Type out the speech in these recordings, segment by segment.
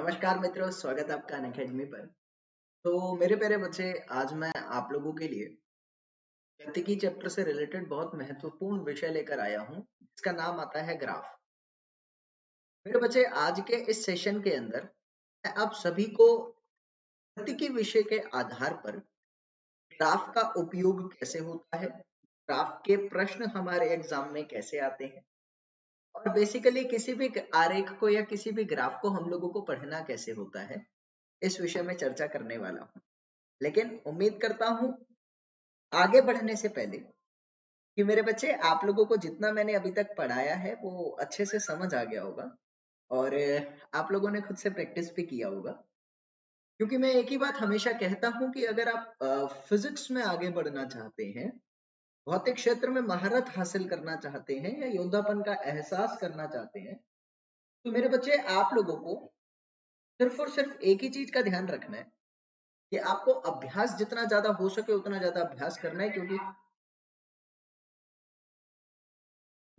नमस्कार मित्रों, स्वागत है आपका अनअकैडमी पर। तो मेरे प्यारे बच्चे, आज मैं आप लोगों के लिए गणितीय चैप्टर से रिलेटेड बहुत महत्वपूर्ण विषय लेकर आया हूं, जिसका नाम आता है ग्राफ। मेरे बच्चे, आज के इस सेशन के अंदर मैं आप सभी को गणितीय विषय के आधार पर ग्राफ का उपयोग कैसे होता है, ग्राफ के प्रश्न हमारे एग्जाम में कैसे आते हैं, और बेसिकली किसी भी आरेख को या किसी भी ग्राफ को हम लोगों को पढ़ना कैसे होता है, इस विषय में चर्चा करने वाला हूं। लेकिन उम्मीद करता हूं आगे बढ़ने से पहले कि मेरे बच्चे, आप लोगों को जितना मैंने अभी तक पढ़ाया है वो अच्छे से समझ आ गया होगा और आप लोगों ने खुद से प्रैक्टिस भी किया होगा। क्योंकि मैं एक ही बात हमेशा कहता हूं कि अगर आप फिजिक्स में आगे बढ़ना चाहते हैं, भौतिक क्षेत्र में महारत हासिल करना चाहते हैं या योद्धापन का एहसास करना चाहते हैं, तो मेरे बच्चे आप लोगों को सिर्फ और सिर्फ एक ही चीज का ध्यान रखना है कि आपको अभ्यास जितना ज्यादा हो सके उतना ज्यादा अभ्यास करना है, क्योंकि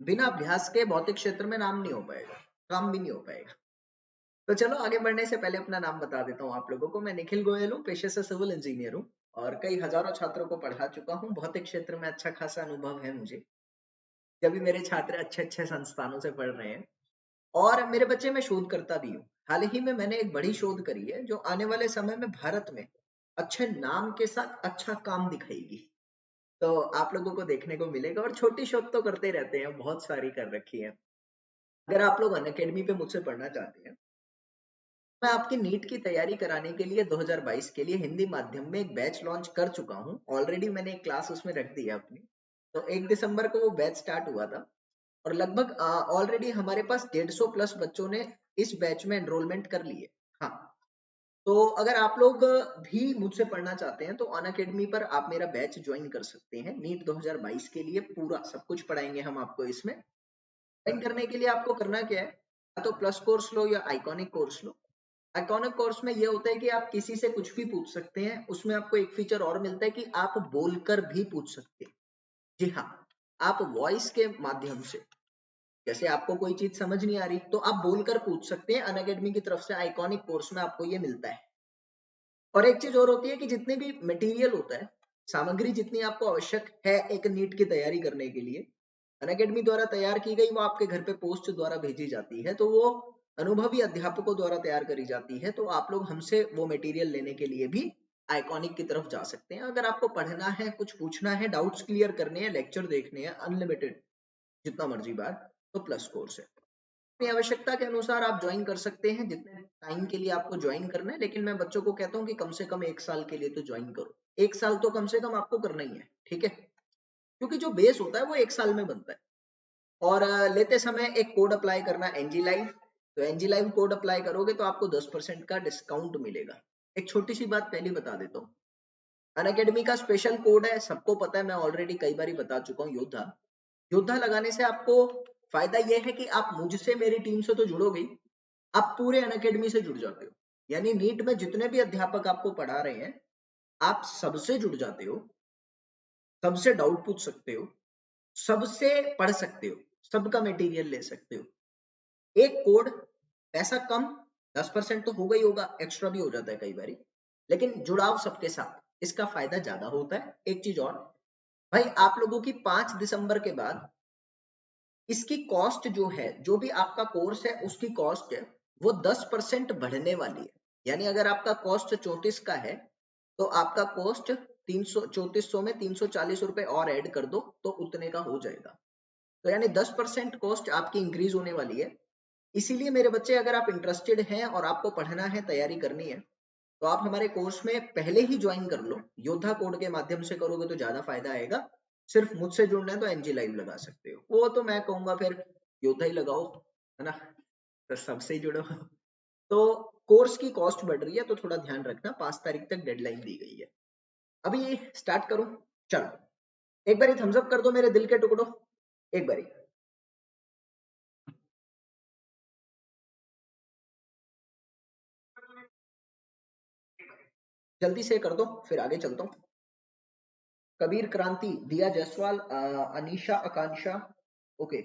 बिना अभ्यास के भौतिक क्षेत्र में नाम नहीं हो पाएगा, काम भी नहीं हो पाएगा। तो चलो आगे बढ़ने से पहले अपना नाम बता देता हूँ आप लोगों को। मैं निखिल गोयल हूँ, पेशे से सिविल इंजीनियर हूँ और कई हजारों छात्रों को पढ़ा चुका हूँ। भौतिक क्षेत्र में अच्छा खासा अनुभव है मुझे, जब भी मेरे छात्र अच्छे अच्छे संस्थानों से पढ़ रहे हैं। और मेरे बच्चे, मैं शोध करता भी हूँ। हाल ही में मैंने एक बड़ी शोध करी है जो आने वाले समय में भारत में अच्छे नाम के साथ अच्छा काम दिखाएगी। तो आप लोगों को देखने को मिलेगा। और छोटी शोध तो करते रहते हैं, बहुत सारी कर रखी है। अगर आप लोग अनअकैडमी पे मुझसे पढ़ना चाहते हैं, मैं आपकी नीट की तैयारी कराने के लिए 2022 के लिए हिंदी माध्यम में एक बैच लॉन्च कर चुका हूं। ऑलरेडी मैंने एक क्लास उसमें रख दी है अपनी। तो 1 दिसंबर को वो बैच स्टार्ट हुआ था और लगभग ऑलरेडी हमारे पास 150 प्लस बच्चों ने इस बैच में एनरोलमेंट कर ली है। हाँ, तो अगर आप लोग भी मुझसे पढ़ना चाहते हैं तो अनअकैडमी पर आप मेरा बैच ज्वाइन कर सकते हैं। नीट 2022 के लिए पूरा सब कुछ पढ़ाएंगे हम आपको इसमें। ज्वाइन करने के लिए आपको करना क्या है, या तो प्लस कोर्स लो या आइकॉनिक कोर्स लो। आइकॉनिक कोर्स में ये होता है कि आप किसी से कुछ भी पूछ सकते हैं। उसमें आपको एक फीचर और मिलता है कि आप बोलकर भी पूछ सकते हैं। जी हाँ, आप वॉइस के माध्यम से, जैसे आपको कोई चीज समझ नहीं आ रही तो आप बोलकर पूछ सकते हैं। अनअकैडमी की तरफ से आइकॉनिक कोर्स में आपको ये मिलता है। और एक चीज और होती है कि जितने भी मटेरियल होता है, सामग्री जितनी आपको आवश्यक है एक नीट की तैयारी करने के लिए, अनअकैडमी द्वारा तैयार की गई वो आपके घर पे पोस्ट द्वारा भेजी जाती है। तो वो अनुभवी अध्यापकों द्वारा तैयार करी जाती है। तो आप लोग हमसे वो मटेरियल लेने के लिए भी आइकॉनिक की तरफ जा सकते हैं। अगर आपको पढ़ना है, कुछ पूछना है, डाउट्स क्लियर करने हैं, लेक्चर देखने हैं अनलिमिटेड जितना मर्जी बार, तो प्लस कोर्स है। अपनी आवश्यकता के अनुसार आप ज्वाइन कर सकते हैं, जितने टाइम के लिए आपको ज्वाइन करना है। लेकिन मैं बच्चों को कहता हूँ कि कम से कम 1 साल के लिए तो ज्वाइन करो। 1 साल तो कम से कम आपको करना ही है, ठीक है? क्योंकि जो बेस होता है वो 1 साल में बनता है। और लेते समय एक कोड अप्लाई करना, एनजी लाइव। तो एनजी लाइव कोड अप्लाई करोगे तो आपको 10% का डिस्काउंट मिलेगा। एक छोटी सी बात पहले बता देता हूँ, अनअकैडमी का स्पेशल कोड है, सबको पता है, मैं ऑलरेडी कई बार बता चुका हूँ, योद्धा। योद्धा लगाने से आपको फायदा यह है कि आप मुझसे, मेरी टीम से तो जुड़ोगे ही, आप पूरे अनअकैडमी से जुड़ जाते हो। यानी नीट में जितने भी अध्यापक आपको पढ़ा रहे हैं, आप सबसे जुड़ जाते हो, सबसे डाउट पूछ सकते हो, सबसे पढ़ सकते हो, सबका मटेरियल ले सकते हो। एक कोड, पैसा कम, 10% तो होगा ही होगा, एक्स्ट्रा भी हो जाता है कई बार, लेकिन जुड़ाव सबके साथ, इसका फायदा ज्यादा होता है। एक चीज और भाई, आप लोगों की 5 दिसंबर के बाद इसकी कॉस्ट जो है, जो भी आपका कोर्स है उसकी कॉस्ट है वो 10% बढ़ने वाली है। यानी अगर आपका कॉस्ट 34 का है तो आपका कॉस्ट 3400 में 340 रुपए और ऐड कर दो तो उतने का हो जाएगा। तो यानी 10% कॉस्ट आपकी इंक्रीज होने वाली है। इसीलिए मेरे बच्चे, अगर आप इंटरेस्टेड हैं और आपको पढ़ना है, तैयारी करनी है, तो आप हमारे कोर्स में पहले ही ज्वाइन कर लो। योद्धा कोड के माध्यम से करोगे तो ज्यादा फायदा आएगा। सिर्फ मुझसे जुड़ना है तो एनजी लाइव लगा सकते हो, वो तो मैं कहूंगा फिर योद्धा ही लगाओ, है ना? तो सबसे ही जुड़ो। तो कोर्स की कॉस्ट बढ़ रही है तो थोड़ा ध्यान रखना, 5 तारीख तक डेडलाइन दी गई है। अभी स्टार्ट करूं? चलो एक बारी थम्स अप कर दो मेरे दिल के टुकड़ों, एक बारी। जल्दी से कर दो, फिर आगे चलता हूँ। कबीर क्रांति, दिया जायसवाल, अनीशा, आकांक्षा, ओके।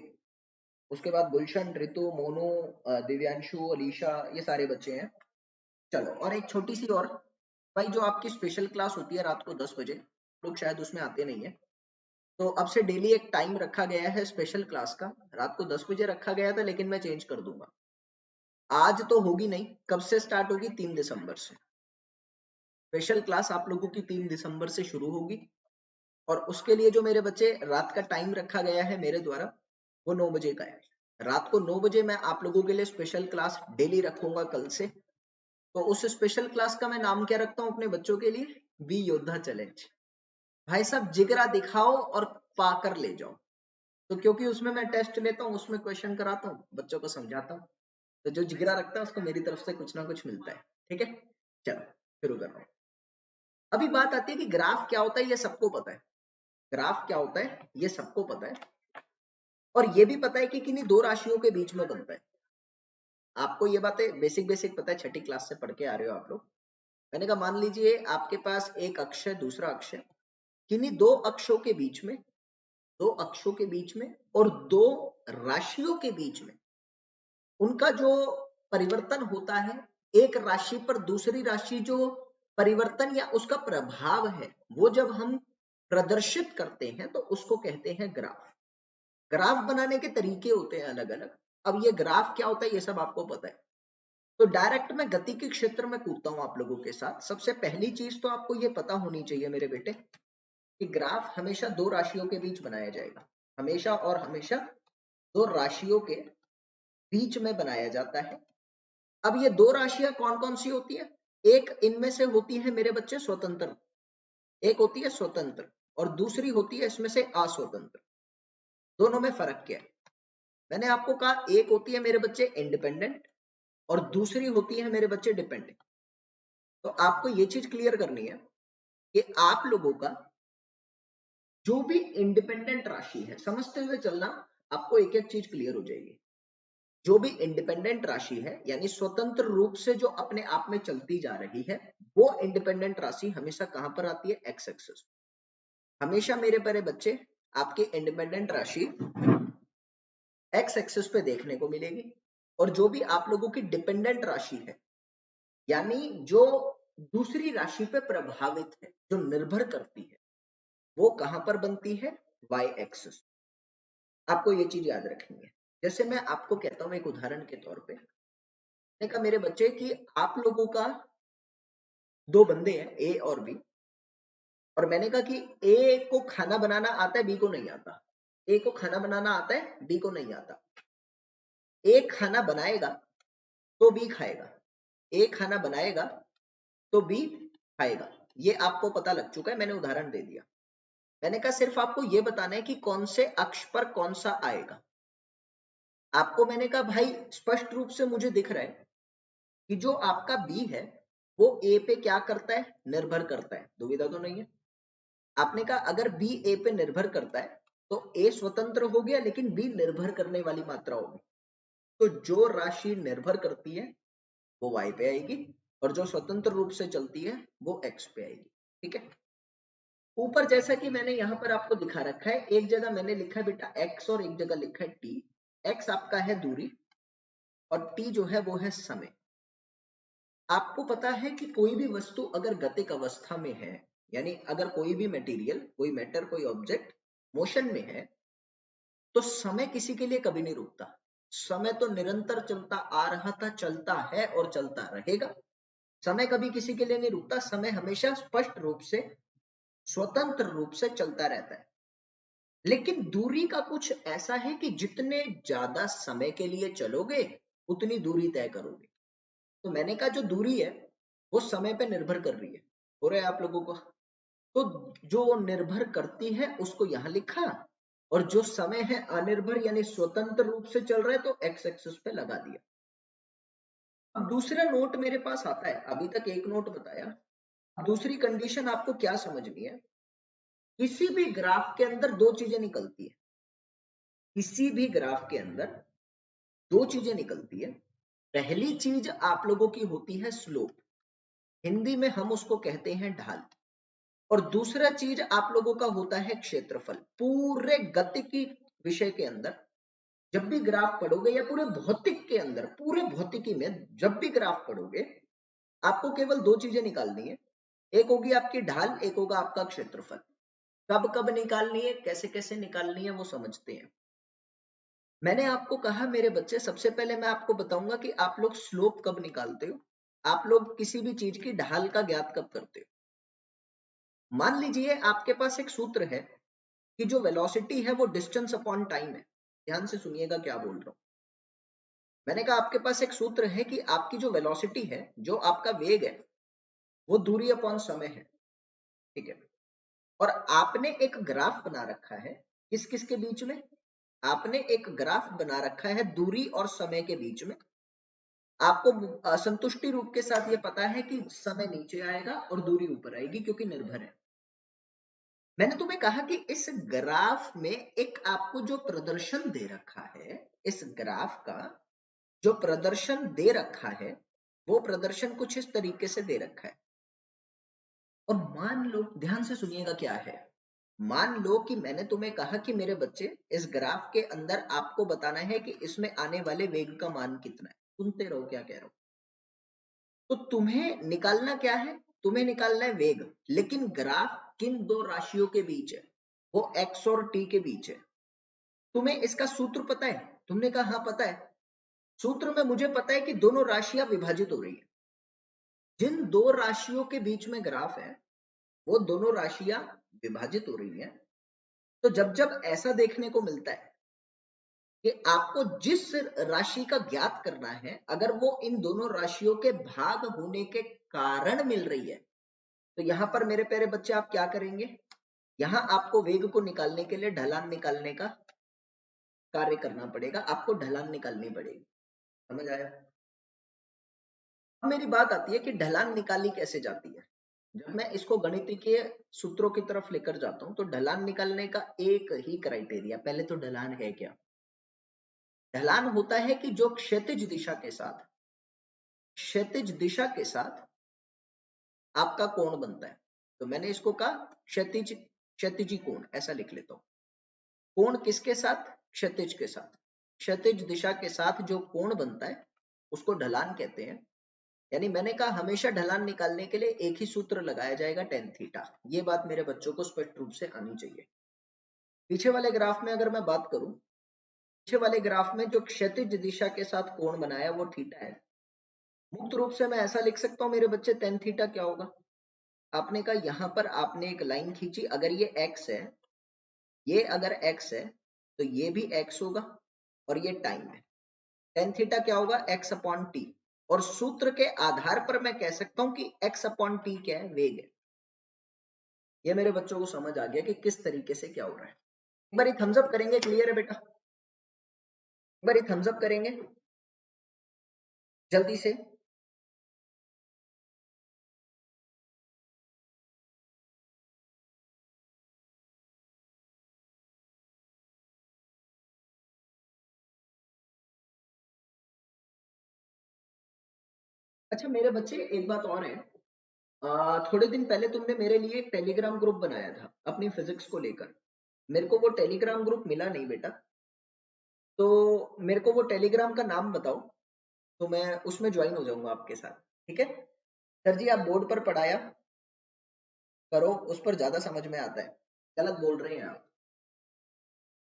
उसके बाद गुलशन, ऋतु, मोनू, दिव्यांशु, अलीशा, ये सारे बच्चे हैं। चलो, और एक छोटी सी और, भाई जो आपकी स्पेशल क्लास होती है रात को 10 बजे, लोग शायद उसमें आते नहीं है, तो अब से डेली एक टाइम रखा गया है स्पेशल क्लास का, रात को 10 बजे रखा गया था लेकिन मैं चेंज कर दूंगा। आज तो होगी नहीं, कब से स्टार्ट होगी? 3 दिसंबर से। स्पेशल क्लास आप लोगों की 3 दिसंबर से शुरू होगी, और उसके लिए जो मेरे बच्चे रात का टाइम रखा गया है मेरे द्वारा, वो 9 बजे का है। रात को 9 बजे मैं आप लोगों के लिए स्पेशल क्लास डेली रखूंगा कल से। तो उस स्पेशल क्लास का मैं नाम क्या रखता हूँ अपने बच्चों के लिए? बी योद्धा चैलेंज। भाई साहब जिगरा दिखाओ और पाकर ले जाओ। तो क्योंकि उसमें मैं टेस्ट लेता हूँ, उसमें क्वेश्चन कराता हूँ, बच्चों को समझाता हूँ, तो जो जिगरा रखता है उसको मेरी तरफ से कुछ ना कुछ मिलता है। ठीक है, चलो शुरू कर रहा हूँ। अभी बात आती है कि ग्राफ क्या होता है, ये सबको पता है। ग्राफ क्या होता है ये सबको पता है, और ये भी पता है कि किन्हीं दो राशियों के बीच में बनता है। आपको ये बातें बेसिक बेसिक पता है, छठी क्लास से पढ़ के आ रहे हो आप लोग। मैंने कहा मान लीजिए आपके पास एक अक्ष है, दूसरा अक्ष है, किन्हीं दो अक्षों के बीच में, दो अक्षों के बीच में और दो राशियों के बीच में उनका जो परिवर्तन होता है, एक राशि पर दूसरी राशि जो परिवर्तन या उसका प्रभाव है, वो जब हम प्रदर्शित करते हैं तो उसको कहते हैं ग्राफ। ग्राफ बनाने के तरीके होते हैं अलग अलग। अब ये ग्राफ क्या होता है ये सब आपको पता है, तो डायरेक्ट मैं गति के क्षेत्र में कूदता हूं आप लोगों के साथ। सबसे पहली चीज तो आपको ये पता होनी चाहिए मेरे बेटे कि ग्राफ हमेशा दो राशियों के बीच बनाया जाएगा, हमेशा और हमेशा दो राशियों के बीच में बनाया जाता है। अब ये दो राशियां कौन कौन सी होती है? एक इनमें से होती है मेरे बच्चे स्वतंत्र, एक होती है स्वतंत्र और दूसरी होती है इसमें से अस्वतंत्र। दोनों में फर्क क्या है? मैंने आपको कहा एक होती है मेरे बच्चे इंडिपेंडेंट और दूसरी होती है मेरे बच्चे डिपेंडेंट। तो आपको ये चीज क्लियर करनी है कि आप लोगों का जो भी इंडिपेंडेंट राशि है, समझते हुए चलना, आपको एक एक चीज क्लियर हो जाएगी। जो भी इंडिपेंडेंट राशि है यानी स्वतंत्र रूप से जो अपने आप में चलती जा रही है, वो इंडिपेंडेंट राशि हमेशा कहां पर आती है? X axis. हमेशा मेरे प्यारे बच्चे आपकी इंडिपेंडेंट राशि एक्स एक्सिस पे देखने को मिलेगी, और जो भी आप लोगों की डिपेंडेंट राशि है यानी जो दूसरी राशि पे प्रभावित है, जो निर्भर करती है, वो कहां पर बनती है? Y axis. आपको ये चीज याद रखनी है। जैसे मैं आपको कहता हूं एक उदाहरण के तौर पे, मैंने कहा मेरे बच्चे कि आप लोगों का दो बंदे हैं ए और बी, और मैंने कहा कि ए को खाना बनाना आता है, बी को नहीं आता। ए को खाना बनाना आता है, बी को नहीं आता। ए खाना बनाएगा तो बी खाएगा, ए खाना बनाएगा तो बी खाएगा। ये आपको पता लग चुका है, मैंने उदाहरण दे दिया। मैंने कहा सिर्फ आपको ये बताना है कि कौन से अक्ष पर कौन सा आएगा। आपको मैंने कहा भाई स्पष्ट रूप से मुझे दिख रहा है कि जो आपका बी है वो ए पे क्या करता है? निर्भर करता है। दुविधा तो नहीं है? आपने कहा अगर बी ए पे निर्भर करता है तो ए स्वतंत्र हो गया, लेकिन बी निर्भर करने वाली मात्रा होगी। तो जो राशि निर्भर करती है वो वाई पे आएगी, और जो स्वतंत्र रूप से चलती है वो एक्स पे आएगी। ठीक है, ऊपर जैसा कि मैंने यहां पर आपको दिखा रखा है, एक जगह मैंने लिखा है बेटा एक्स और एक जगह लिखा है टी। एक्स आपका है दूरी और टी जो है वो है समय। आपको पता है कि कोई भी वस्तु अगर गतिक अवस्था में है, यानी अगर कोई भी मटेरियल, कोई मैटर, कोई ऑब्जेक्ट मोशन में है, तो समय किसी के लिए कभी नहीं रुकता। समय तो निरंतर चलता आ रहा था, चलता है और चलता रहेगा। समय कभी किसी के लिए नहीं रुकता। समय हमेशा स्पष्ट रूप से, स्वतंत्र रूप से चलता रहता है। लेकिन दूरी का कुछ ऐसा है कि जितने ज्यादा समय के लिए चलोगे उतनी दूरी तय करोगे। तो मैंने कहा जो दूरी है वो समय पे निर्भर कर रही है। हो रहा है आप लोगों को? तो जो निर्भर करती है उसको यहां लिखा, और जो समय है अनिर्भर यानी स्वतंत्र रूप से चल रहा है तो एक्स एक्सिस पे लगा दिया। अब दूसरा नोट मेरे पास आता है, अभी तक एक नोट बताया। अब दूसरी कंडीशन आपको क्या समझनी है? किसी भी ग्राफ के अंदर दो चीजें निकलती है। किसी भी ग्राफ के अंदर दो चीजें निकलती है। पहली चीज आप लोगों की होती है स्लोप, हिंदी में हम उसको कहते हैं ढाल। और दूसरा चीज आप लोगों का होता है क्षेत्रफल। पूरे गतिकी विषय के अंदर जब भी ग्राफ पढ़ोगे, या पूरे भौतिक के अंदर, पूरे भौतिकी में जब भी ग्राफ पढ़ोगे, आपको केवल दो चीजें निकालनी है, एक होगी आपकी ढाल, एक होगा आपका क्षेत्रफल। कब कब निकालनी है, कैसे कैसे निकालनी है, वो समझते हैं। मैंने आपको कहा मेरे बच्चे, सबसे पहले मैं आपको बताऊंगा कि आप लोग स्लोप कब निकालते हो, आप लोग किसी भी चीज की ढाल का ज्ञात कब करते हो। मान लीजिए आपके पास एक सूत्र है कि जो वेलोसिटी है वो डिस्टेंस अपॉन टाइम है। ध्यान से सुनिएगा क्या बोल रहा हूं। मैंने कहा आपके पास एक सूत्र है कि आपकी जो वेलोसिटी है, जो आपका वेग है, वो दूरी अपॉन समय है, ठीक है। और आपने एक ग्राफ बना रखा है, किस किस के बीच में, आपने एक ग्राफ बना रखा है दूरी और समय के बीच में। आपको असंतुष्टि रूप के साथ ये पता है कि समय नीचे आएगा और दूरी ऊपर आएगी क्योंकि निर्भर है। मैंने तुम्हें कहा कि इस ग्राफ में एक आपको जो प्रदर्शन दे रखा है, इस ग्राफ का जो प्रदर्शन दे रखा है, वो प्रदर्शन कुछ इस तरीके से दे रखा है। और मान लो, ध्यान से सुनिएगा क्या है, मान लो कि मैंने तुम्हें कहा कि मेरे बच्चे इस ग्राफ के अंदर आपको बताना है कि इसमें आने वाले वेग का मान कितना है। सुनते रहो क्या कह रहा हूं। तो तुम्हें निकालना क्या है, तुम्हें निकालना है वेग, लेकिन ग्राफ किन दो राशियों के बीच है, वो x और t के बीच है। तुम्हें इसका सूत्र पता है, तुमने कहा हाँ पता है। सूत्र में मुझे पता है कि दोनों राशियां विभाजित हो रही है। जिन दो राशियों के बीच में ग्राफ है, वो दोनों राशियां विभाजित हो रही हैं। तो जब जब ऐसा देखने को मिलता है कि आपको जिस राशि का ज्ञात करना है, अगर वो इन दोनों राशियों के भाग होने के कारण मिल रही है, तो यहां पर मेरे प्यारे बच्चे आप क्या करेंगे, यहां आपको वेग को निकालने के लिए ढलान निकालने का कार्य करना पड़ेगा, आपको ढलान निकालनी पड़ेगी। समझ आया। अब मेरी बात आती है कि ढलान निकाली कैसे जाती है। जब मैं इसको गणितीय सूत्रों की तरफ लेकर जाता हूं, तो ढलान निकालने का एक ही क्राइटेरिया, पहले तो ढलान है क्या। ढलान होता है कि जो क्षैतिज दिशा के साथ, क्षैतिज दिशा के साथ आपका कोण बनता है। तो मैंने इसको कहा क्षैतिज, क्षैतिजी कोण ऐसा लिख लेता हूं। कोण किसके साथ, क्षैतिज के साथ। क्षैतिज दिशा के साथ जो कोण बनता है उसको ढलान कहते हैं। यानी मैंने कहा हमेशा ढलान निकालने के लिए एक ही सूत्र लगाया जाएगा, टेन थीटा। ये बात मेरे बच्चों को स्पष्ट रूप से आनी चाहिए। पीछे वाले ग्राफ में अगर मैं बात करूं, पीछे वाले ग्राफ में जो क्षैतिज दिशा के साथ कोण बनाया वो थीटा है। मुक्त रूप से मैं ऐसा लिख सकता हूं मेरे बच्चे, टेन थीटा क्या होगा। आपने कहा यहां पर आपने एक लाइन खींची, अगर ये x है, ये अगर x है तो ये भी x होगा और ये टाइम है। टेन थीटा क्या होगा, x अपॉन टी। और सूत्र के आधार पर मैं कह सकता हूं कि x अपॉन टी क्या है, वेग है। ये मेरे बच्चों को समझ आ गया कि किस तरीके से क्या हो रहा है। एक बार थम्स अप करेंगे, क्लियर है बेटा, एक बार थम्स अप करेंगे जल्दी से। अच्छा मेरे बच्चे एक बात और है, थोड़े दिन पहले तुमने मेरे लिए एक टेलीग्राम ग्रुप बनाया था अपनी फिजिक्स को लेकर। मेरे को वो टेलीग्राम ग्रुप मिला नहीं बेटा, तो मेरे को वो टेलीग्राम का नाम बताओ, तो मैं उसमें ज्वाइन हो जाऊंगा आपके साथ, ठीक है। सर जी आप बोर्ड पर पढ़ाया करो, उस पर ज्यादा समझ में आता है। गलत बोल रहे हैं आप,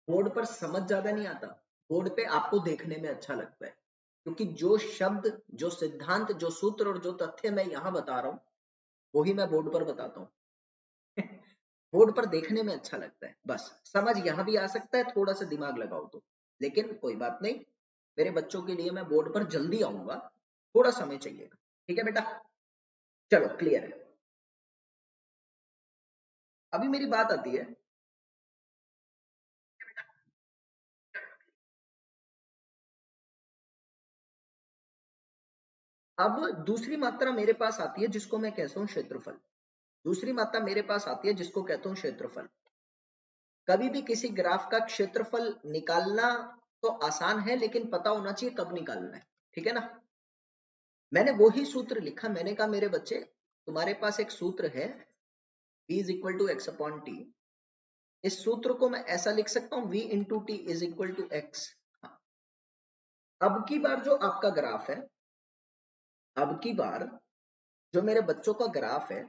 बोर्ड पर समझ ज्यादा नहीं आता, बोर्ड पे आपको देखने में अच्छा लगता है, क्योंकि जो शब्द, जो सिद्धांत, जो सूत्र और जो तथ्य मैं यहाँ बता रहा हूँ, वही मैं बोर्ड पर बताता हूँ। बोर्ड पर देखने में अच्छा लगता है, बस समझ यहाँ भी आ सकता है थोड़ा सा दिमाग लगाओ तो, लेकिन कोई बात नहीं, मेरे बच्चों के लिए मैं बोर्ड पर जल्दी आऊंगा, थोड़ा समय चाहिएगा, ठीक है बेटा। चलो क्लियर है। अभी मेरी बात आती है, अब दूसरी मात्रा मेरे पास आती है जिसको मैं कहता हूं क्षेत्रफल। दूसरी मात्रा मेरे पास आती है जिसको कहता हूं क्षेत्रफल। कभी भी किसी ग्राफ का क्षेत्रफल निकालना तो आसान है, लेकिन पता होना चाहिए कब निकालना है, ठीक है ना। मैंने वो ही सूत्र लिखा, मैंने कहा मेरे बच्चे तुम्हारे पास एक सूत्र है v is equal to X upon T. इस सूत्र को मैं ऐसा लिख सकता हूं v into T is equal to X. अब की बार जो आपका ग्राफ है, अब की बार जो मेरे बच्चों का ग्राफ है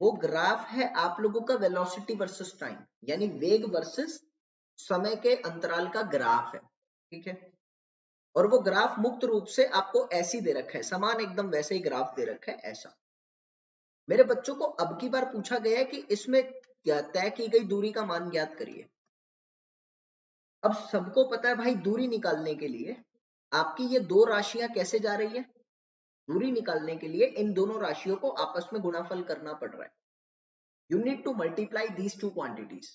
वो ग्राफ है आप लोगों का वेलोसिटी वर्सेस टाइम, यानी वेग वर्सेस समय के अंतराल का ग्राफ है, ठीक है। और वो ग्राफ मुक्त रूप से आपको ऐसी दे रखा है, समान एकदम वैसे ही ग्राफ दे रखा है ऐसा। मेरे बच्चों को अब की बार पूछा गया है कि इसमें तय की गई दूरी का मान ज्ञात करिए। अब सबको पता है भाई, दूरी निकालने के लिए आपकी ये दो राशियां कैसे जा रही है, दूरी निकालने के लिए इन दोनों राशियों को आपस में गुणाफल करना पड़ रहा है। You need to multiply these two quantities.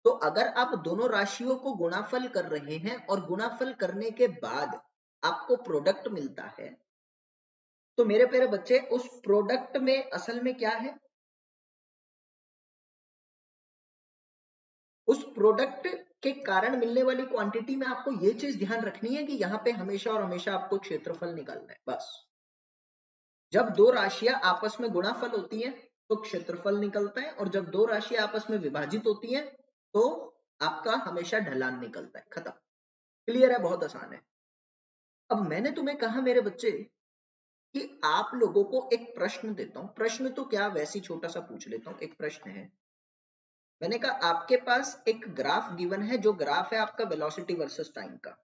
तो अगर आप दोनों राशियों को गुणाफल कर रहे हैं और गुणाफल करने के बाद आपको प्रोडक्ट मिलता है, तो मेरे प्यारे बच्चे उस प्रोडक्ट में असल में क्या है, उस प्रोडक्ट के कारण मिलने वाली क्वांटिटी में आपको ये चीज ध्यान रखनी है कि यहाँ पे हमेशा और हमेशा आपको क्षेत्रफल निकालना है बस। जब दो राशियां आपस में गुणाफल होती हैं तो क्षेत्रफल निकलता है, और जब दो राशियां आपस में विभाजित होती हैं तो आपका हमेशा ढलान निकलता है। खत्म। क्लियर है? बहुत आसान है। अब मैंने तुम्हें कहा मेरे बच्चे कि आप लोगों को एक प्रश्न देता हूं, प्रश्न तो क्या वैसे ही छोटा सा पूछ लेता हूं। एक प्रश्न है, मैंने कहा आपके पास एक ग्राफ गिवन है, जो ग्राफ है आपका वेलोसिटी वर्सेस टाइम का।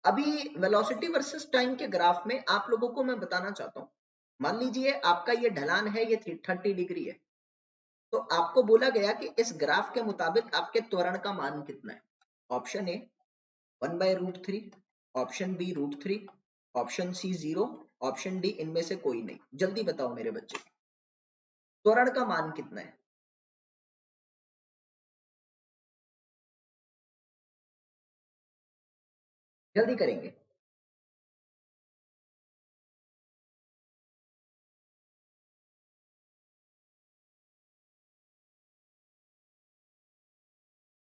अभी वेलोसिटी वर्सेस टाइम के ग्राफ में आप लोगों को मैं बताना चाहता हूं, मान लीजिए आपका ये ढलान है, ये 30 डिग्री है, तो आपको बोला गया कि इस ग्राफ के मुताबिक आपके त्वरण का मान कितना है। Option A 1/√3, option B √3, option C 0, option D इनमें से कोई नहीं। जल्दी बताओ मेरे बच्चे, त्वरण का मान कितना है? जल्दी करेंगे।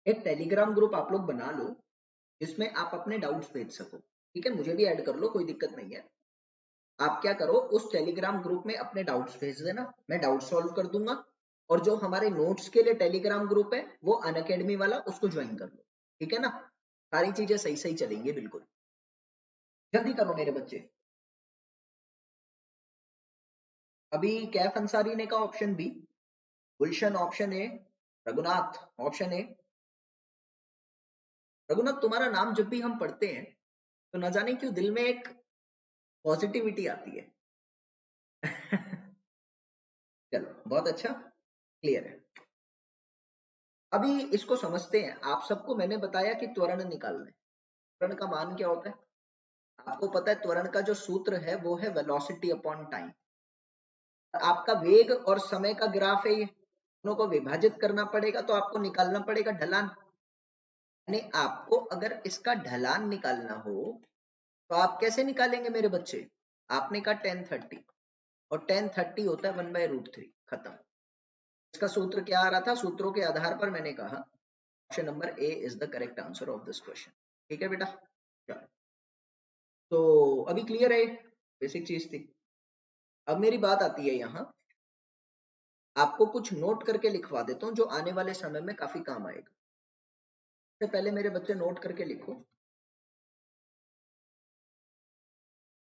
एक टेलीग्राम ग्रुप आप लोग बना लो जिसमें आप अपने डाउट्स भेज सको, ठीक है। मुझे भी ऐड कर लो, कोई दिक्कत नहीं है। आप क्या करो, उस टेलीग्राम ग्रुप में अपने डाउट्स भेज देना, मैं डाउट सॉल्व कर दूंगा। और जो हमारे नोट्स के लिए टेलीग्राम ग्रुप है वो अनअकैडमी वाला, उसको ज्वाइन कर लो, ठीक है ना। सारी चीजें सही सही चलेंगी बिल्कुल। जल्दी करो मेरे बच्चे। अभी कैफ अंसारी ने कहा option B, Gulshan option A, Raghunath option A. Raghunath, तुम्हारा नाम जब भी हम पढ़ते हैं तो न जाने क्यों दिल में एक पॉजिटिविटी आती है। चलो बहुत अच्छा, क्लियर है। अभी इसको समझते हैं। आप सबको मैंने बताया कि त्वरण निकालना है। त्वरण का मान क्या होता है? आपको पता है त्वरण का जो सूत्र है वो है वेलोसिटी अपॉन टाइम। आपका वेग और समय का ग्राफ है, ये दोनों को विभाजित करना पड़ेगा तो आपको निकालना पड़ेगा ढलान। यानी आपको अगर इसका ढलान निकालना हो तो आप कैसे निकालेंगे मेरे बच्चे? आपने कहा 1030, और 1030 होता है 1/√3। खत्म। इसका सूत्र क्या आ रहा था? सूत्रों के आधार पर मैंने कहा option number A is the correct answer of this question. ठीक है बेटा, चलो। तो अभी क्लियर है, बेसिक चीज थी। अब मेरी बात आती है यहाँ, आपको कुछ नोट करके लिखवा देता हूँ जो आने वाले समय में काफी काम आएगा। सबसे पहले मेरे बच्चे नोट करके लिखो,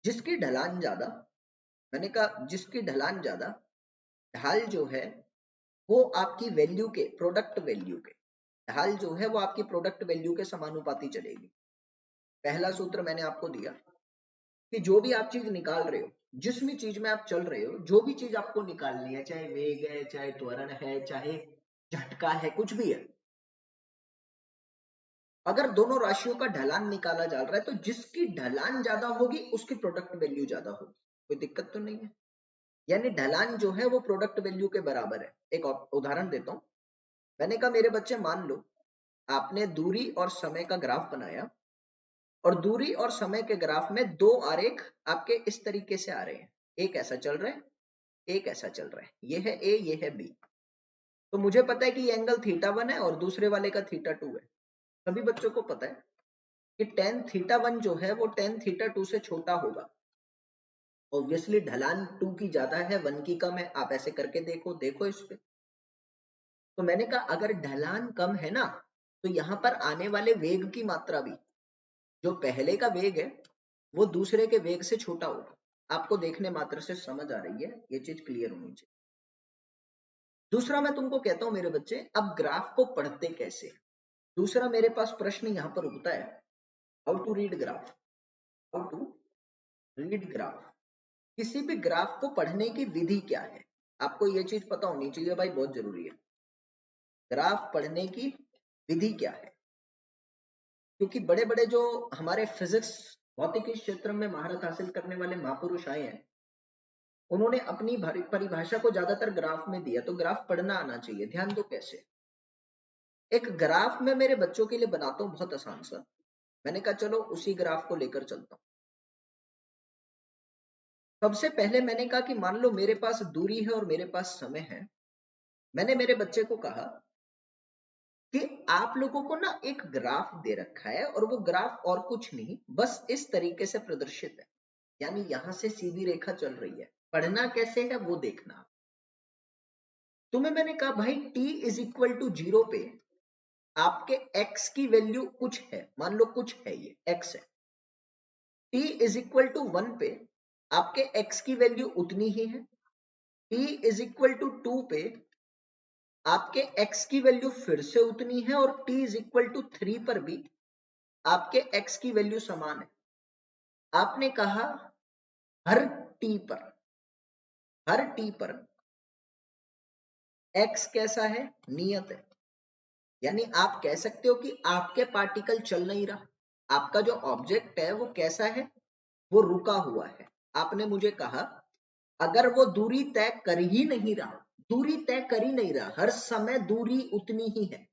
जिसकी ढलान ज्यादा, मैंने कहा जिसकी ढलान ज्यादा, ढाल जो है वो आपकी वैल्यू के, प्रोडक्ट वैल्यू के, ढाल जो है वो आपकी प्रोडक्ट वैल्यू के समानुपाती चलेगी। पहला सूत्र मैंने आपको दिया कि जो भी आप चीज निकाल रहे हो, जिस भी चीज में आप चल रहे हो, जो भी चीज आपको निकालनी है, चाहे वेग है, चाहे त्वरण है, चाहे झटका है, कुछ भी है, अगर दोनों राशियों का ढलान निकाला जा रहा है तो जिसकी ढलान ज्यादा होगी उसकी प्रोडक्ट वैल्यू ज्यादा होगी। कोई दिक्कत तो नहीं है? यानी ढलान जो है वो प्रोडक्ट वैल्यू के बराबर है। एक उदाहरण देता हूं। मैंने कहा मेरे बच्चे मान लो आपने दूरी और समय का ग्राफ बनाया, और दूरी और समय के ग्राफ में दो आरेख आपके इस तरीके से आ रहे हैं, एक ऐसा चल रहा है, एक ऐसा चल रहा है। ये है ए, ये है बी। तो मुझे पता है कि ये एंगल θ1 है और दूसरे वाले का θ2 है। सभी बच्चों को पता है कि tan θ1 जो है वो tan θ2 से छोटा होगा। ऑब्वियसली ढलान 2 की ज्यादा है, 1 की कम है। आप ऐसे करके देखो, देखो इस पे। तो मैंने कहा अगर ढलान कम है ना, तो यहाँ पर आने वाले वेग की मात्रा भी, जो पहले का वेग है वो दूसरे के वेग से छोटा होगा। आपको देखने मात्र से समझ आ रही है, ये चीज क्लियर होनी चाहिए। दूसरा मैं तुमको कहता हूं मेरे बच्चे, अब ग्राफ को पढ़ते कैसे। दूसरा मेरे पास प्रश्न यहां पर उठता है, how to read graph. How to read graph. किसी भी ग्राफ को पढ़ने की विधि क्या है, आपको ये चीज पता होनी चाहिए भाई, बहुत जरूरी है। ग्राफ पढ़ने की विधि क्या है, क्योंकि बड़े बड़े जो हमारे फिजिक्स भौतिकी क्षेत्र में महारत हासिल करने वाले महापुरुष आए हैं, उन्होंने अपनी परिभाषा को ज्यादातर ग्राफ में दिया। तो ग्राफ पढ़ना आना चाहिए। ध्यान दो कैसे। एक ग्राफ में मेरे बच्चों के लिए बनाता हूं बहुत आसान सा। मैंने कहा चलो उसी ग्राफ को लेकर चलता हूं। सबसे पहले मैंने कहा कि मान लो मेरे पास दूरी है और मेरे पास समय है। मैंने मेरे बच्चे को कहा कि आप लोगों को ना एक ग्राफ दे रखा है, और वो ग्राफ और कुछ नहीं, बस इस तरीके से प्रदर्शित है, यानी यहां से सीधी रेखा चल रही है। पढ़ना कैसे है वो देखना। तुम्हें मैंने कहा भाई t इज इक्वल टू 0 पे आपके x की वैल्यू कुछ है, मान लो कुछ है, ये x है। t इज इक्वल टू 1 पे आपके x की वैल्यू उतनी ही है। t इज इक्वल टू 2 पे आपके x की वैल्यू फिर से उतनी है, और t इज इक्वल टू 3 पर भी आपके x की वैल्यू समान है। आपने कहा हर t पर, हर t पर x कैसा है, नियत है। यानी आप कह सकते हो कि आपके पार्टिकल चल नहीं रहा, आपका जो ऑब्जेक्ट है वो कैसा है, वो रुका हुआ है। आपने मुझे कहा अगर वो दूरी तय कर ही नहीं रहा, दूरी तय कर ही नहीं रहा, हर समय दूरी उतनी ही है,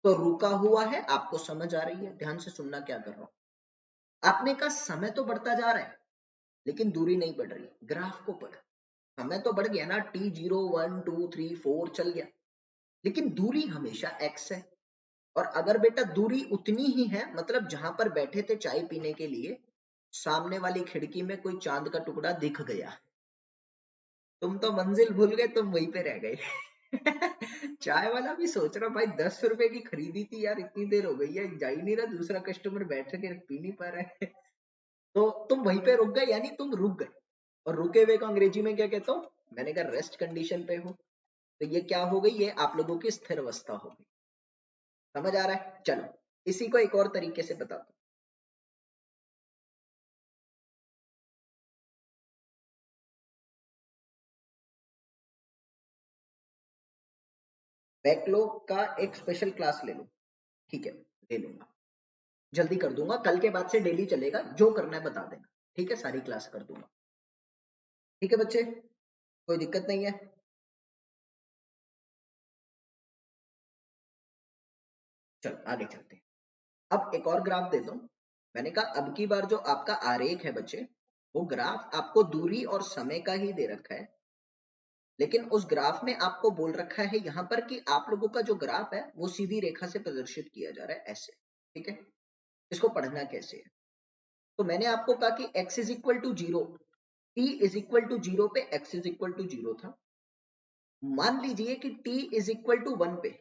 तो रुका हुआ है। आपको समझ आ रही है, ध्यान से सुनना क्या कर रहा हूं। आपने कहा समय तो बढ़ता जा रहा है लेकिन दूरी नहीं बढ़ रही। ग्राफ को पढ़, समय तो बढ़ गया ना, t0 1 2 3 4 चल गया, लेकिन दूरी हमेशा x है। और अगर बेटा दूरी उतनी ही है, मतलब जहां पर बैठे थे चाय पीने के लिए, सामने वाली खिड़की में कोई चांद का टुकड़ा दिख गया, तुम तो मंजिल भूल गए, तुम वहीं पे रह गए। चाय वाला भी सोच रहा भाई 10 रुपए की खरीदी थी यार, इतनी देर हो गई है, जा ही नहीं रहा, दूसरा कस्टमर बैठ के पी नहीं पा रहा है। तो तुम वहीं पे रुक गए, यानी तुम रुक गए। और रुके हुए को अंग्रेजी में क्या कहता हूं, मैंने कहा रेस्ट कंडीशन पे हो। तो ये क्या हो गई, ये आप लोगों की स्थिर अवस्था हो गई। समझ आ रहा है। चलो इसी को एक और तरीके से बताता हूं। बैकलॉग का एक स्पेशल क्लास ले लो, ठीक है, ले लूंगा, जल्दी कर दूंगा, कल के बाद से डेली चलेगा, जो करना है बता देना, ठीक है, सारी क्लास कर दूंगा। ठीक है बच्चे, कोई दिक्कत नहीं है। चल आगे चलते हैं। अब एक और ग्राफ देता हूं। मैंने कहा अब की बार जो आपका आरेख है बच्चे, वो ग्राफ आपको दूरी और समय का ही दे रखा है, लेकिन उस ग्राफ में आपको बोल रखा है यहां पर कि आप लोगों का जो ग्राफ है वो सीधी रेखा से प्रदर्शित किया जा रहा है, ऐसे। ठीक है, इसको पढ़ना कैसे है। तो मैंने आपको कहा कि x is equal to 0, t is equal to 0 पे x इज इक्वल टू 0 था। मान लीजिए कि t इज इक्वल टू 1 पे,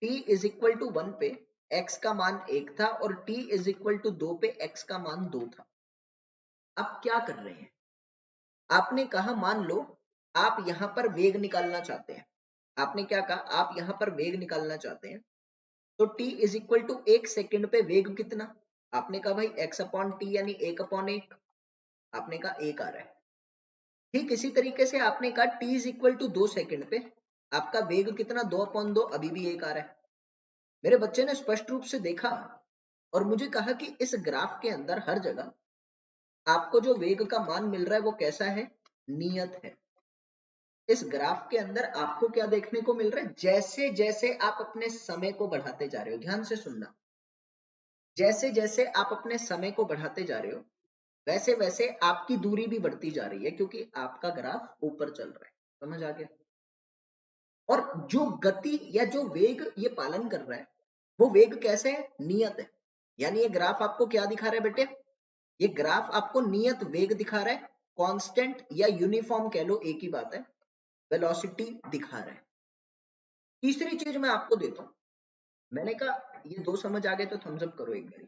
t इज इक्वल टू 1 पे x का मान 1 था, और t इज इक्वल टू 2 पे x का मान 2 था। अब क्या कर रहे हैं, आपने कहा मान लो आप यहां पर वेग निकालना चाहते हैं। आपने क्या कहा, आप यहां पर वेग निकालना चाहते हैं। तो t is equal to 1 second पे वेग कितना, आपने कहा भाई x अपॉन टी यानी 1/1। आपने कहा 1 आ रहा है। ठीक इसी तरीके से आपने कहा t is equal to 2 second पे आपका वेग कितना, 2/2, अभी भी 1 आ रहा है। मेरे बच्चे ने स्पष्ट रूप से देखा और मुझे कहा कि इस ग्राफ के अंदर हर जगह आपको जो वेग का मान मिल रहा है वो कैसा है, नियत है। इस ग्राफ के अंदर आपको क्या देखने को मिल रहा है, जैसे जैसे आप अपने समय को बढ़ाते जा रहे हो, ध्यान से सुनना, जैसे जैसे आप अपने समय को बढ़ाते जा रहे हो, वैसे वैसे आपकी दूरी भी बढ़ती जा रही है, क्योंकि आपका ग्राफ ऊपर चल रहा है। समझ आ गया। और जो गति या जो वेग ये पालन कर रहा है, वो वेग कैसे है, नियत है। यानी ये ग्राफ आपको क्या दिखा रहा है बेटे, ये ग्राफ आपको नियत वेग दिखा रहा है, कांस्टेंट या यूनिफॉर्म कह लो, एक ही बात है, वेलोसिटी दिखा रहा है। तीसरी चीज मैं आपको देता हूं। मैंने कहा ये दो समझ आ गए तो थम्स अप करो एक बारी,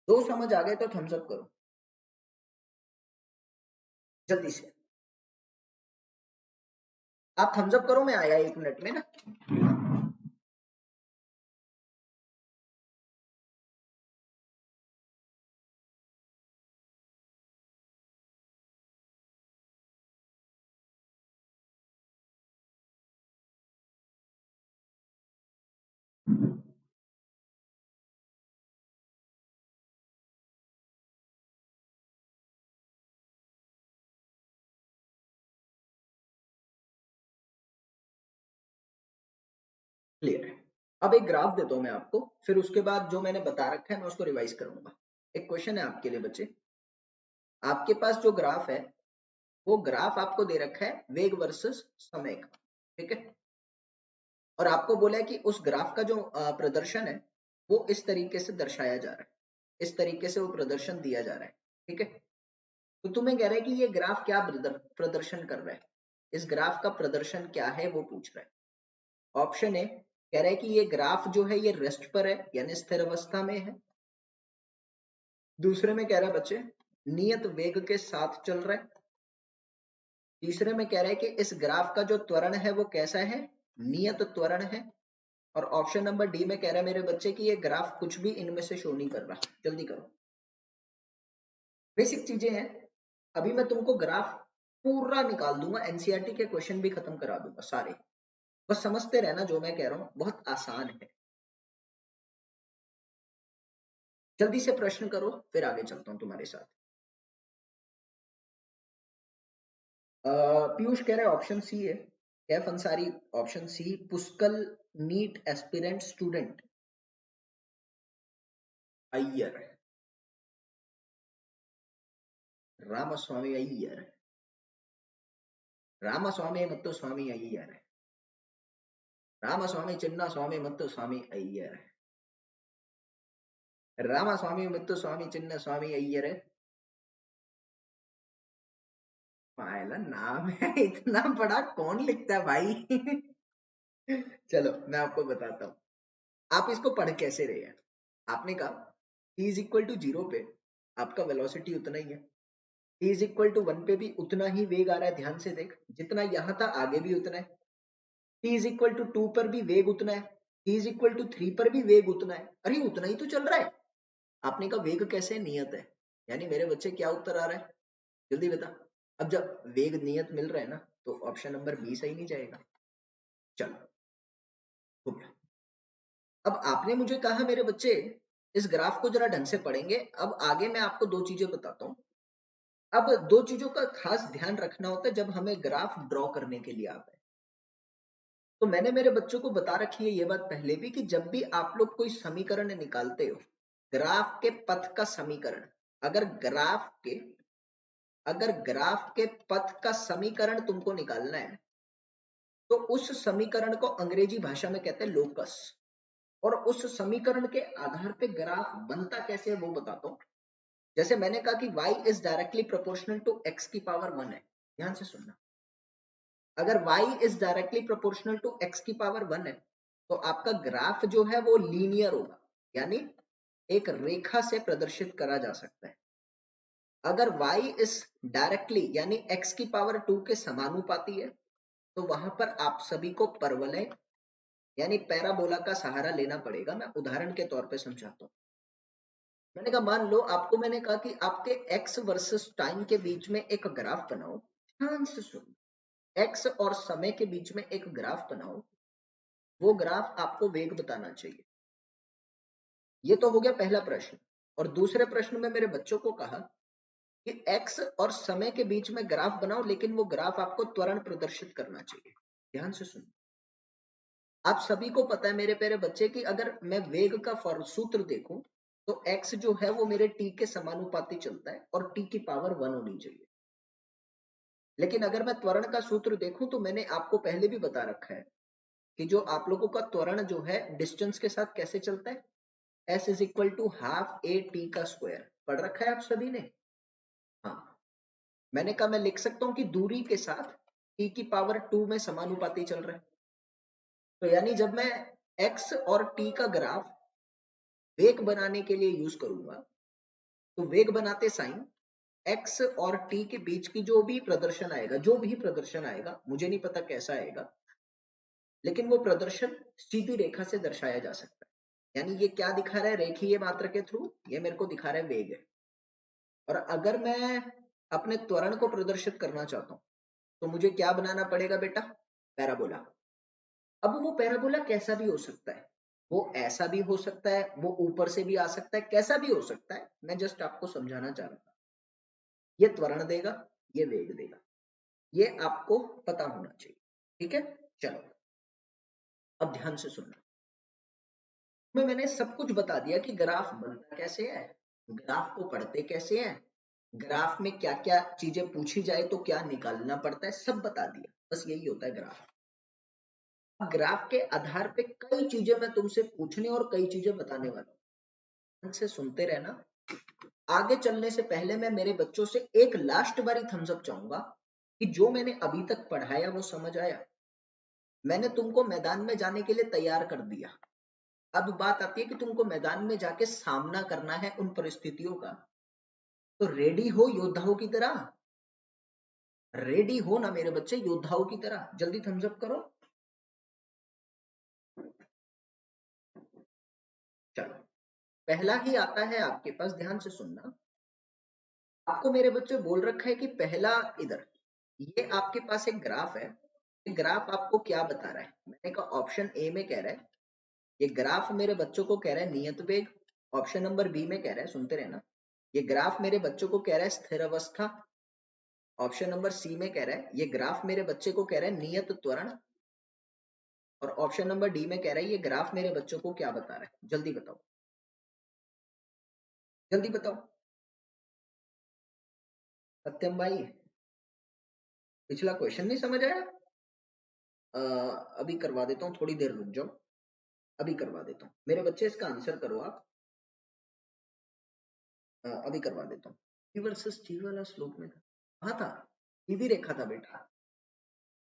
दो समझ आ गए तो थम्स अप करो। जल्दी से आप थम्स अप करो, मैं आया 1 मिनट में ना। क्लियर है। अब एक ग्राफ देता हूं मैं आपको, फिर उसके बाद जो मैंने बता रखा है मैं उसको रिवाइज करूंगा। एक क्वेश्चन है आपके लिए बच्चे, आपके पास जो ग्राफ है वो ग्राफ आपको दे रखा है वेग वर्सेस समय का, ठीक है। और आपको बोला है कि उस ग्राफ का जो प्रदर्शन है वो इस तरीके से दर्शाया जा रहा है, इस तरीके से वो प्रदर्शन दिया जा रहा है, ठीक है। तो तुम्हें कह रहा है कि ये ग्राफ क्या प्रदर्शन कर रहा है, इस ग्राफ का प्रदर्शन क्या है वो पूछ रहा है। ऑप्शन ए कह रहा है कि ये ग्राफ जो है ये रेस्ट पर है यानी स्थिर अवस्था में है। दूसरे में कह रहा है बच्चे नियत वेग के साथ चल रहा है। तीसरे में कह रहा है कि इस ग्राफ का जो त्वरण है वो कैसा है, नियत त्वरण है। और ऑप्शन नंबर डी में कह रहा है मेरे बच्चे कि ये ग्राफ कुछ भी इनमें से शो नहीं कर रहा। जल्दी करो, बेसिक चीजें हैं। अभी मैं तुमको ग्राफ पूरा निकाल दूंगा, एनसीईआरटी के क्वेश्चन भी खत्म करा दूंगा सारे, बस समझते रहना जो मैं कह रहा हूं, बहुत आसान है। जल्दी से प्रश्न करो फिर आगे चलता हूं तुम्हारे साथ। पीयूष कह रहे हैं ऑप्शन सी है, Kaif Ansari option C, Pushkal NEET aspirant student Iyer, Ramaswamy Iyer, Ramaswamy ಮತ್ತು ಸ್ವಾಮಿ ಅಯ್ಯರ್, ರಾಮಸ್ವಾಮಿ ಚಿನ್ನಸ್ವಾಮಿ ಮತ್ತು ಸ್ವಾಮಿ ಅಯ್ಯರ್, रामास्वामी ಮತ್ತು ಸ್ವಾಮಿ ಚಿನ್ನಸ್ವಾಮಿ अय्यर। पायला नाम है इतना बड़ा कौन लिखता है भाई। चलो मैं आपको बताता हूँ, आप इसको पढ़ कैसे रहे हैं। आपने कहा t इज इक्वल टू 0 पे आपका वेलोसिटी उतना ही है, t इज इक्वल टू 1 पे भी उतना ही वेग आ रहा है, ध्यान से देख जितना यहां था आगे भी उतना है। t इज इक्वल टू 2 पर भी वेग उतना है, t इज इक्वल टू 3 पर भी वेग उतना है, अरे उतना ही तो चल रहा है। आपने कहा वेग कैसे, नियत है, यानी मेरे बच्चे क्या उत्तर आ रहा है, जल्दी बता। अब जब वेग नियत मिल रहा है ना तो ऑप्शन नंबर बी सही नहीं जाएगा। चलो हो गया। अब आपने मुझे कहा मेरे बच्चे इस ग्राफ को जरा ढंग से पढ़ेंगे, अब आगे मैं आपको दो चीजें बताता हूँ। अब दो चीजों का खास ध्यान रखना होता है जब हमें ग्राफ ड्रॉ करने के लिए आता है। तो मैंने मेरे बच्चों को बता रखी है ये बात पहले भी कि जब भी आप लोग कोई समीकरण निकालते हो, ग्राफ के पथ का समीकरण, अगर ग्राफ के पथ का समीकरण तुमको निकालना है तो उस समीकरण को अंग्रेजी भाषा में कहते हैं लोकस। और उस समीकरण के आधार पे ग्राफ बनता कैसे है वो बताता हूं। जैसे मैंने कहा कि y is directly proportional to x की पावर 1 है, ध्यान से सुनना। अगर y is directly proportional to x की पावर 1 है तो आपका ग्राफ जो है वो लीनियर होगा, यानी एक रेखा से प्रदर्शित करा जा सकता है। अगर y इज डायरेक्टली यानी x की पावर 2 के समानुपाती है तो वहां पर आप सभी को परवलय यानी पैराबोला का सहारा लेना पड़ेगा। मैं उदाहरण के तौर पे समझाता हूँ। मैंने कहा मान लो आपको मैंने कहा कि आपके x वर्सेस टाइम के बीच में एक ग्राफ बनाओ, ध्यान से सुनो, x और समय के बीच में एक ग्राफ बनाओ, वो ग्राफ आपको वेग बताना चाहिए। ये तो हो गया पहला प्रश्न। और दूसरे प्रश्न में मेरे बच्चों को कहा कि x और समय के बीच में ग्राफ बनाओ लेकिन वो ग्राफ आपको त्वरण प्रदर्शित करना चाहिए। ध्यान से सुनो, आप सभी को पता है मेरे प्यारे बच्चे कि अगर मैं वेग का सूत्र देखूं तो x जो है वो मेरे t के समानुपाती चलता है और t की पावर 1 होनी चाहिए। लेकिन अगर मैं त्वरण का सूत्र देखूं तो मैंने आपको पहले भी बता रखा है कि जो आप लोगों का त्वरण जो है डिस्टेंस के साथ कैसे चलता है, s is equal to half A T का स्क्वायर, पढ़ रखा है आप सभी ने। हाँ, मैंने कहा मैं लिख सकता हूं कि दूरी के साथ t की पावर 2 में समानुपाती चल रहा है। तो यानी जब मैं x और t का ग्राफ वेग बनाने के लिए यूज करूंगा तो वेग बनाते साइन एक्स और टी के बीच की जो भी प्रदर्शन आएगा, जो भी प्रदर्शन आएगा, मुझे नहीं पता कैसा आएगा, लेकिन वो प्रदर्शन सीधी रेखा से दर्शाया जा सकता है। यानी ये क्या दिखा रहा है रेखीय मात्रा के थ्रू, ये मेरे को दिखा रहा है वेग है। और अगर मैं अपने त्वरण को प्रदर्शित करना चाहता हूं तो मुझे क्या बनाना पड़ेगा बेटा, पैराबोला। अब वो पैराबोला कैसा भी हो सकता है, वो ऐसा भी हो सकता है, वो ऊपर से भी आ सकता है, कैसा भी हो सकता है, मैं जस्ट आपको समझाना चाह रहा था। ये त्वरण देगा, ये वेग देगा, ये आपको पता होना चाहिए। ठीक है, चलो अब ध्यान से सुनना। मैंने सब कुछ बता दिया कि ग्राफ बनता कैसे है, ग्राफ को पढ़ते कैसे हैं, ग्राफ में क्या क्या चीजें पूछी जाए तो क्या निकालना पड़ता है, सब बता दिया। बस यही होता है ग्राफ। ग्राफ के आधार पे कई चीजें मैं तुमसे पूछने और कई चीजें बताने वाला हूं, से सुनते रहना। आगे चलने से पहले मैं मेरे बच्चों से एक लास्ट बारी थम्स अप चाहूंगा कि जो मैंने अभी तक पढ़ाया वो समझ आया। मैंने तुमको मैदान में जाने के लिए तैयार कर दिया। अब बात आती है कि तुमको मैदान में जाके सामना करना है उन परिस्थितियों का, तो रेडी हो योद्धाओं की तरह, रेडी हो ना मेरे बच्चे योद्धाओं की तरह, जल्दी थम्स अप करो। चलो पहला ही आता है आपके पास, ध्यान से सुनना। आपको मेरे बच्चे बोल रखा है कि पहला इधर, ये आपके पास एक ग्राफ है। ये ग्राफ आपको क्या बता रहा है, मैंने कहा ऑप्शन ए में कह रहा है, ये ग्राफ मेरे बच्चों को कह रहा है नियत वेग। ऑप्शन नंबर बी में कह रहा है, सुनते रहना, ये ग्राफ मेरे बच्चों को कह रहा है स्थिर अवस्था। ऑप्शन नंबर सी में कह रहा है ये ग्राफ मेरे बच्चे को कह रहा है नियत त्वरण। और ऑप्शन नंबर डी में कह रहा है ये ग्राफ मेरे बच्चों को क्या बता रहा है, जल्दी बताओ, जल्दी बताओ। सत्यम भाई, पिछला क्वेश्चन नहीं समझ आया? अभी करवा देता हूँ, थोड़ी देर रुक जाओ, अभी करवा देता हूँ मेरे बच्चे, इसका आंसर करो आप। अभी करवा देता हूँ। टी वर्सेस टी वाला श्लोक में था, कहा था सीधी रेखा था बेटा।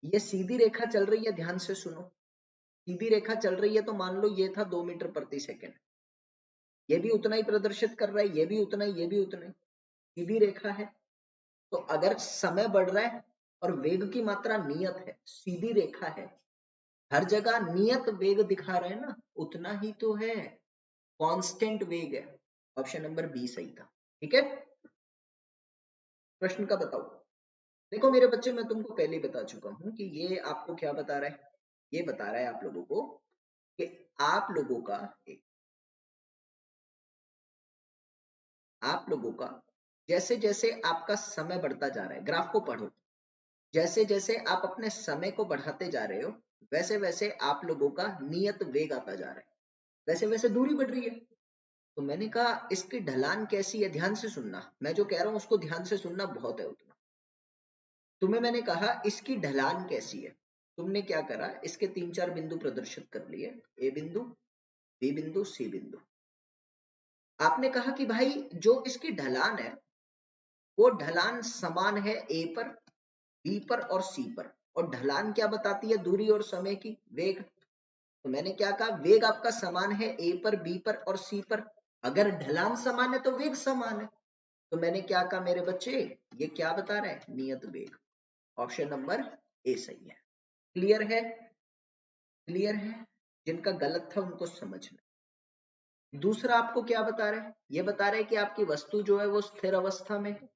ये सीधी रेखा चल रही है, ध्यान से सुनो। सीधी रेखा चल रही है तो मान लो ये था 2 मीटर प्रति सेकेंड, ये भी उतना ही प्रदर्शित कर रहा है, ये भी उतना ही, ये भी उतना ही, सीधी रेखा है। तो अगर समय बढ़ रहा है और वेग की मात्रा नियत है, सीधी रेखा है, हर जगह नियत वेग दिखा रहा है ना, उतना ही तो है, कांस्टेंट वेग है। ऑप्शन नंबर बी सही था। ठीक है, प्रश्न का बताओ। देखो मेरे बच्चे, मैं तुमको पहले ही बता चुका हूं कि ये आपको क्या बता रहा है, ये बता रहा है आप लोगों को कि आप लोगों का आप लोगों का जैसे जैसे आपका समय बढ़ता जा रहा है, ग्राफ को पढ़ो, जैसे जैसे आप अपने समय को बढ़ाते जा रहे हो वैसे वैसे आप लोगों का नियत वेग आता जा रहा है, वैसे वैसे दूरी बढ़ रही है। तो मैंने कहा इसकी ढलान कैसी है, ध्यान से सुनना, मैं जो कह रहा हूं उसको ध्यान से सुनना, बहुत है उतना। तुम्हें मैंने कहा इसकी ढलान कैसी है, तुमने क्या करा, इसके 3-4 बिंदु प्रदर्शित कर लिए, ए बिंदु, बी बिंदु, सी बिंदु। आपने कहा कि भाई जो इसकी ढलान है वो ढलान समान है ए पर, बी पर और सी पर। और ढलान क्या बताती है, दूरी और समय की, वेग। तो मैंने क्या कहा, वेग आपका समान है ए पर, बी पर और सी पर। अगर ढलान समान है तो वेग समान है। तो मैंने क्या कहा मेरे बच्चे, ये क्या बता रहा है, नियत वेग। ऑप्शन नंबर ए सही है। क्लियर है, क्लियर है, जिनका गलत था उनको समझना। दूसरा आपको क्या बता रहा है, ये बता रहा है कि आपकी वस्तु जो है वो स्थिर अवस्था में है,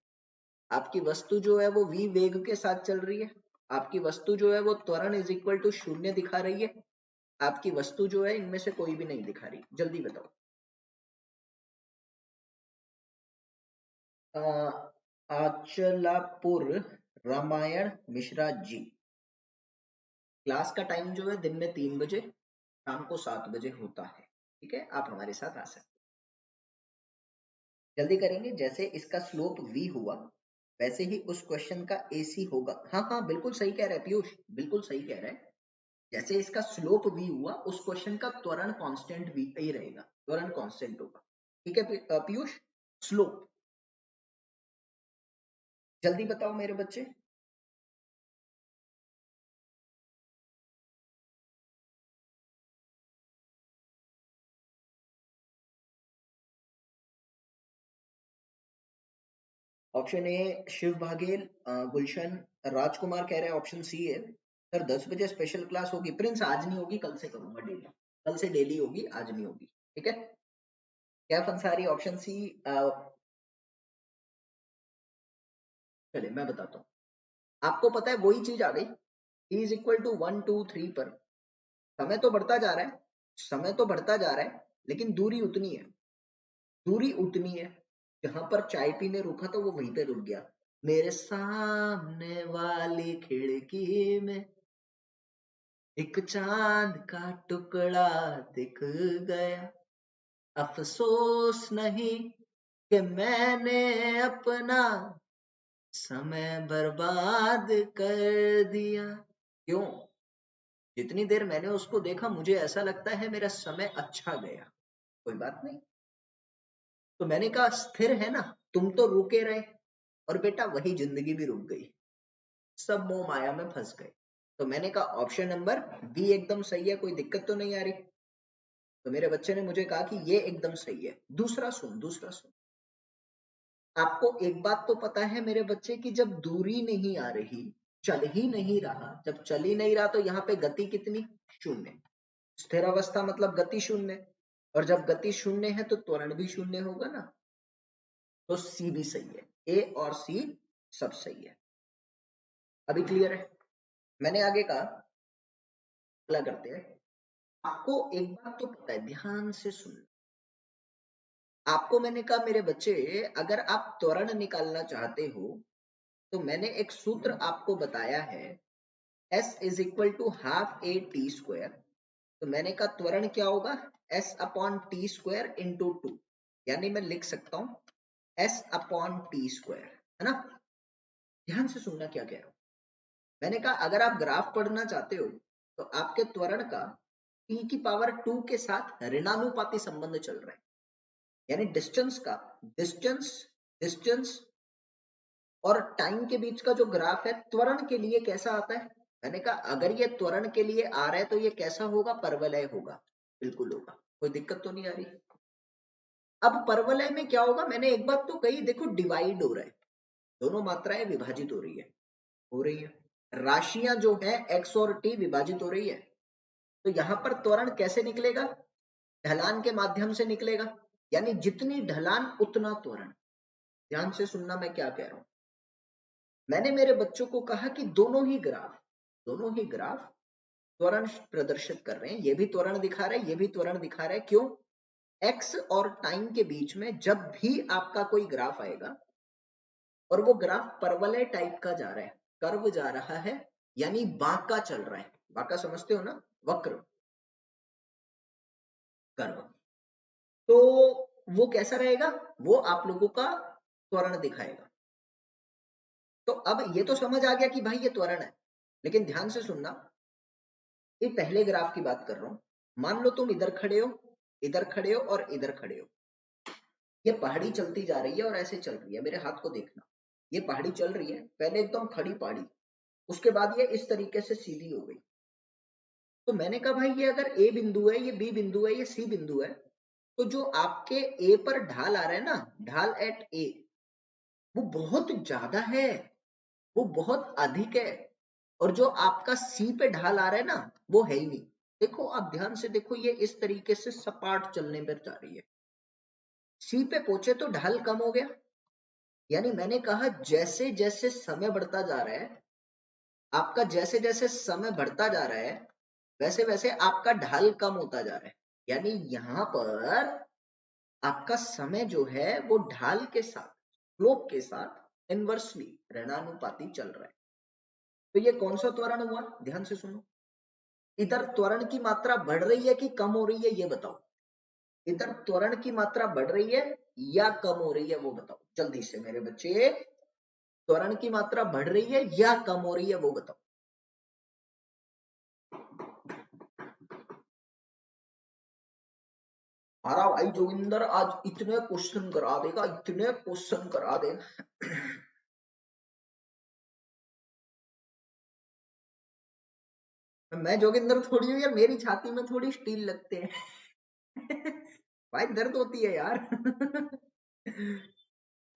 आपकी वस्तु जो है वो v वेग के साथ चल रही है, आपकी वस्तु जो है वो त्वरण इज इक्वल टू 0 दिखा रही है, आपकी वस्तु जो है इनमें से कोई भी नहीं दिखा रही, जल्दी बताओ। आचलापुर रामायण मिश्रा जी, क्लास का टाइम जो है दिन में 3 बजे, शाम को 7 बजे होता है। ठीक है, आप हमारे साथ आ सकते, जल्दी करेंगे। जैसे इसका स्लोप v हुआ वैसे ही उस क्वेश्चन का AC होगा। हाँ हाँ बिल्कुल सही कह रहे हैं पीयूष, बिल्कुल सही कह रहे हैं। जैसे इसका स्लोप v हुआ उस क्वेश्चन का त्वरण कांस्टेंट v ही रहेगा, त्वरण कांस्टेंट होगा। ठीक है पीयूष, स्लोप, जल्दी बताओ मेरे बच्चे। ऑप्शन ए शिव भागेल, गुलशन, राजकुमार कह रहे हैं ऑप्शन सी है। सर 10 बजे स्पेशल क्लास होगी प्रिंस, आज नहीं होगी, कल से करूंगा डेली, कल से डेली होगी, आज नहीं होगी, ठीक है। Kaif Ansari option C. चलिए मैं बताता हूँ, आपको पता है वही चीज आ गई, E इज इक्वल टू 1 2 3 पर समय तो बढ़ता जा रहा है, समय तो बढ़ता जा रहा है, लेकिन दूरी उतनी है, दूरी उतनी है। जहां पर चाय पीने रुका था वो वहीं पे रुक गया। मेरे सामने वाली खिड़की में एक चांद का टुकड़ा दिख गया, अफसोस नहीं कि मैंने अपना समय बर्बाद कर दिया। क्यों? जितनी देर मैंने उसको देखा मुझे ऐसा लगता है मेरा समय अच्छा गया। कोई बात नहीं, तो मैंने कहा स्थिर है ना, तुम तो रुके रहे, और बेटा वही जिंदगी भी रुक गई, सब मोह माया में फंस गए। तो मैंने कहा ऑप्शन नंबर बी एकदम सही है, कोई दिक्कत तो नहीं आ रही। तो मेरे बच्चे ने मुझे कहा कि ये एकदम सही है। दूसरा सुन, दूसरा सुन, आपको एक बात तो पता है मेरे बच्चे की, जब दूरी नहीं आ रही, चल ही नहीं रहा, जब चल ही नहीं रहा तो यहाँ पे गति कितनी? शून्य। स्थिर अवस्था मतलब गति शून्य, और जब गति शून्य है तो त्वरण भी शून्य होगा ना। तो सी भी सही है, ए और सी सब सही है। अभी क्लियर है? मैंने आगे कहा, अगला करते हैं। आपको एक बात तो पता है, ध्यान से सुन, आपको मैंने कहा मेरे बच्चे, अगर आप त्वरण निकालना चाहते हो तो मैंने एक सूत्र आपको बताया है, S is equal to half A T square. तो मैंने कहा त्वरण क्या होगा? S upon T square into 2, यानी मैं लिख सकता हूं S अपॉन टी स्क्वायर, है ना। ध्यान से सुनना क्या कह रहा हूं। मैंने कहा अगर आप ग्राफ पढ़ना चाहते हो तो आपके त्वरण का t की पावर 2 के साथ ऋणानुपाती संबंध चल रहा है, यानी डिस्टेंस का, डिस्टेंस डिस्टेंस और टाइम के बीच का जो ग्राफ है त्वरण के लिए कैसा आता है। मैंने कहा अगर ये त्वरण के लिए आ रहा है तो ये कैसा होगा? परवलय होगा, बिल्कुल होगा, कोई दिक्कत तो नहीं आ रही। अब परवलय में क्या होगा? मैंने एक बात तो कही, देखो डिवाइड हो रहा है, दोनों मात्राएं विभाजित हो रही है, हो रही है, राशियां जो है x और t विभाजित हो रही है। तो यहां पर त्वरण कैसे निकलेगा? ढलान के माध्यम से निकलेगा, यानी जितनी ढलान उतना त्वरण। ध्यान से सुनना मैं क्या कह रहा हूं। मैंने मेरे बच्चों को कहा कि दोनों ही ग्राफ त्वरण प्रदर्शित कर रहे हैं, ये भी त्वरण दिखा रहा है, ये भी त्वरण दिखा रहा है। क्यों? एक्स और टाइम के बीच में जब भी आपका कोई ग्राफ आएगा और वो ग्राफ परवलय टाइप का जा रहा है, कर्व जा रहा है, यानी बांका चल रहा है, बांका समझते हो ना, वक्र, कर्व, तो वो कैसा रहेगा? वो आप लोगों का त्वरण दिखाएगा। तो अब ये तो समझ आ गया कि भाई ये त्वरण है, लेकिन ध्यान से सुनना, ये पहले ग्राफ की बात कर रहा हूं। मान लो तुम इधर खड़े हो, इधर खड़े हो और इधर खड़े हो, ये पहाड़ी चलती जा रही है और ऐसे चल रही है, मेरे हाथ को देखना, ये पहाड़ी चल रही है, पहले एकदम खड़ी पहाड़ी, उसके बाद ये इस तरीके से सीधी हो गई। तो मैंने कहा भाई ये अगर ए बिंदु है, ये बी बिंदु है, ये सी बिंदु है, तो जो आपके ए पर ढाल आ रहा है ना, ढाल एट ए, वो बहुत ज्यादा है, वो बहुत अधिक है, और जो आपका सी पे ढाल आ रहा है ना, वो है ही नहीं। देखो आप ध्यान से देखो, ये इस तरीके से सपाट चलने पर जा रही है, सी पे पहुंचे तो ढाल कम हो गया, यानी मैंने कहा जैसे जैसे समय बढ़ता जा रहा है, आपका जैसे जैसे समय बढ़ता जा रहा है, वैसे वैसे आपका ढाल कम होता जा रहा है, यानी यहां पर आपका समय जो है वो ढाल के साथ, स्लोप के साथ इनवर्सली ऋणानुपाती चल रहा है। तो ये कौन सा त्वरण हुआ? ध्यान से सुनो, इधर त्वरण की मात्रा बढ़ रही है कि कम हो रही है, ये बताओ। इधर त्वरण की मात्रा बढ़ रही है या कम हो रही है, वो बताओ जल्दी से मेरे बच्चे। त्वरण की मात्रा बढ़ रही है या कम हो रही है, वो बताओ। हमारा भाई जोगिंदर आज इतने क्वेश्चन करा देगा, इतने क्वेश्चन करा देगा। मैं जोगिंदर थोड़ी हूँ यार, मेरी छाती में थोड़ी स्टील लगते हैं। भाई दर्द होती है यार।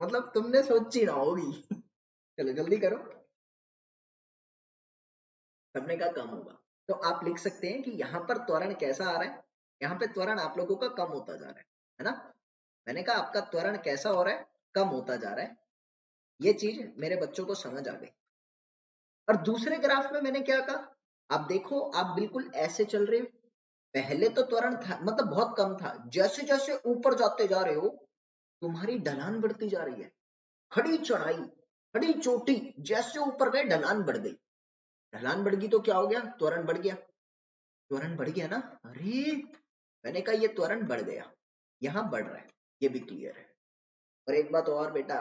मतलब तुमने सोची ना होगी। चलो जल्दी करो। सबने का कम होगा। तो आप लिख सकते हैं कि यहाँ पर त्वरण कैसा आ रहा है। यहाँ पे त्वरण आप लोगों का कम होता जा रहा है ना। मैंने कहा आपका त्वरण कैसा हो रहा है, कम होता जा रहा है। ये चीज मेरे बच्चों को समझ आ गई। और दूसरे ग्राफ में मैंने क्या कहा, आप देखो आप बिल्कुल ऐसे चल रहे हो। पहले तो त्वरण था मतलब बहुत कम था, जैसे जैसे ऊपर जाते जा रहे हो तुम्हारी ढलान बढ़ती जा रही है। खड़ी चढ़ाई, खड़ी चोटी, जैसे ऊपर गए ढलान बढ़ गई। ढलान बढ़ गई तो क्या हो गया, त्वरण बढ़ गया। त्वरण बढ़ गया ना। अरे मैंने कहा ये त्वरण बढ़ गया, यहाँ बढ़ रहा है, ये भी क्लियर है। और एक बात और बेटा,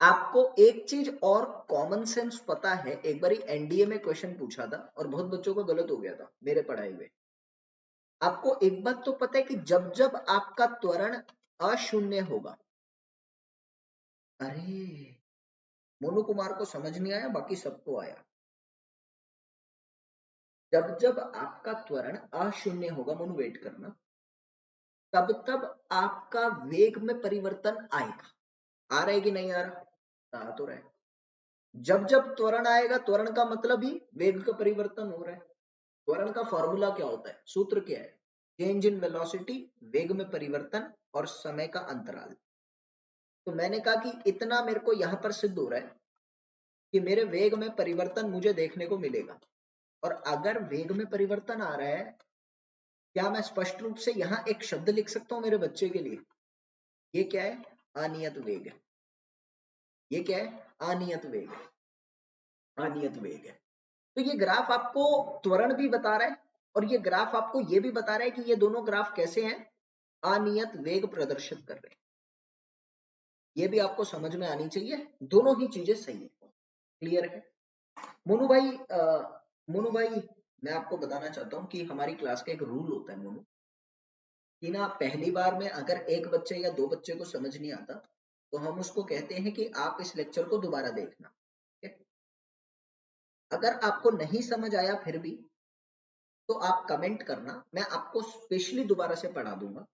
आपको एक चीज और कॉमन सेंस पता है। एक बार एनडीए में क्वेश्चन पूछा था और बहुत बच्चों को गलत हो गया था मेरे पढ़ाई में। आपको एक बात तो पता है कि जब जब आपका त्वरण अशून्य होगा, अरे मोनू कुमार को समझ नहीं आया, बाकी सबको आया। जब जब आपका त्वरण अशून्य होगा, मोनू वेट करना, तब तब आपका वेग में परिवर्तन आएगा। आ रहा है कि नहीं आ रहा, आ तो रहा है। जब जब त्वरण आएगा, त्वरण का मतलब ही वेग का परिवर्तन हो रहा है। त्वरण का फॉर्मूला क्या होता है, सूत्र क्या है, चेंज इन वेलोसिटी, वेग में परिवर्तन और समय का अंतराल। तो मैंने कहा कि इतना मेरे को यहां पर सिद्ध हो रहा है कि मेरे वेग में परिवर्तन मुझे देखने को मिलेगा। और अगर वेग में परिवर्तन आ रहा है, क्या मैं स्पष्ट रूप से यहाँ एक शब्द लिख सकता हूँ मेरे बच्चे के लिए। ये क्या है, अनियत वेग। ये क्या है, अनियत वेग। अनियत वेग है। तो ये ग्राफ आपको त्वरण भी बता रहा है और ये ग्राफ आपको ये भी बता रहा है कि ये दोनों ग्राफ कैसे हैं, अनियत वेग प्रदर्शित कर रहे हैं। ये भी आपको समझ में आनी चाहिए, दोनों ही चीजें सही है। क्लियर है। मोनू भाई मोनू भाई, मैं आपको बताना चाहता हूँ कि हमारी क्लास का एक रूल होता है मोनू, कि ना पहली बार में अगर एक बच्चे या दो बच्चे को समझ नहीं आता तो हम उसको कहते हैं कि आप इस लेक्चर को दोबारा देखना। ठीक है? अगर आपको नहीं समझ आया फिर भी तो आप कमेंट करना, मैं आपको स्पेशली दोबारा से पढ़ा दूंगा।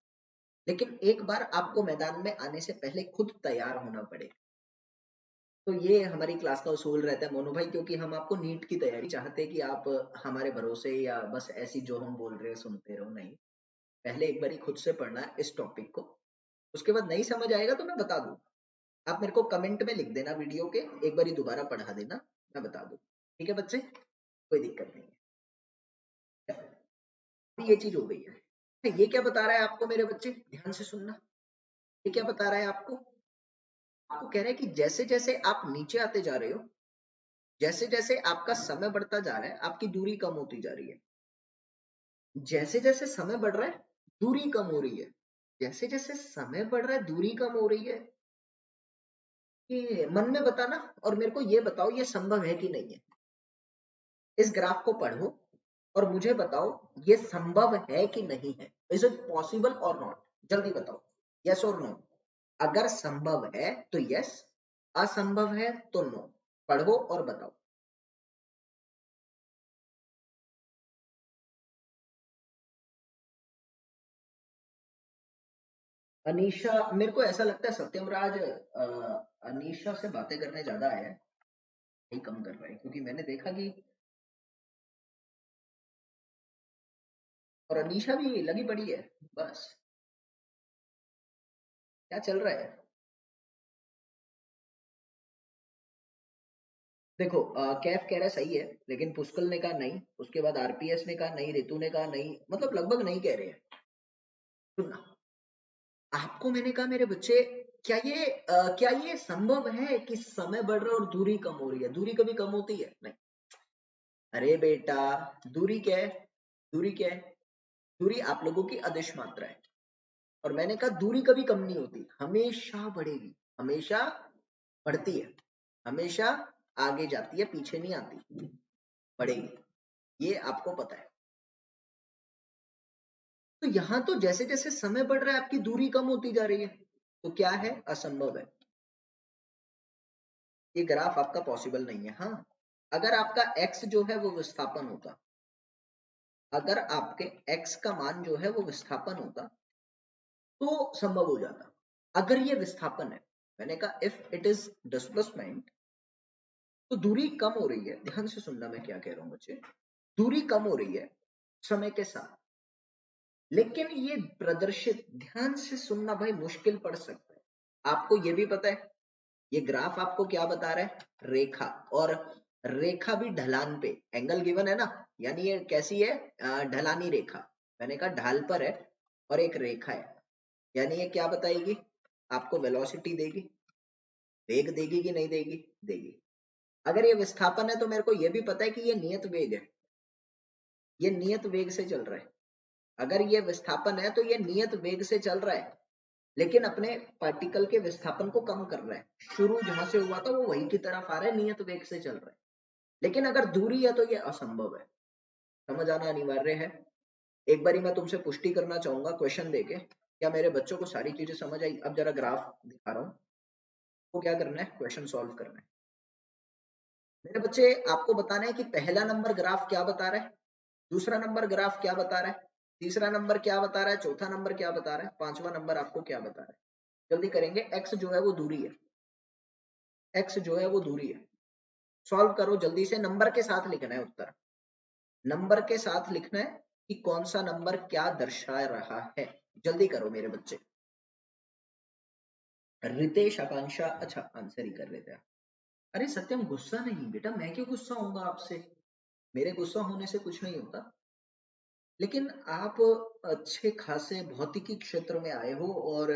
लेकिन एक बार आपको मैदान में आने से पहले खुद तैयार होना पड़ेगा। तो ये हमारी क्लास का उसूल रहता है मोनू भाई, क्योंकि हम आपको नीट की तैयारी चाहते हैं कि आप हमारे भरोसे या बस ऐसी जो हम बोल रहे हैं सुनते रहो, नहीं। पहले एक बारी खुद से पढ़ना है इस टॉपिक को, उसके बाद नहीं समझ आएगा तो मैं बता दूँ। आप मेरे को कमेंट में लिख देना वीडियो के, एक बारी दोबारा पढ़ा देना, मैं बता दूँ। ठीक है बच्चे, कोई दिक्कत नहीं है। ये चीज हो गई है। ये क्या बता रहा है आपको मेरे बच्चे, ध्यान से सुनना। ये क्या बता रहा है आपको, आपको कह रहा है कि जैसे जैसे आप नीचे आते जा रहे हो, जैसे जैसे आपका समय बढ़ता जा रहा है, आपकी दूरी कम होती जा रही है। जैसे जैसे समय बढ़ रहा है, दूरी कम हो रही है। जैसे जैसे समय बढ़ रहा है, दूरी कम हो रही है। कि मन में बताना और मेरे को ये बताओ ये संभव है कि नहीं है। इस ग्राफ को पढ़ो और मुझे बताओ ये संभव है कि नहीं है। इज इट पॉसिबल और नॉट, जल्दी बताओ, यस और नो। अगर संभव है तो यस, असंभव है तो नो। पढ़ो और बताओ। अनीशा, मेरे को ऐसा लगता है सत्यमराज अनीशा से बातें करने ज्यादा आया है, नहीं कम कर रहा है, क्योंकि मैंने देखा कि और अनीशा भी लगी पड़ी है। बस क्या चल रहा है। देखो कैफ कह रहा है सही है, लेकिन पुष्कल ने कहा नहीं, उसके बाद आरपीएस ने कहा नहीं, रितु ने कहा नहीं, मतलब लगभग नहीं कह रहे हैं। सुनना, आपको मैंने कहा मेरे बच्चे, क्या ये संभव है कि समय बढ़ रहा है और दूरी कम हो रही है। दूरी कभी कम होती है नहीं। अरे बेटा, दूरी क्या है, दूरी क्या है, दूरी आप लोगों की अदिश मात्रा है। और मैंने कहा दूरी कभी कम नहीं होती, हमेशा बढ़ेगी, हमेशा बढ़ती है, हमेशा आगे जाती है, पीछे नहीं आती, बढ़ेगी। ये आपको पता है। तो यहाँ तो जैसे जैसे समय बढ़ रहा है आपकी दूरी कम होती जा रही है, तो क्या है, असंभव है। ये ग्राफ आपका पॉसिबल नहीं है। हाँ, अगर आपका x जो है वो विस्थापन होता, अगर आपके x का मान जो है वो विस्थापन होता तो संभव हो जाता। अगर ये विस्थापन है, मैंने कहा इफ इट इज डिस्प्लेसमेंट, तो दूरी कम हो रही है। ध्यान से सुनना मैं क्या कह रहा हूं बच्चे, दूरी कम हो रही है समय के साथ, लेकिन ये प्रदर्शित, ध्यान से सुनना भाई, मुश्किल पड़ सकता है। आपको ये भी पता है, ये ग्राफ आपको क्या बता रहा है, रेखा, और रेखा भी ढलान पे, एंगल गिवन है ना, यानी ये कैसी है, ढलानी रेखा। मैंने कहा ढाल पर है और एक रेखा है, यानी ये क्या बताएगी, आपको वेलोसिटी देगी, वेग देगी कि नहीं देगी, देगी। अगर ये विस्थापन है तो मेरे को ये भी पता है कि ये नियत वेग है, ये नियत वेग से चल रहा है। अगर ये विस्थापन है तो ये नियत वेग से चल रहा है, लेकिन अपने पार्टिकल के विस्थापन को कम कर रहा है। शुरू जहां से हुआ था वो वही की तरफ आ रहा है, नियत वेग से चल रहा है। लेकिन अगर दूरी है तो ये असंभव है, समझ आना अनिवार्य है। एक बारी मैं तुमसे पुष्टि करना चाहूंगा क्वेश्चन देके, क्या मेरे बच्चों को सारी चीजें समझ आई। अब जरा ग्राफ दिखा रहा हूँ, वो क्या करना है, क्वेश्चन सॉल्व करना है। मेरे बच्चे आपको बताना है कि पहला नंबर ग्राफ क्या बता रहा है, दूसरा नंबर ग्राफ क्या बता रहा है, तीसरा नंबर क्या बता रहा है, चौथा नंबर क्या बता रहा है, पांचवा नंबर आपको क्या बता रहा है। जल्दी करेंगे। एक्स जो है वो दूरी है, एक्स जो है वो दूरी है। सॉल्व करो जल्दी से, नंबर के साथ लिखना है उत्तर, नंबर के साथ लिखना है कि कौन सा नंबर क्या दर्शा रहा है। जल्दी करो मेरे बच्चे। रितेश, आकांक्षा, अच्छा आंसर ही कर रहे थे। अरे सत्यम गुस्सा नहीं बेटा, मैं क्यों गुस्सा होऊंगा आपसे, मेरे गुस्सा होने से कुछ नहीं होता। लेकिन आप अच्छे खासे भौतिकी क्षेत्र में आए हो और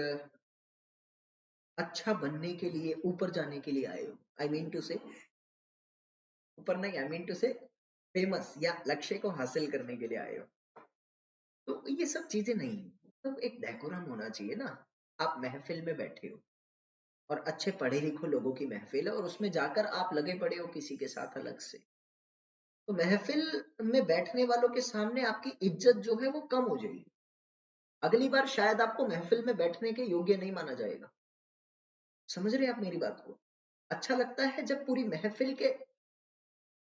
अच्छा बनने के लिए, ऊपर जाने के लिए आए हो। आई मीन टू से, ऊपर नहीं, आई मीन टू से फेमस या लक्ष्य को हासिल करने के लिए आए हो। तो ये सब चीजें नहीं, तो एक डेकोरम होना चाहिए ना। आप महफिल में बैठे हो और अच्छे पढ़े लिखो लोगों की महफिल है, और उसमें जाकर आप लगे पड़े हो किसी के साथ अलग से, तो महफिल में बैठने वालों के सामने आपकी इज्जत जो है वो कम हो जाएगी। अगली बार शायद आपको महफिल में बैठने के योग्य नहीं माना जाएगा। समझ रहे हैं आप मेरी बात को। अच्छा लगता है जब पूरी महफिल के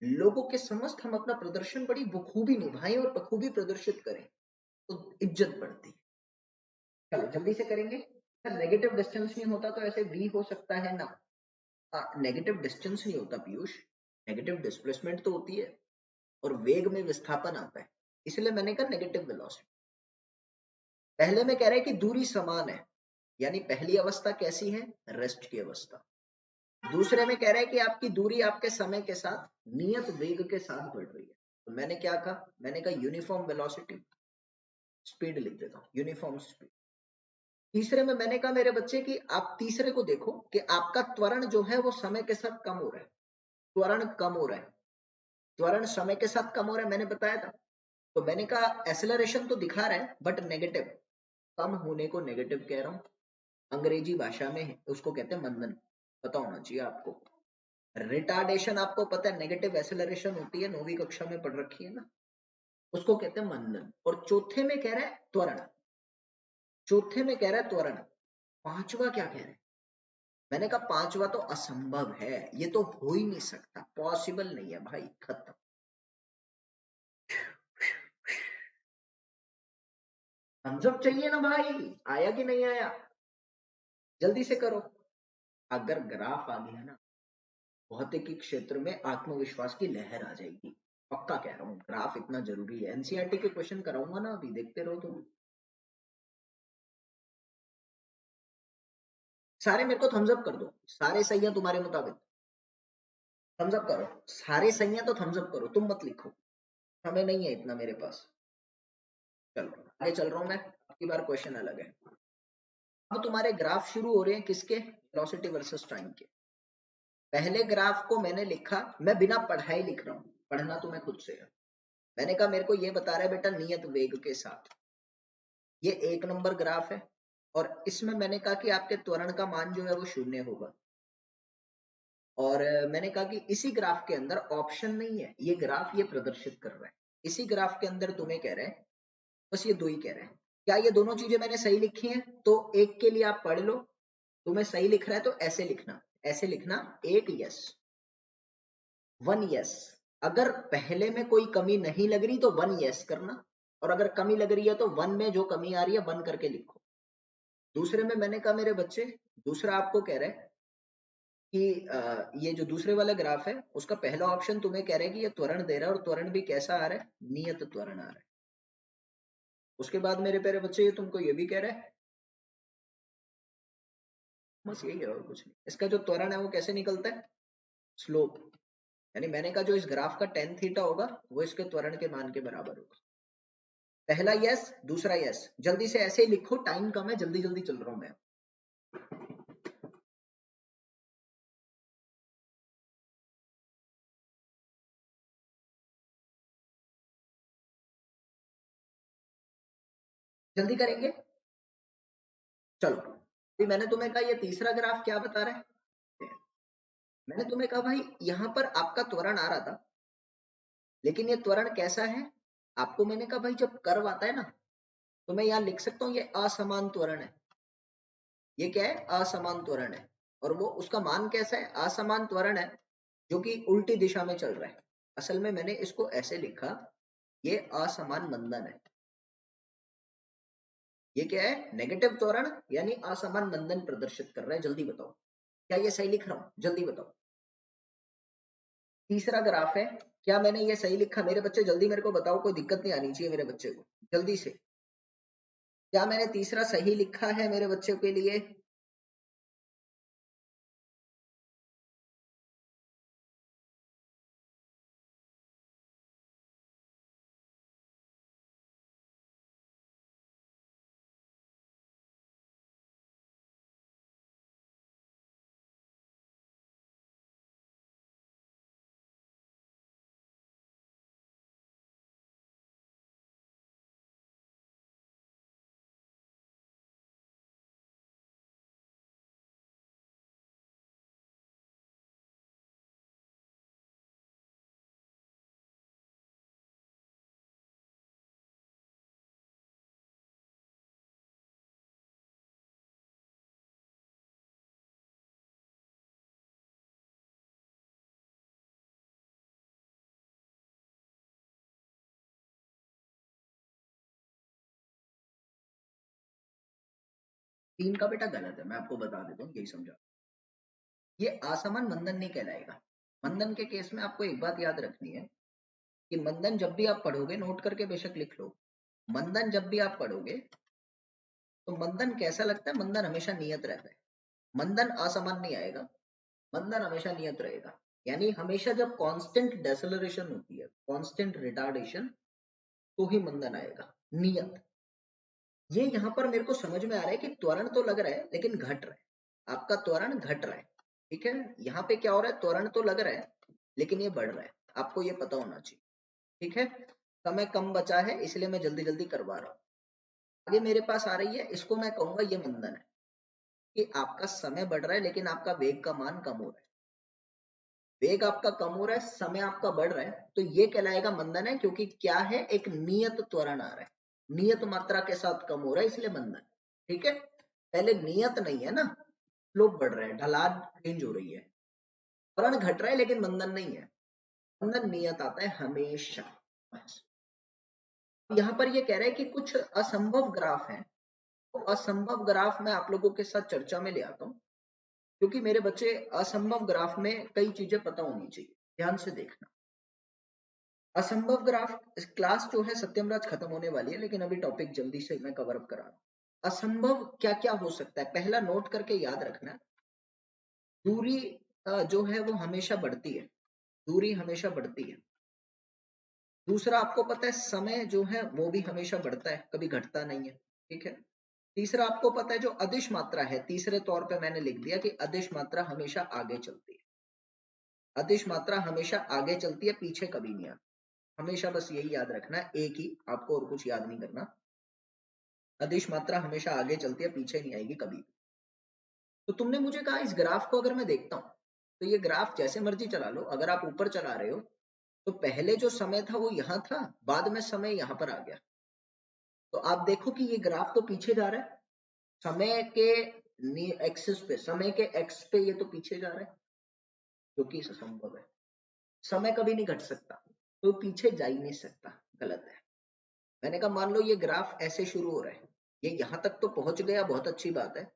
लोगों के समस्त हम अपना प्रदर्शन बड़ी बखूबी निभाएं और बखूबी प्रदर्शित करें, तो इज्जत बढ़ती है। चलो जल्दी से करेंगे। नेगेटिव डिस्टेंस नहीं होता तो ऐसे v हो सकता है ना, नेगेटिव डिस्टेंस नहीं होता पीयूष, नेगेटिव डिस्प्लेसमेंट तो होती है, और वेग में विस्थापन आता है, इसलिए मैंने कहा नेगेटिव वेलोसिटी। पहले में कह रहे हैं कि दूरी समान है, यानी पहली अवस्था कैसी है, रेस्ट की अवस्था। दूसरे में कह रहे हैं कि आपकी दूरी आपके समय के साथ नियत वेग के साथ बढ़ रही है, तो मैंने क्या कहा, मैंने कहा यूनिफॉर्म वेलोसिटी, स्पीड लिख देता हूं, यूनिफॉर्म स्पीड। तीसरे में मैंने कहा मेरे बच्चे कि आप तीसरे को देखो कि आपका त्वरण जो है वो समय के साथ कम हो रहा है, त्वरण कम हो रहा है, त्वरण समय के साथ कम हो रहा है, मैंने बताया था। तो मैंने कहा एसेलरेशन तो दिखा रहा है बट नेगेटिव, कम होने को नेगेटिव कह रहा हूं। अंग्रेजी भाषा में उसको कहते हैं मंदन, पता होना चाहिए आपको। रिटार्डेशन आपको पता है, नेगेटिव एसेलरेशन होती है, 9वीं कक्षा में पढ़ रखी है ना, उसको कहते हैं मंदन। और चौथे में कह रहा है त्वरण, चौथे में कह रहा है त्वरण, पांचवा क्या कह रहा है, मैंने कहा पांचवा तो असंभव है, ये तो हो ही नहीं सकता, पॉसिबल नहीं है भाई, खत्म। थम्सअप चाहिए ना भाई, आया कि नहीं आया, जल्दी से करो। अगर ग्राफ आ गया ना, भौतिकी क्षेत्र में आत्मविश्वास की लहर आ जाएगी, पक्का कह रहा हूँ, ग्राफ इतना जरूरी है। एनसीईआरटी के क्वेश्चन कराऊंगा ना अभी, देखते रहो तुम। सारे मेरे को थम्स अप कर दो, सारे सही है तुम्हारे मुताबिक, थम्स अप करो, सारे सही है तो थम्स अप करो, तुम मत लिखो, समय नहीं है इतना मेरे पास। चलो आगे चल रहा हूं मैं, आपकी बार क्वेश्चन अलग है। अब तुम्हारे ग्राफ शुरू हो रहे हैं किसके, वेलोसिटी वर्सेस टाइम के। पहले ग्राफ को मैंने लिखा, मैं बिना पढ़ाई लिख रहा हूँ, पढ़ना तुम्हें खुद से है। मैंने कहा मेरे को ये बता रहा है बेटा नियत वेग के साथ, ये एक नंबर ग्राफ है, और इसमें मैंने कहा कि आपके त्वरण का मान जो है वो 0 होगा। और मैंने कहा कि इसी ग्राफ के अंदर ऑप्शन नहीं है, ये ग्राफ ये प्रदर्शित कर रहा है, इसी ग्राफ के अंदर तुम्हें कह रहे हैं, बस ये दो ही कह रहे हैं। क्या ये दोनों चीजें मैंने सही लिखी हैं, तो एक के लिए आप पढ़ लो, तुम्हें सही लिख रहा है तो ऐसे लिखना, ऐसे लिखना, एक यस, वन यस। अगर पहले में कोई कमी नहीं लग रही तो वन यस करना, और अगर कमी लग रही है तो वन में जो कमी आ रही है वन करके लिखो। दूसरे में मैंने कहा मेरे बच्चे, दूसरा आपको कह रहा है कि ये जो दूसरे वाला ग्राफ है उसका पहला ऑप्शन तुम्हें कह रहा है कि ये त्वरण दे रहा है और त्वरण भी कैसा आ रहा है, नियत त्वरण आ रहा है। उसके बाद मेरे प्यारे बच्चे ये तुमको ये भी कह रहा है, बस यही है और कुछ नहीं। इसका जो त्वरण है वो कैसे निकलता है, स्लोप, यानी मैंने कहा जो इस ग्राफ का टेन थीटा होगा वो इसके त्वरण के मान के बराबर होगा। पहला यस, दूसरा यस, जल्दी से ऐसे ही लिखो, टाइम कम है, जल्दी जल्दी चल रहा हूं मैं। जल्दी करेंगे, चलो। अभी मैंने तुम्हें कहा ये तीसरा ग्राफ क्या बता रहा है, मैंने तुम्हें कहा भाई यहाँ पर आपका त्वरण आ रहा था, लेकिन ये त्वरण कैसा है, आपको मैंने कहा भाई जब कर्व आता है ना तो मैं यहाँ लिख सकता हूँ ये असमान त्वरण है। ये क्या है, असमान त्वरण है। और वो उसका मान कैसा है, असमान त्वरण है जो कि उल्टी दिशा में चल रहा है। असल में मैंने इसको ऐसे लिखा, ये असमान मंदन है। ये क्या है, नेगेटिव त्वरण यानी असमान मंदन प्रदर्शित कर रहा है। जल्दी बताओ क्या ये सही लिख रहा हूं, जल्दी बताओ। तीसरा ग्राफ है, क्या मैंने ये सही लिखा मेरे बच्चे, जल्दी मेरे को बताओ, कोई दिक्कत नहीं आनी चाहिए मेरे बच्चे को, जल्दी से। क्या मैंने तीसरा सही लिखा है मेरे बच्चे के लिए? तीन का बेटा गलत है, मैं आपको बता देता हूँ, यही समझा। ये असमान मंदन नहीं कहलाएगा। मंदन के केस में आपको एक बात याद रखनी है कि मंदन जब भी आप पढ़ोगे, नोट करके बेशक लिख लो, मंदन जब भी आप पढ़ोगे तो मंदन कैसा लगता है, मंदन हमेशा नियत रहता है। मंदन असमान नहीं आएगा, मंदन हमेशा नियत रहेगा। यानी हमेशा जब कांस्टेंट डेसेलरेशन होती है, कांस्टेंट रिटार्डेशन, तो ही मंदन आएगा, नियत। ये यहाँ पर मेरे को समझ में आ रहा है कि त्वरण तो लग रहा है लेकिन घट रहा है, आपका त्वरण घट रहा है। ठीक है, यहाँ पे क्या हो रहा है, त्वरण तो लग रहा है लेकिन ये बढ़ रहा है, आपको ये पता होना चाहिए। ठीक है, समय कम बचा है इसलिए मैं जल्दी जल्दी करवा रहा हूँ। आगे मेरे पास आ रही है, इसको मैं कहूंगा ये मंदन है, कि आपका समय बढ़ रहा है लेकिन आपका वेग का मान कम हो रहा है। वेग आपका कम हो रहा है, समय आपका बढ़ रहा है, तो ये कहलाएगा मंदन है, क्योंकि क्या है, एक नियत त्वरण आ रहा है, नियत मात्रा के साथ कम हो रहा है, इसलिए मंदन। ठीक है, पहले नियत नहीं है ना, स्लोप बढ़ रहा है, ढलान चेंज हो रही है, त्वरण घट रहा है लेकिन मंदन नहीं है। मंदन नियत आता है हमेशा। बस। यहाँ पर ये कह रहे हैं कि कुछ असंभव ग्राफ हैं, तो असंभव ग्राफ मैं आप लोगों के साथ चर्चा में ले आता हूँ, क्योंकि मेरे बच्चे असंभव ग्राफ में कई चीजें पता होनी चाहिए, ध्यान से देखना। असंभव ग्राफ क्लास जो है सत्यमराज खत्म होने वाली है, लेकिन अभी टॉपिक जल्दी से मैं कवर अप करा रहा हूं। असंभव क्या क्या हो सकता है, पहला नोट करके याद रखना, दूरी जो है वो हमेशा बढ़ती है, दूरी हमेशा बढ़ती है। दूसरा आपको पता है समय जो है वो भी हमेशा बढ़ता है, कभी घटता नहीं है। ठीक है, तीसरा आपको पता है जो अदिश मात्रा है, तीसरे तौर पे मैंने लिख दिया कि अदिश मात्रा हमेशा आगे चलती है, अदिश मात्रा हमेशा आगे चलती है, पीछे कभी नहीं आती, हमेशा। बस यही याद रखना है, एक ही, आपको और कुछ याद नहीं करना। अदिश मात्रा हमेशा आगे चलती है, पीछे नहीं आएगी कभी। तो तुमने मुझे कहा इस ग्राफ को अगर मैं देखता हूं, तो ये ग्राफ जैसे मर्जी चला लो, अगर आप ऊपर चला रहे हो तो पहले जो समय था वो यहाँ था, बाद में समय यहाँ पर आ गया, तो आप देखो कि ये ग्राफ तो पीछे जा रहा है, समय के एक्सिस पे, समय के एक्स पे ये तो पीछे जा रहा है, जो कि असंभव है। समय कभी नहीं घट सकता, तो पीछे जा ही नहीं सकता, गलत है। मैंने कहा मान लो ये ग्राफ ऐसे शुरू हो रहा है, ये यहाँ तक तो पहुंच गया, बहुत अच्छी बात है,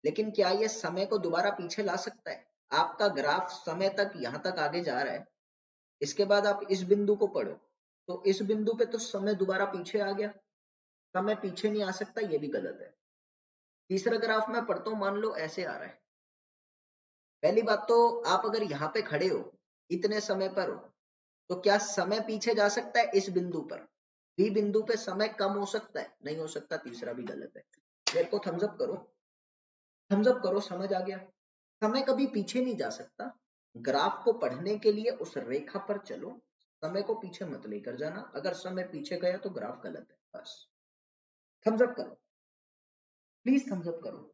लेकिन क्या ये समय को दोबारा पीछे ला सकता है? आपका ग्राफ समय तक यहाँ तक आगे जा रहा है, इसके बाद आप इस बिंदु को पढ़ो, तो इस बिंदु पे तो समय दोबारा पीछे आ गया, समय पीछे नहीं आ सकता, ये भी गलत है। तीसरा ग्राफ मैं पढ़ता हूँ, मान लो ऐसे आ रहा है। पहली बात तो आप अगर यहाँ पे खड़े हो, इतने समय पर हो, तो क्या समय पीछे जा सकता है? इस बिंदु पर, बी बिंदु पे समय कम हो सकता है? नहीं हो सकता, तीसरा भी गलत है। मेरे को थम्स अप करो, थम्स अप करो, समझ आ गया? समय कभी पीछे नहीं जा सकता। ग्राफ को पढ़ने के लिए उस रेखा पर चलो, समय को पीछे मत लेकर जाना। अगर समय पीछे गया तो ग्राफ गलत है, बस। थम्स अप करो, प्लीज थम्स अप करो।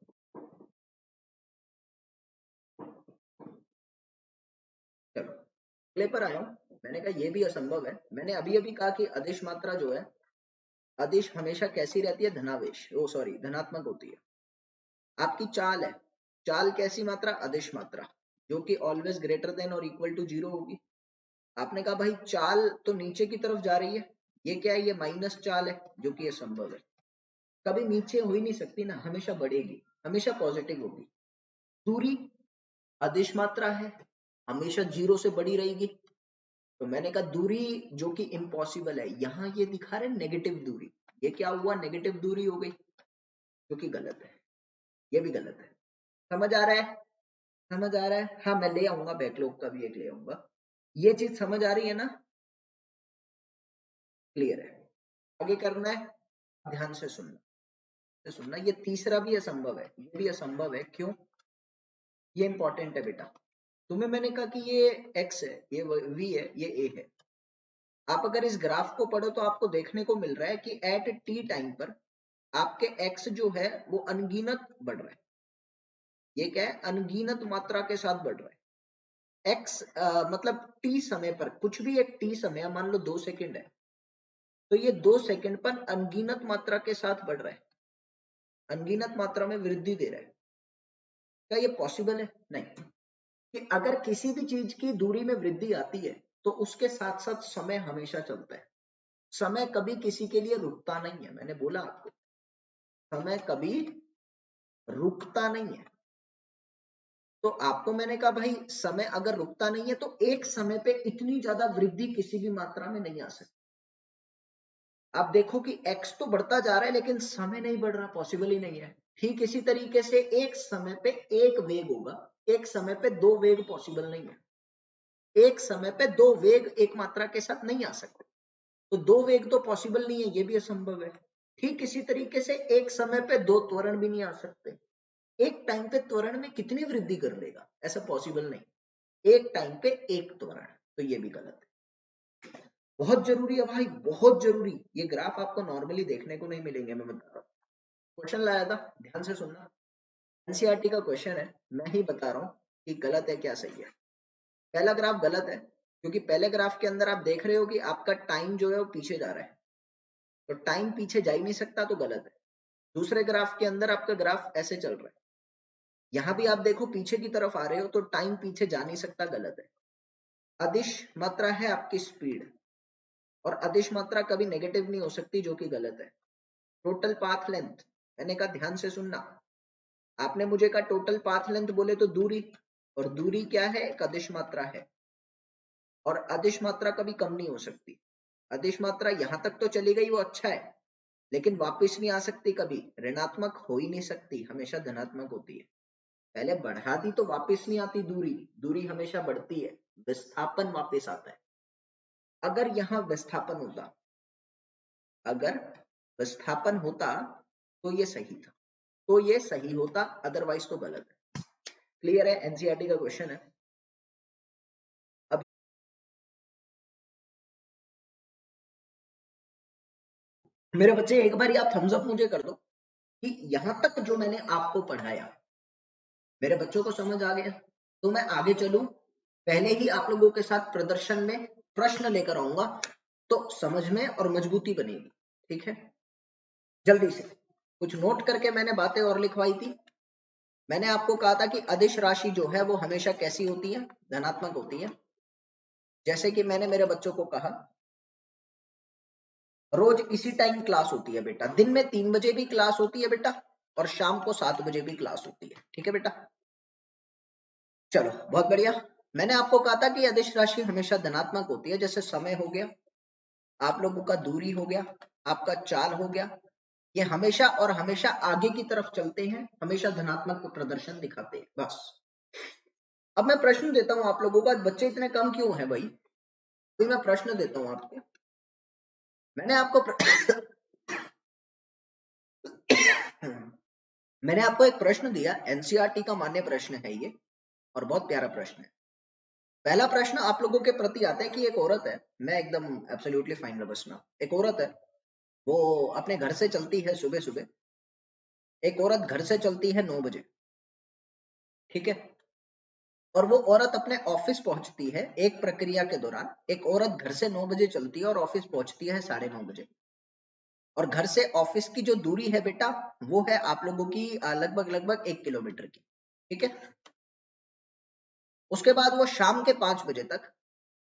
चलो अगले पर आया हूं। मैंने कहा ये भी असंभव है। मैंने अभी अभी कहा कि अदिश मात्रा जो है, अदिश हमेशा कैसी रहती है? धनावेश, ओ सॉरी, धनात्मक होती है। आपकी चाल है, चाल कैसी मात्रा? अदिश मात्रा, जो कि ऑलवेज ग्रेटर देन और इक्वल टू 0 होगी। आपने कहा भाई चाल तो नीचे की तरफ जा रही है, ये क्या है? ये माइनस चाल है, जो कि असंभव है। कभी नीचे हो ही नहीं सकती ना, हमेशा बढ़ेगी, हमेशा पॉजिटिव होगी। दूरी अदिश मात्रा है, हमेशा 0 से बड़ी रहेगी। तो मैंने कहा दूरी जो कि इम्पॉसिबल है, यहाँ ये दिखा रहे नेगेटिव दूरी, ये क्या हुआ? नेगेटिव दूरी हो गई, जो कि गलत है, ये भी गलत है। समझ आ रहा है? समझ आ रहा है? हाँ, मैं ले आऊंगा, बैकलॉग का भी एक ले आऊंगा। ये चीज समझ आ रही है ना? क्लियर है? आगे करना है, ध्यान से सुनना। ये तीसरा भी असंभव है, ये भी असंभव है। क्यों? ये इंपॉर्टेंट है बेटा। तुम्हें मैंने कहा कि ये x है, ये v है, ये a है। आप अगर इस ग्राफ को पढ़ो तो आपको देखने को मिल रहा है कि एट t टाइम पर आपके x जो है वो अनगिनत बढ़ रहा है। ये क्या है? अनगिनत मात्रा के साथ बढ़ रहा है। x मतलब t समय पर, कुछ भी एक t समय, मान लो 2 सेकंड है, तो ये 2 सेकंड पर अनगिनत मात्रा के साथ बढ़ रहा है, अनगिनत मात्रा में वृद्धि दे रहा है। क्या ये पॉसिबल है? नहीं। कि अगर किसी भी चीज की दूरी में वृद्धि आती है तो उसके साथ साथ समय हमेशा चलता है। समय कभी किसी के लिए रुकता नहीं है, मैंने बोला आपको, समय कभी रुकता नहीं है। तो आपको मैंने कहा भाई समय अगर रुकता नहीं है तो एक समय पे इतनी ज्यादा वृद्धि किसी भी मात्रा में नहीं आ सकती। आप देखो कि x तो बढ़ता जा रहा है लेकिन समय नहीं बढ़ रहा, पॉसिबल ही नहीं है। ठीक इसी तरीके से एक समय पे एक वेग होगा, एक समय पे दो वेग पॉसिबल नहीं है। एक समय पे दो वेग एक मात्रा के साथ नहीं आ सकते, तो दो वेग तो पॉसिबल नहीं है, ये भी असंभव है। ठीक इसी तरीके से एक समय पे दो त्वरण भी नहीं आ सकते। एक टाइम पे त्वरण में कितनी वृद्धि कर लेगा? ऐसा पॉसिबल नहीं, एक टाइम पे एक त्वरण, तो ये भी गलत है। बहुत जरूरी है भाई, बहुत जरूरी। ये ग्राफ आपको नॉर्मली देखने को नहीं मिलेंगे, मैं बता रहा हूँ। क्वेश्चन लाया था, ध्यान से सुनना। एनसीईआरटी का क्वेश्चन है, मैं ही बता रहा हूँ कि गलत है क्या सही है। पहला ग्राफ गलत है, क्योंकि पहले ग्राफ के अंदर आप देख रहे हो कि आपका टाइम जो है वो पीछे जा रहा है, तो टाइम पीछे जा ही नहीं सकता, तो गलत है। दूसरे ग्राफ के अंदर आपका ग्राफ ऐसे चल रहा है, यहां भी आप देखो पीछे की तरफ आ रहे हो, तो टाइम पीछे जा नहीं सकता, गलत है। अदिश मात्रा है आपकी स्पीड, और अदिश मात्रा कभी नेगेटिव नहीं हो सकती, जो कि गलत है। टोटल पाथ लेंथ, मैंने कहा ध्यान से सुनना। आपने मुझे कहा टोटल पाथ लेंथ बोले तो दूरी, और दूरी क्या है? एक अदिश मात्रा है, और अदिश मात्रा कभी कम नहीं हो सकती। अदिश मात्रा यहां तक तो चली गई, वो अच्छा है, लेकिन वापस नहीं आ सकती, कभी ऋणात्मक हो ही नहीं सकती, हमेशा धनात्मक होती है। पहले बढ़ा दी तो वापस नहीं आती दूरी, दूरी हमेशा बढ़ती है, विस्थापन वापस आता है। अगर यहाँ विस्थापन होता, अगर विस्थापन होता तो ये सही था, तो ये सही होता, अदरवाइज तो गलत है। क्लियर है? एनसीईआरटी का क्वेश्चन है। अब मेरे बच्चे एक बार आप थम्स अप मुझे कर दो कि यहां तक जो मैंने आपको पढ़ाया मेरे बच्चों को समझ आ गया। तो मैं आगे चलूं, पहले ही आप लोगों के साथ प्रदर्शन में प्रश्न लेकर आऊंगा, तो समझ में और मजबूती बनेगी। ठीक है, जल्दी से कुछ नोट करके मैंने बातें और लिखवाई थी। मैंने आपको कहा था कि अदिश राशि जो है वो हमेशा कैसी होती है? धनात्मक होती है। जैसे कि मैंने मेरे बच्चों को कहा रोज इसी टाइम क्लास होती है बेटा, दिन में 3 बजे भी क्लास होती है बेटा और शाम को 7 बजे भी क्लास होती है। ठीक है बेटा, चलो बहुत बढ़िया। मैंने आपको कहा था कि अदिश राशि हमेशा धनात्मक होती है, जैसे समय हो गया, आप लोगों का दूरी हो गया, आपका चाल हो गया, ये हमेशा और हमेशा आगे की तरफ चलते हैं, हमेशा धनात्मक प्रदर्शन दिखाते हैं। बस अब मैं प्रश्न देता हूं आप लोगों को, आज बच्चे इतने कम क्यों हैं भाई? तो मैं प्रश्न देता हूं आपको। मैंने आपको मैंने आपको एक प्रश्न दिया, एनसीईआरटी का मान्य प्रश्न है ये और बहुत प्यारा प्रश्न है। पहला प्रश्न आप लोगों के प्रति आता है कि एक औरत है, मैं एकदम एब्सोल्युटली फाइन बसना, एक औरत है, वो अपने घर से चलती है सुबह सुबह, एक औरत घर से चलती है 9 बजे, ठीक है, और वो औरत अपने ऑफिस पहुंचती है एक प्रक्रिया के दौरान। एक औरत घर से 9 बजे चलती है और ऑफिस पहुंचती है 9:30 बजे, और घर से ऑफिस की जो दूरी है बेटा वो है आप लोगों की लगभग लगभग 1 किलोमीटर की, ठीक है। उसके बाद वो शाम के 5 बजे तक,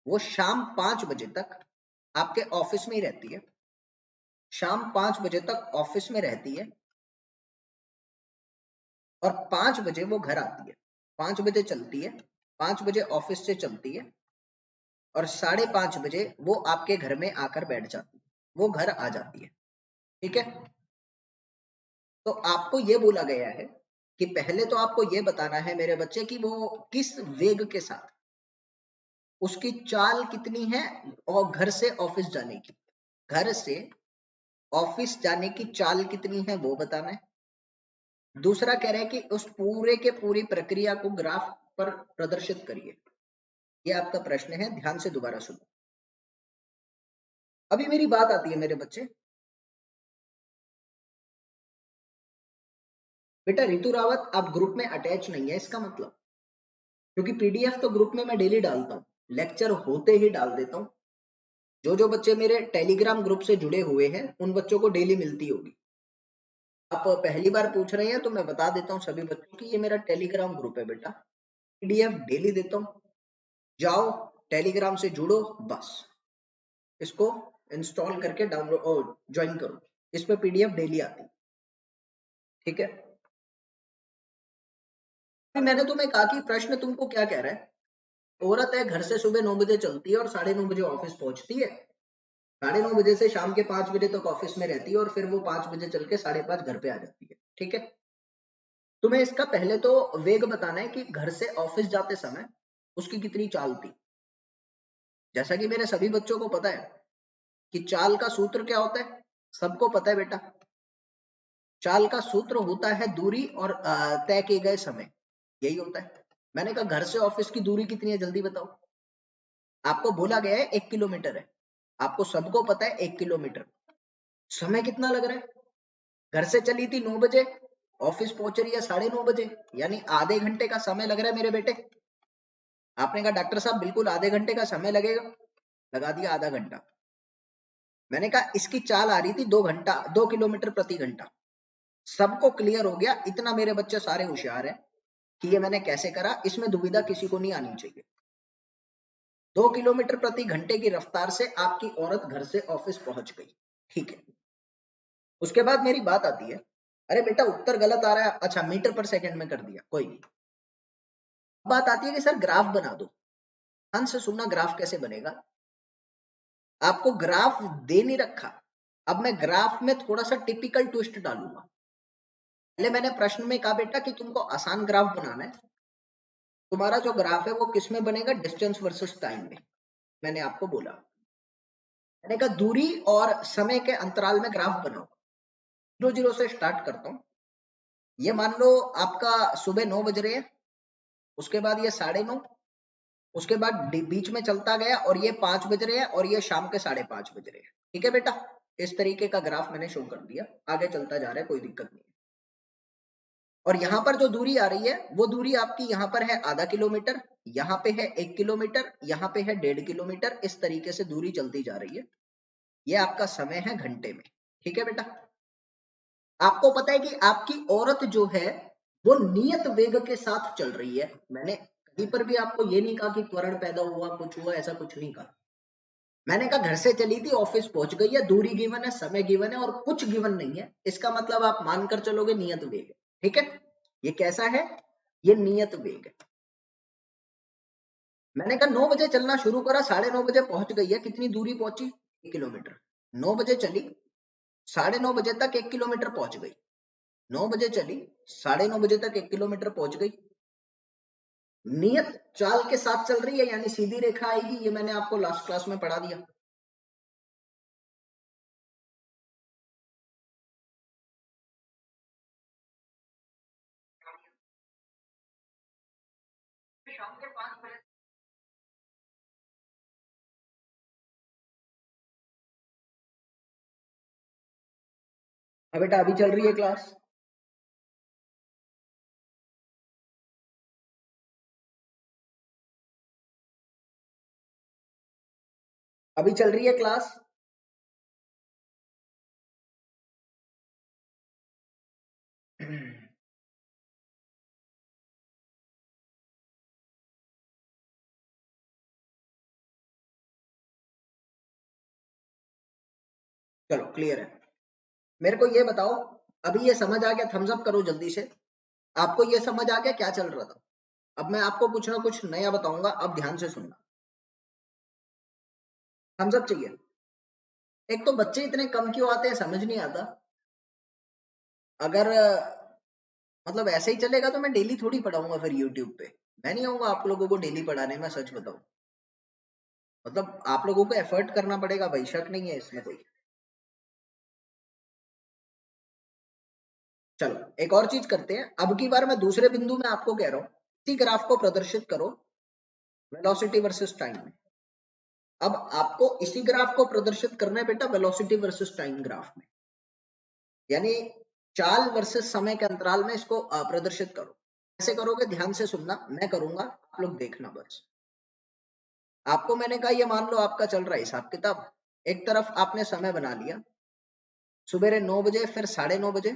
वो शाम 5 बजे तक आपके ऑफिस में ही रहती है, शाम 5 बजे तक ऑफिस में रहती है और 5 बजे वो घर आती है। 5 बजे चलती है, 5 बजे ऑफिस से चलती है और 5:30 बजे वो आपके घर में आकर बैठ जाती है, वो घर आ जाती है, ठीक है। तो आपको ये बोला गया है कि पहले तो आपको ये बताना है मेरे बच्चे कि वो किस वेग के साथ, उसकी चाल कितनी है और घर से ऑफिस जाने की, घर से ऑफिस जाने की चाल कितनी है वो बताना है। दूसरा कह रहे हैं कि उस पूरे के पूरी प्रक्रिया को ग्राफ पर प्रदर्शित करिए। ये आपका प्रश्न है, ध्यान से दोबारा सुनो। अभी मेरी बात आती है मेरे बच्चे, बेटा रितु रावत आप ग्रुप में अटैच नहीं है इसका मतलब, क्योंकि पीडीएफ तो ग्रुप में मैं डेली डालता हूँ, लेक्चर होते ही डाल देता हूँ। जो जो बच्चे मेरे टेलीग्राम ग्रुप से जुड़े हुए हैं उन बच्चों को डेली मिलती होगी। आप पहली बार पूछ रहे हैं तो मैं बता देता हूँ सभी बच्चों की, ये मेरा टेलीग्राम ग्रुप है बेटा, पीडीएफ डेली देता हूँ, जाओ टेलीग्राम से जुड़ो, बस इसको इंस्टॉल करके डाउनलोड और ज्वाइन करो, इस पे पीडीएफ डेली आती है, ठीक है। अभी मैंने तुम्हें कहा कि प्रश्न तुमको क्या कह रहा है, औरत है घर से सुबह 9 बजे चलती है और 9:30 बजे ऑफिस पहुंचती है, 9:30 बजे से शाम के 5 बजे तक ऑफिस में रहती है और फिर वो 5 बजे चल के 5:30 घर पे आ जाती है, ठीक है। तुम्हें इसका पहले तो वेग बताना है कि घर से ऑफिस जाते समय उसकी कितनी चाल थी। जैसा कि मेरे सभी बच्चों को पता है कि चाल का सूत्र क्या होता है, सबको पता है बेटा, चाल का सूत्र होता है दूरी और तय किए गए समय, यही होता है। मैंने कहा घर से ऑफिस की दूरी कितनी है जल्दी बताओ, आपको बोला गया है 1 किलोमीटर है, आपको सबको पता है 1 किलोमीटर, समय कितना लग रहा है? घर से चली थी 9 बजे, ऑफिस पहुंच रही है 9:30 बजे, यानी आधे घंटे का समय लग रहा है मेरे बेटे। आपने कहा डॉक्टर साहब बिल्कुल आधे घंटे का समय लगेगा, लगा दिया आधा घंटा। मैंने कहा इसकी चाल आ रही थी 2 घंटा, 2 किलोमीटर प्रति घंटा, सबको क्लियर हो गया, इतना मेरे बच्चे सारे होशियार हैं कि ये मैंने कैसे करा, इसमें दुविधा किसी को नहीं आनी चाहिए। 2 किलोमीटर प्रति घंटे की रफ्तार से आपकी औरत घर से ऑफिस पहुंच गई, ठीक है। उसके बाद मेरी बात आती है, अरे बेटा उत्तर गलत आ रहा है, अच्छा मीटर पर सेकंड में कर दिया, कोई नहीं। बात आती है कि सर ग्राफ बना दो, ध्यान से सुनना ग्राफ कैसे बनेगा। आपको ग्राफ दे नहीं रखा, अब मैं ग्राफ में थोड़ा सा टिपिकल ट्विस्ट डालूंगा। पहले मैंने प्रश्न में कहा बेटा कि तुमको आसान ग्राफ बनाना है, तुम्हारा जो ग्राफ है वो किस में बनेगा, डिस्टेंस वर्सेस टाइम में। मैंने आपको बोला, मैंने कहा दूरी और समय के अंतराल में ग्राफ बनाओ। 0 0 से स्टार्ट करता हूं, ये मान लो आपका सुबह 9 बज रहे हैं, उसके बाद ये 9:30, उसके बाद बीच में चलता गया और ये 5 बज रहे हैं और ये शाम के 5:30 बज रहे हैं, ठीक है बेटा। इस तरीके का ग्राफ मैंने शो कर दिया, आगे चलता जा रहा है, कोई दिक्कत नहीं है। और यहाँ पर जो दूरी आ रही है वो दूरी आपकी यहाँ पर है आधा किलोमीटर, यहाँ पे है 1 किलोमीटर, यहाँ पे है 1.5 किलोमीटर, इस तरीके से दूरी चलती जा रही है। ये आपका समय है घंटे में, ठीक है बेटा। आपको पता है कि आपकी औरत जो है वो नियत वेग के साथ चल रही है। मैंने कहीं पर भी आपको ये नहीं कहा कि त्वरण पैदा हुआ, कुछ हुआ, ऐसा कुछ नहीं कहा। मैंने कहा घर से चली थी, ऑफिस पहुंच गई है, दूरी गिवन है, समय गिवन है और कुछ गिवन नहीं है, इसका मतलब आप मानकर चलोगे नियत वेग है। ठीक है, ये कैसा है, ये नियत वेग है। मैंने कहा 9 बजे चलना शुरू करा, 9:30 बजे पहुंच गई है, कितनी दूरी पहुंची, 1 किलोमीटर। 9 बजे चली, 9:30 बजे तक 1 किलोमीटर पहुंच गई। 9 बजे चली, 9:30 बजे तक 1 किलोमीटर पहुंच गई। नियत चाल के साथ चल रही है, यानी सीधी रेखा आएगी, ये मैंने आपको लास्ट क्लास में पढ़ा दिया। अब बेटा अभी चल रही है क्लास, अभी चल रही है क्लास। चलो क्लियर है। मेरे को ये बताओ, अभी ये समझ आ गया, थम्स अप करो जल्दी से। आपको ये समझ आ गया क्या चल रहा था? अब मैं आपको कुछ ना कुछ नया बताऊंगा, अब ध्यान से सुनना। थम्स अप चाहिए। एक तो बच्चे इतने कम क्यों आते हैं समझ नहीं आता। अगर मतलब ऐसे ही चलेगा तो मैं डेली थोड़ी पढ़ाऊंगा फिर यूट्यूब पे। मैं नहीं आऊंगा आप लोगों को डेली पढ़ाने, में सच बताऊं। मतलब आप लोगों को एफर्ट करना पड़ेगा भाई, शक नहीं है इसमें कोई। चलो एक और चीज करते हैं, अब की बार मैं दूसरे बिंदु में आपको कह रहा हूं, इसी ग्राफ को प्रदर्शित करो वेलोसिटी वर्सेस टाइम में। अब आपको इसी ग्राफ को प्रदर्शित करना है बेटा वेलोसिटी वर्सेस टाइम ग्राफ में, यानी चाल वर्सेस समय के अंतराल में इसको प्रदर्शित करो। कैसे करोगे ध्यान से सुनना, मैं करूंगा आप लोग देखना बस। आपको मैंने कहा ये मान लो आपका चल रहा है हिसाब किताब, एक तरफ आपने समय बना लिया सुबह 9 बजे, फिर 9:30 बजे,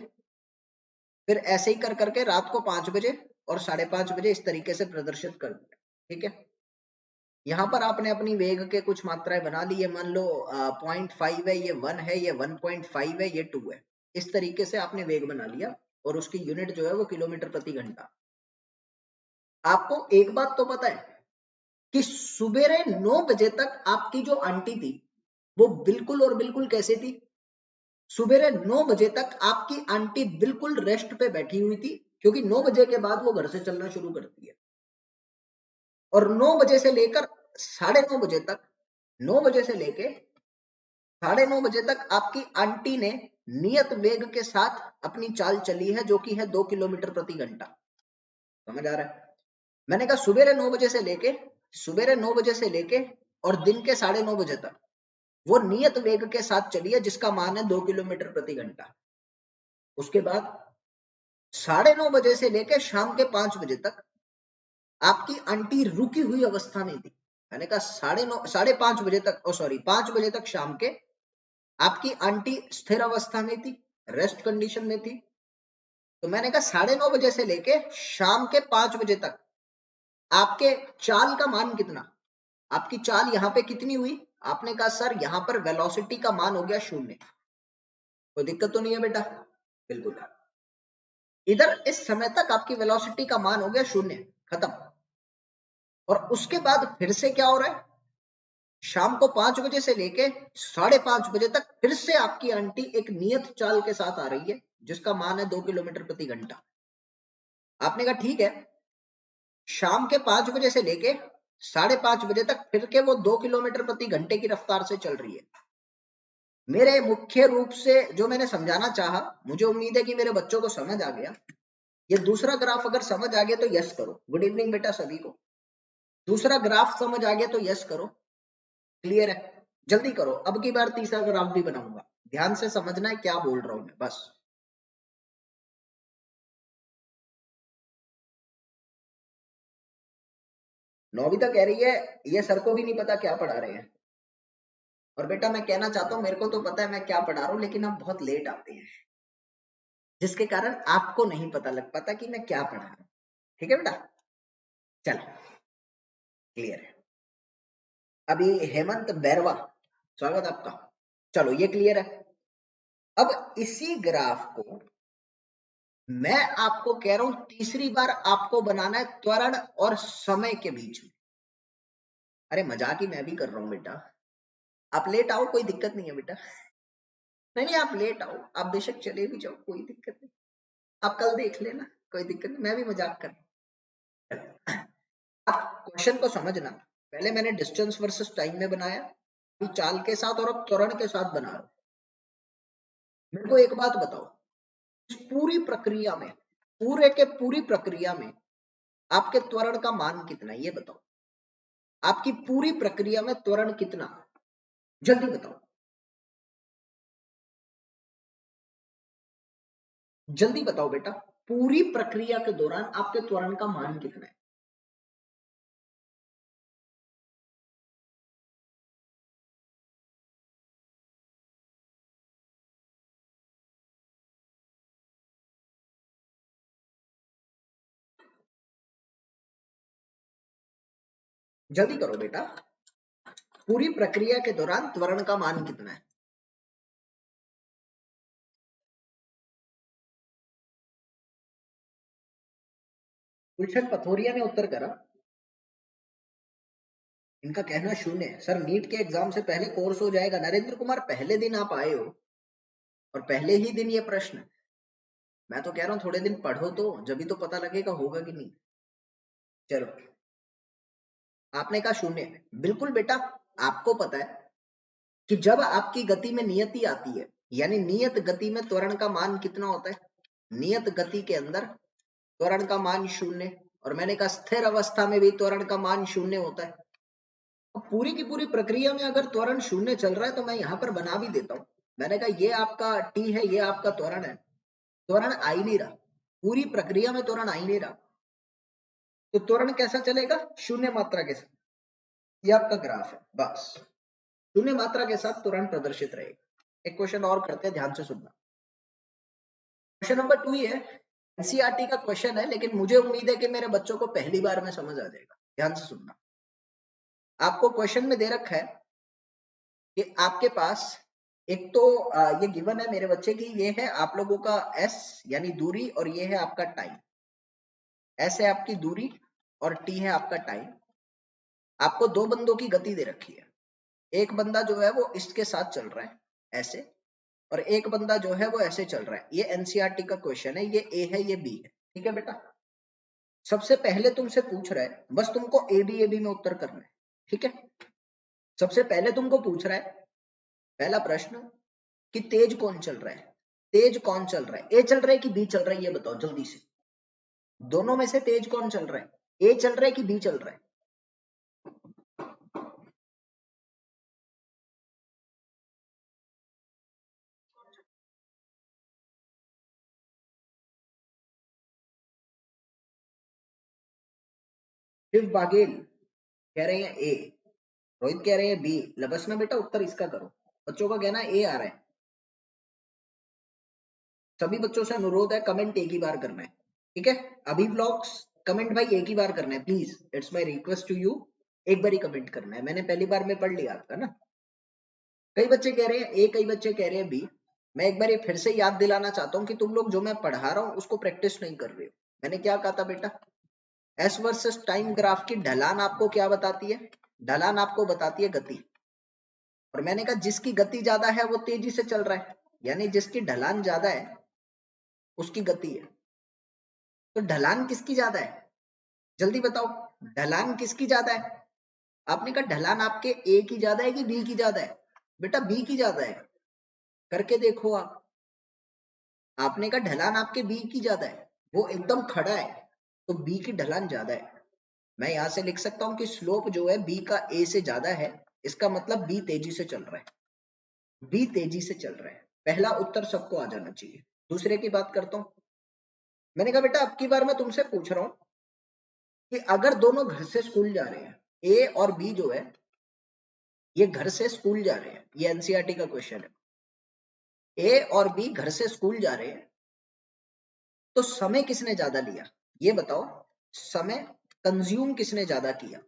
फिर ऐसे ही कर करके रात को 5 बजे और 5:30 बजे इस तरीके से प्रदर्शित कर दिया। ठीक है, यहाँ पर आपने अपनी वेग के कुछ मात्राएं बना ली है, मान लो 0.5 है, ये 1 है, ये 1.5 है, ये 2 है। इस तरीके से आपने वेग बना लिया और उसकी यूनिट जो है वो किलोमीटर प्रति घंटा। आपको एक बात तो पता है कि सुबेरे 9 बजे तक आपकी जो आंटी थी वो बिल्कुल और बिल्कुल कैसे थी, सुबेरे 9 बजे तक आपकी आंटी बिल्कुल रेस्ट पे बैठी हुई थी, क्योंकि 9 बजे के बाद वो घर से चलना शुरू करती है। और 9 बजे से लेकर 9:30 बजे तक, 9 बजे से लेके 9:30 बजे तक आपकी आंटी ने नियत वेग के साथ अपनी चाल चली है, जो कि है 2 किलोमीटर प्रति घंटा। समझ आ रहा है? मैंने कहा सुबेरे 9 बजे से लेके और दिन के 9:30 बजे तक वो नियत वेग के साथ चली है, जिसका मान है 2 किलोमीटर प्रति घंटा। उसके बाद 9:30 बजे से लेकर शाम के 5 बजे तक आपकी आंटी रुकी हुई अवस्था में थी। मैंने कहा 5:30 बजे तक, ओ सॉरी 5 बजे तक शाम के आपकी आंटी स्थिर अवस्था में थी, रेस्ट कंडीशन में थी। तो मैंने कहा 9:30 बजे से लेके शाम के 5 बजे तक आपके चाल का मान कितना, आपकी चाल यहाँ पे कितनी हुई? आपने कहा सर यहाँ पर वेलोसिटी का मान हो गया 0। कोई दिक्कत तो नहीं है बेटा? बिल्कुल। इधर इस समय तक आपकी वेलोसिटी का मान हो गया 0, खत्म। और उसके बाद फिर से क्या हो रहा है, शाम को 5 बजे से लेके 5:30 बजे तक फिर से आपकी आंटी एक नियत चाल के साथ आ रही है, जिसका मान है 2 किलोमीटर प्रति घंटा। आपने कहा ठीक है, शाम के 5 बजे से लेके 5:30 बजे तक फिर के वो 2 किलोमीटर प्रति घंटे की रफ्तार से चल रही है। मेरे मुख्य रूप से जो मैंने समझाना चाहा, मुझे उम्मीद है कि मेरे बच्चों को समझ आ गया। ये दूसरा ग्राफ अगर समझ आ गया तो यस करो। गुड इवनिंग बेटा सभी को। दूसरा ग्राफ समझ आ गया तो यस करो। क्लियर है? जल्दी करो, अब की बार तीसरा ग्राफ भी बनाऊंगा। ध्यान से समझना है क्या बोल रहा हूं मैं बस। नौवीं कह रही है ये सर को भी नहीं पता क्या पढ़ा रहे हैं। और बेटा मैं कहना चाहता हूं, मेरे को तो पता है मैं क्या पढ़ा रहा हूं, लेकिन आप बहुत लेट आते हैं, जिसके कारण आपको नहीं पता लग पाता कि मैं क्या पढ़ा रहा हूं। ठीक है बेटा? चलो क्लियर है। अभी हेमंत बैरवा स्वागत आपका। चलो ये क्लियर है। अब इसी ग्राफ को मैं आपको कह रहा हूं तीसरी बार आपको बनाना है त्वरण और समय के बीच में। अरे मजाक ही मैं भी कर रहा हूं बेटा, आप लेट आओ, कोई दिक्कत नहीं है बेटा। नहीं नहीं, आप लेट आओ, आप बेशक चले भी जाओ, कोई दिक्कत नहीं, आप कल देख लेना, कोई दिक्कत नहीं, मैं भी मजाक कर रहा हूं। आप क्वेश्चन को समझना, पहले मैंने डिस्टेंस वर्सेस टाइम में बनाया, फिर चाल के साथ और अब त्वरण के साथ बना रहा हूं। मेरे को एक बात बताओ, इस पूरी प्रक्रिया में, पूरे के पूरी प्रक्रिया में आपके त्वरण का मान कितना है ये बताओ। आपकी पूरी प्रक्रिया में त्वरण कितना, जल्दी बताओ, जल्दी बताओ बेटा, पूरी प्रक्रिया के दौरान आपके त्वरण का मान कितना है। जल्दी करो बेटा, पूरी प्रक्रिया के दौरान त्वरण का मान कितना है। गुलशन पथोरिया ने उत्तर करा, इनका कहना शून्य है। सर नीट के एग्जाम से पहले कोर्स हो जाएगा। नरेंद्र कुमार, पहले दिन आप आए हो और पहले ही दिन ये प्रश्न, मैं तो कह रहा हूं थोड़े दिन पढ़ो तो, जब भी तो पता लगेगा होगा कि नहीं। चलो, आपने कहा शून्य है, बिल्कुल बेटा। आपको पता है कि जब आपकी गति में नियति आती है, यानी नियत गति में त्वरण का मान कितना होता है, नियत गति के अंदर त्वरण का मान शून्य, और मैंने कहा स्थिर अवस्था में भी त्वरण का मान शून्य होता है। पूरी की पूरी प्रक्रिया में अगर त्वरण शून्य चल रहा है तो मैं यहां पर बना भी देता हूं। मैंने कहा ये आपका टी है, ये आपका त्वरण है, त्वरण आ ही नहीं रहा, पूरी प्रक्रिया में त्वरण आ ही नहीं रहा, तो त्वरण कैसा चलेगा, शून्य मात्रा के साथ। ये आपका ग्राफ है, बस शून्य मात्रा के साथ त्वरण प्रदर्शित रहेगा। एक क्वेश्चन और करते हैं, ध्यान से सुनना। क्वेश्चन नंबर 2 ही है, एनसीईआरटी का क्वेश्चन है, लेकिन मुझे उम्मीद है कि मेरे बच्चों को पहली बार में समझ आ जाएगा। ध्यान से सुनना, आपको क्वेश्चन में दे रखा है कि आपके पास एक तो ये गिवन है मेरे बच्चे की, ये है आप लोगों का एस यानी दूरी, और ये है आपका टाइम। एस है आपकी दूरी और टी है आपका टाइम। आपको दो बंदों की गति दे रखी है, एक बंदा जो है वो इसके साथ चल रहा है ऐसे, और एक बंदा जो है वो ऐसे चल रहा है। ये एनसीईआरटी का क्वेश्चन है, ये ए है ये बी है, ठीक है बेटा। सबसे पहले तुमसे पूछ रहा है, बस तुमको ए बी में उत्तर करना है, ठीक है। सबसे पहले तुमको पूछ रहा है, पहला प्रश्न, कि तेज कौन चल रहा है, तेज कौन चल रहा है, ए चल रहा है कि बी चल रहा है, ये बताओ जल्दी से। दोनों में से तेज कौन चल रहा है, ए चल रहा है कि बी चल रहा है। शिव बाघेल कह रहे हैं ए, रोहित कह रहे हैं बी। लबस में बेटा उत्तर इसका करो, बच्चों का कहना ए आ रहा है। सभी बच्चों से अनुरोध है, कमेंट एक ही बार करना है, ठीक है। अभी व्लॉग्स कमेंट भाई एक ही बार करना है, please, it's my request to you. एक बार ही कमेंट करना है, मैंने पहली बार में पढ़ लिया आपका ना। कई बच्चे कह रहे हैं ए, कई बच्चे कह रहे हैं बी। मैं एक बार ये फिर से याद दिलाना चाहता हूँ कि तुम लोग जो मैं पढ़ा रहा हूँ उसको प्रैक्टिस नहीं कर रहे हो। मैंने क्या कहा था बेटा, एस वर्सेस टाइम ग्राफ की ढलान आपको क्या बताती है, ढलान आपको बताती है गति। और मैंने कहा जिसकी गति ज्यादा है वो तेजी से चल रहा है, यानी जिसकी ढलान ज्यादा है उसकी गति है। तो ढलान किसकी ज्यादा है, जल्दी बताओ, ढलान किसकी ज्यादा है। आपने कहा ढलान आपके ए की ज्यादा है कि बी की ज्यादा है, बेटा बी की ज्यादा है, करके देखो आप। आपने कहा ढलान आपके बी की ज्यादा है, वो एकदम खड़ा है, तो बी की ढलान ज्यादा है। मैं यहां से लिख सकता हूं कि स्लोप जो है बी का ए से ज्यादा है, इसका मतलब बी तेजी से चल रहा है, बी तेजी से चल रहा है। पहला उत्तर सबको आ जाना चाहिए। दूसरे की बात करता हूं। मैंने कहा बेटा अब की बार मैं तुमसे पूछ रहा हूं कि अगर दोनों घर से स्कूल जा रहे हैं, ए और बी जो है ये घर से स्कूल जा रहे हैं, ये एनसीईआरटी का क्वेश्चन है। ए और बी घर से स्कूल जा रहे हैं, तो समय किसने ज्यादा लिया, ये बताओ, समय कंज्यूम किसने ज्यादा किया।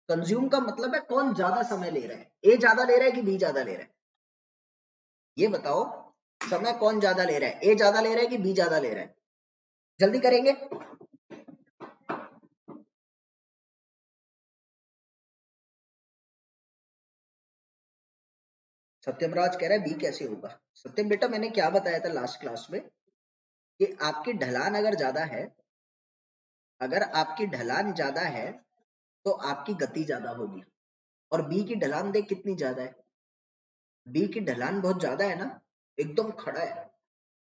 कंज्यूम का मतलब है कौन ज्यादा समय ले रहा है, ए ज्यादा ले रहा है कि बी ज्यादा ले रहा है, ये बताओ। समय कौन ज्यादा ले रहा है, ए ज्यादा ले रहा है कि बी ज्यादा ले रहा है? जल्दी करेंगे। सत्यम राज कह रहा है बी कैसे होगा। सत्यम बेटा मैंने क्या बताया था लास्ट क्लास में कि आपकी ढलान अगर ज्यादा है, अगर आपकी ढलान ज्यादा है तो आपकी गति ज्यादा होगी। और बी की ढलान देख कितनी ज्यादा है, बी की ढलान बहुत ज्यादा है ना, एकदम खड़ा है।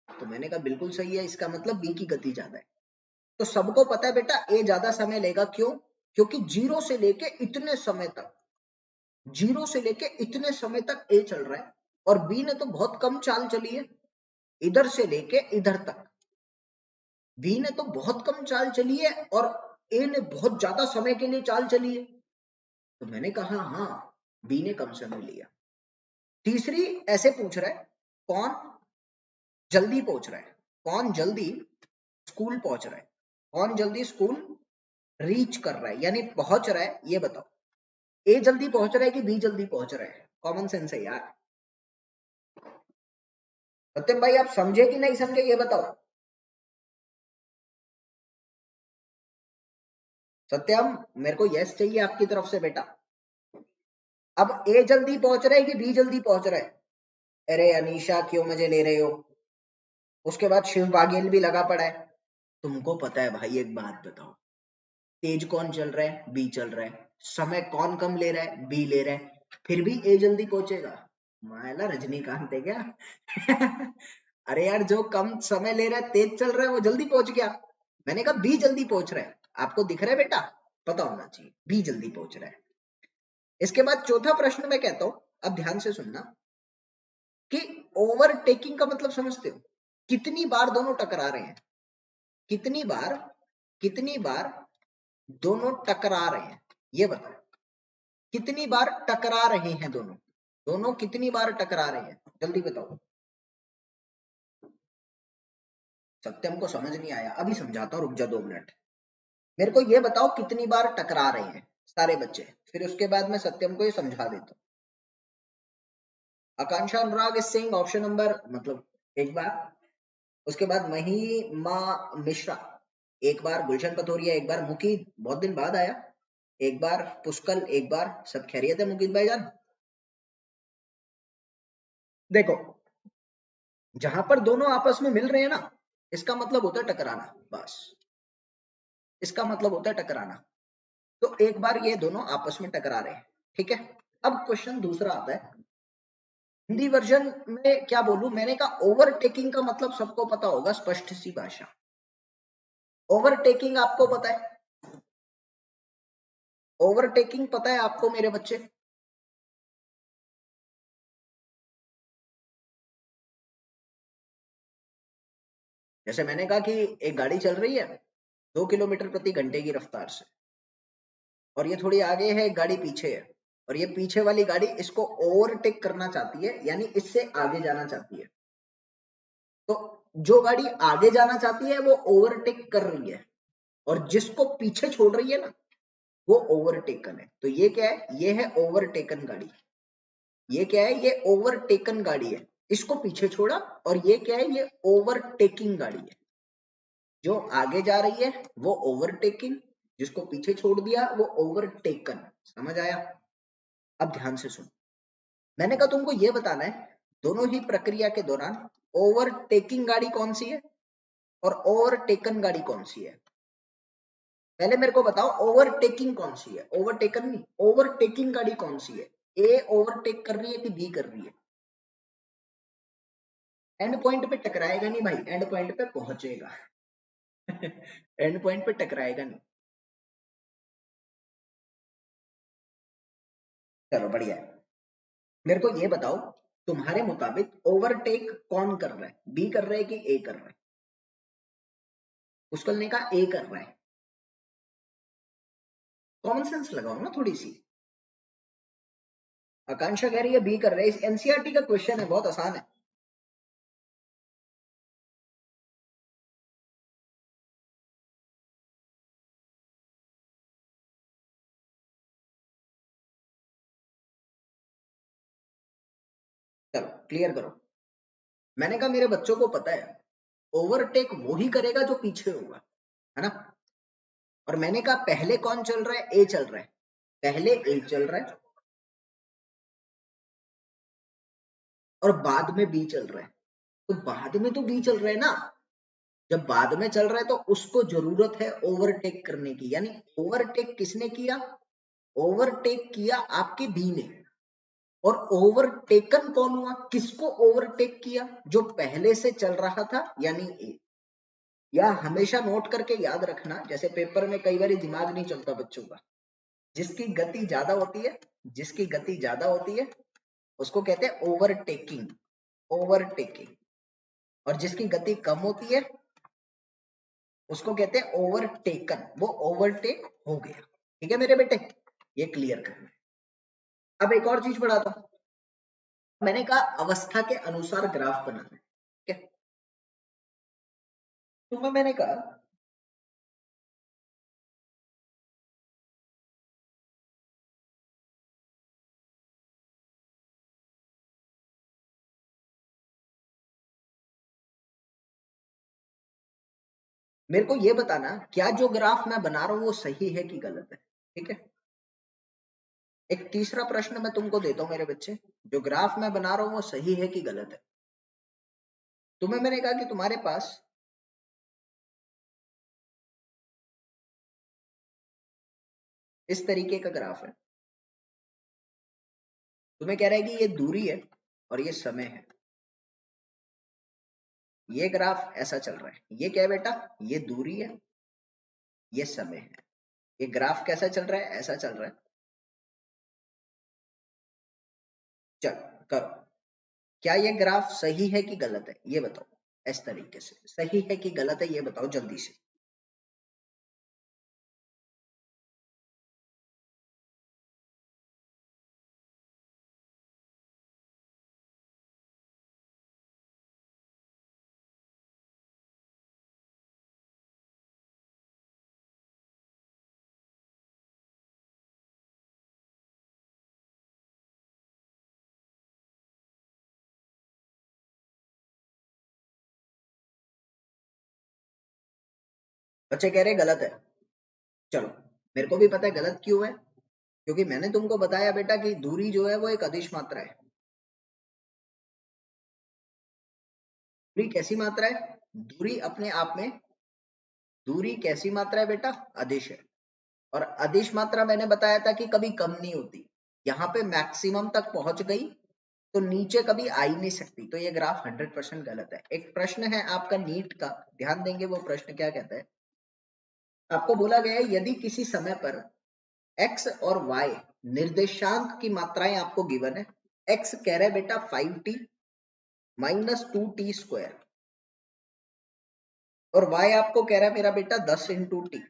तो मैंने कहा बिल्कुल सही है, इसका मतलब बी की गति ज्यादा है। तो सबको पता है बेटा ए ज्यादा समय लेगा, क्यों? क्योंकि जीरो से लेके इतने समय तक, जीरो से लेके इतने समय तक ए चल रहा है, और बी ने तो बहुत कम चाल चली है, इधर से लेके इधर तक। बी ने तो बहुत कम चाल चली है और ए ने बहुत ज्यादा समय के लिए चाल चली है। तो मैंने कहा हाँ, बी ने कम समय लिया। तीसरी ऐसे पूछ रहा है कौन जल्दी पहुंच रहा है, कौन जल्दी स्कूल पहुंच रहा है, कौन जल्दी स्कूल रीच कर रहा है यानी पहुंच रहा है, ये बताओ। ए जल्दी पहुंच रहा है कि बी जल्दी पहुंच रहा है? कॉमन सेंस है यार। सत्यम भाई आप समझे कि नहीं समझे ये बताओ। सत्यम मेरे को यस चाहिए आपकी तरफ से बेटा। अब ए जल्दी पहुंच रहा है कि बी जल्दी पहुंच रहा है? अरे अनीशा क्यों मजे ले रहे हो? उसके बाद शिव बाघेल भी लगा पड़ा है। तुमको पता है भाई, एक बात बताओ, तेज कौन चल रहा है? बी चल रहा है। समय कौन कम ले रहा है? बी ले रहा है। फिर भी ए जल्दी पहुंचेगा? मायला रजनीकांत है क्या? अरे यार जो कम समय ले रहा है, तेज चल रहा है, वो जल्दी पहुंच गया। मैंने कहा बी जल्दी पहुंच रहा है। आपको दिख रहा है बेटा? पता होना चाहिए बी जल्दी पहुंच रहा है। इसके बाद चौथा प्रश्न मैं कहता हूं, अब ध्यान से सुनना, कि ओवरटेकिंग का मतलब समझते हो? कितनी बार दोनों टकरा रहे हैं, कितनी बार, कितनी बार दोनों टकरा रहे हैं, ये बताओ। कितनी बार टकरा रहे हैं दोनों, दोनों कितनी बार टकरा रहे हैं, जल्दी बताओ। सत्यम को समझ नहीं आया, अभी समझाता हूं, रुक जा 2 मिनट। मेरे को ये बताओ कितनी बार टकरा रहे हैं सारे बच्चे, फिर उसके बाद मैं सत्यम को ये समझा देता हूँ। आकांक्षा अनुराग इज सेइंग ऑप्शन नंबर, मतलब एक बार। उसके बाद महिमा मिश्रा एक बार, गुलशन पथोरिया एक बार, मुकीद बहुत दिन बाद आया एक बार, पुष्कल एक बार। सब खैरियत है मुकीद भाईजान? देखो, जहां पर दोनों आपस में मिल रहे हैं ना, इसका मतलब होता है टकराना, बस इसका मतलब होता है टकराना। तो एक बार ये दोनों आपस में टकरा रहे हैं, ठीक है। अब क्वेश्चन दूसरा आता है, हिंदी वर्जन में क्या बोलूं? मैंने कहा ओवरटेकिंग का मतलब सबको पता होगा, स्पष्ट सी भाषा। ओवरटेकिंग आपको पता है? ओवरटेकिंग पता है आपको मेरे बच्चे? जैसे मैंने कहा कि एक गाड़ी चल रही है 2 किलोमीटर प्रति घंटे की रफ्तार से, और ये थोड़ी आगे है, एक गाड़ी पीछे है, और ये पीछे वाली गाड़ी इसको ओवरटेक करना चाहती है, यानी इससे आगे जाना चाहती है। तो जो गाड़ी आगे जाना चाहती है वो ओवरटेक कर रही है, और जिसको पीछे छोड़ रही है ना, वो ओवरटेकन है। तो ये क्या है? ये है ओवरटेकन गाड़ी। ये क्या है? ये ओवरटेकन गाड़ी है, इसको पीछे छोड़ा। और ये क्या है? ये ओवरटेकिंग गाड़ी है। जो आगे जा रही है वो ओवरटेकिंग, जिसको पीछे छोड़ दिया वो ओवरटेकन। समझ आया? अब ध्यान से सुन, मैंने कहा तुमको ये बताना है दोनों ही प्रक्रिया के दौरान ओवरटेकिंग गाड़ी कौन सी है और ओवरटेकन गाड़ी कौन सी है। पहले मेरे को बताओ ओवरटेकिंग कौन सी है, ओवरटेकन नहीं, ओवरटेकिंग गाड़ी कौन सी है? ए ओवरटेक कर रही है कि बी कर रही है? एंड पॉइंट पे टकराएगा नहीं भाई, एंड पॉइंट पे पहुंचेगा। एंड पॉइंट पे टकराएगा नहीं। चलो बढ़िया है। मेरे को ये बताओ, तुम्हारे मुताबिक ओवरटेक कौन कर रहा है, बी कर रहा है कि ए कर रहा है? पुष्कल ने कहा ए कर रहा है। कॉमन सेंस लगाओ ना थोड़ी सी। आकांक्षा कह रही है बी कर रहा है, इस एनसीईआरटी का क्वेश्चन है, बहुत आसान है। चलो क्लियर करो। मैंने कहा मेरे बच्चों को पता है ओवरटेक वो ही करेगा जो पीछे होगा, है ना। और मैंने कहा पहले कौन चल रहा है, ए चल रहा है, पहले ए चल रहा है और बाद में बी चल रहा है। तो बाद में तो बी चल रहा है ना, जब बाद में चल रहा है तो उसको जरूरत है ओवरटेक करने की। यानी ओवरटेक किसने किया, ओवरटेक किया आपके बी ने। और ओवरटेकन कौन हुआ, किसको ओवरटेक किया, जो पहले से चल रहा था यानी ए। या हमेशा नोट करके याद रखना, जैसे पेपर में कई बार दिमाग नहीं चलता बच्चों का, जिसकी गति ज्यादा होती है, जिसकी गति ज्यादा होती है उसको कहते हैं ओवरटेकिंग, ओवरटेकिंग। और जिसकी गति कम होती है उसको कहते हैं ओवरटेकन, वो ओवरटेक हो गया। ठीक है मेरे बेटे, ये क्लियर करना है। अब एक और चीज पढ़ाता हूं। मैंने कहा अवस्था के अनुसार ग्राफ बनाना है, ठीक है। तो मैंने कहा मेरे को ये बताना क्या जो ग्राफ मैं बना रहा हूं वो सही है कि गलत है, ठीक है। एक तीसरा प्रश्न मैं तुमको देता हूं मेरे बच्चे, जो ग्राफ मैं बना रहा हूं वो सही है कि गलत है। तुम्हें मैंने कहा कि तुम्हारे पास इस तरीके का ग्राफ है, तुम्हें कह रहा है कि ये दूरी है और ये समय है। ये ग्राफ ऐसा चल रहा है, ये क्या है बेटा, ये दूरी है, ये समय है। ये ग्राफ कैसा चल रहा है, ऐसा चल रहा है। चल करो, क्या ये ग्राफ सही है कि गलत है, ये बताओ। इस तरीके से सही है कि गलत है, ये बताओ जल्दी से। बच्चे कह रहे गलत है। चलो, मेरे को भी पता है गलत क्यों है, क्योंकि मैंने तुमको बताया बेटा कि दूरी जो है वो एक अदिश मात्रा है। दूरी कैसी मात्रा है, दूरी अपने आप में, दूरी कैसी मात्रा है बेटा, अदिश है। और अदिश मात्रा मैंने बताया था कि कभी कम नहीं होती, यहाँ पे मैक्सिमम तक पहुंच गई तो नीचे कभी आ ही नहीं सकती। तो ये ग्राफ 100% गलत है। एक प्रश्न है आपका नीट का, ध्यान देंगे वो प्रश्न क्या कहता है। आपको बोला गया है यदि किसी समय पर x और y निर्देशांक की मात्राएं आपको गिवन है। x कह रहा है बेटा 5t माइनस 2t² और y आपको कह रहा है मेरा बेटा 10 इंटू टी।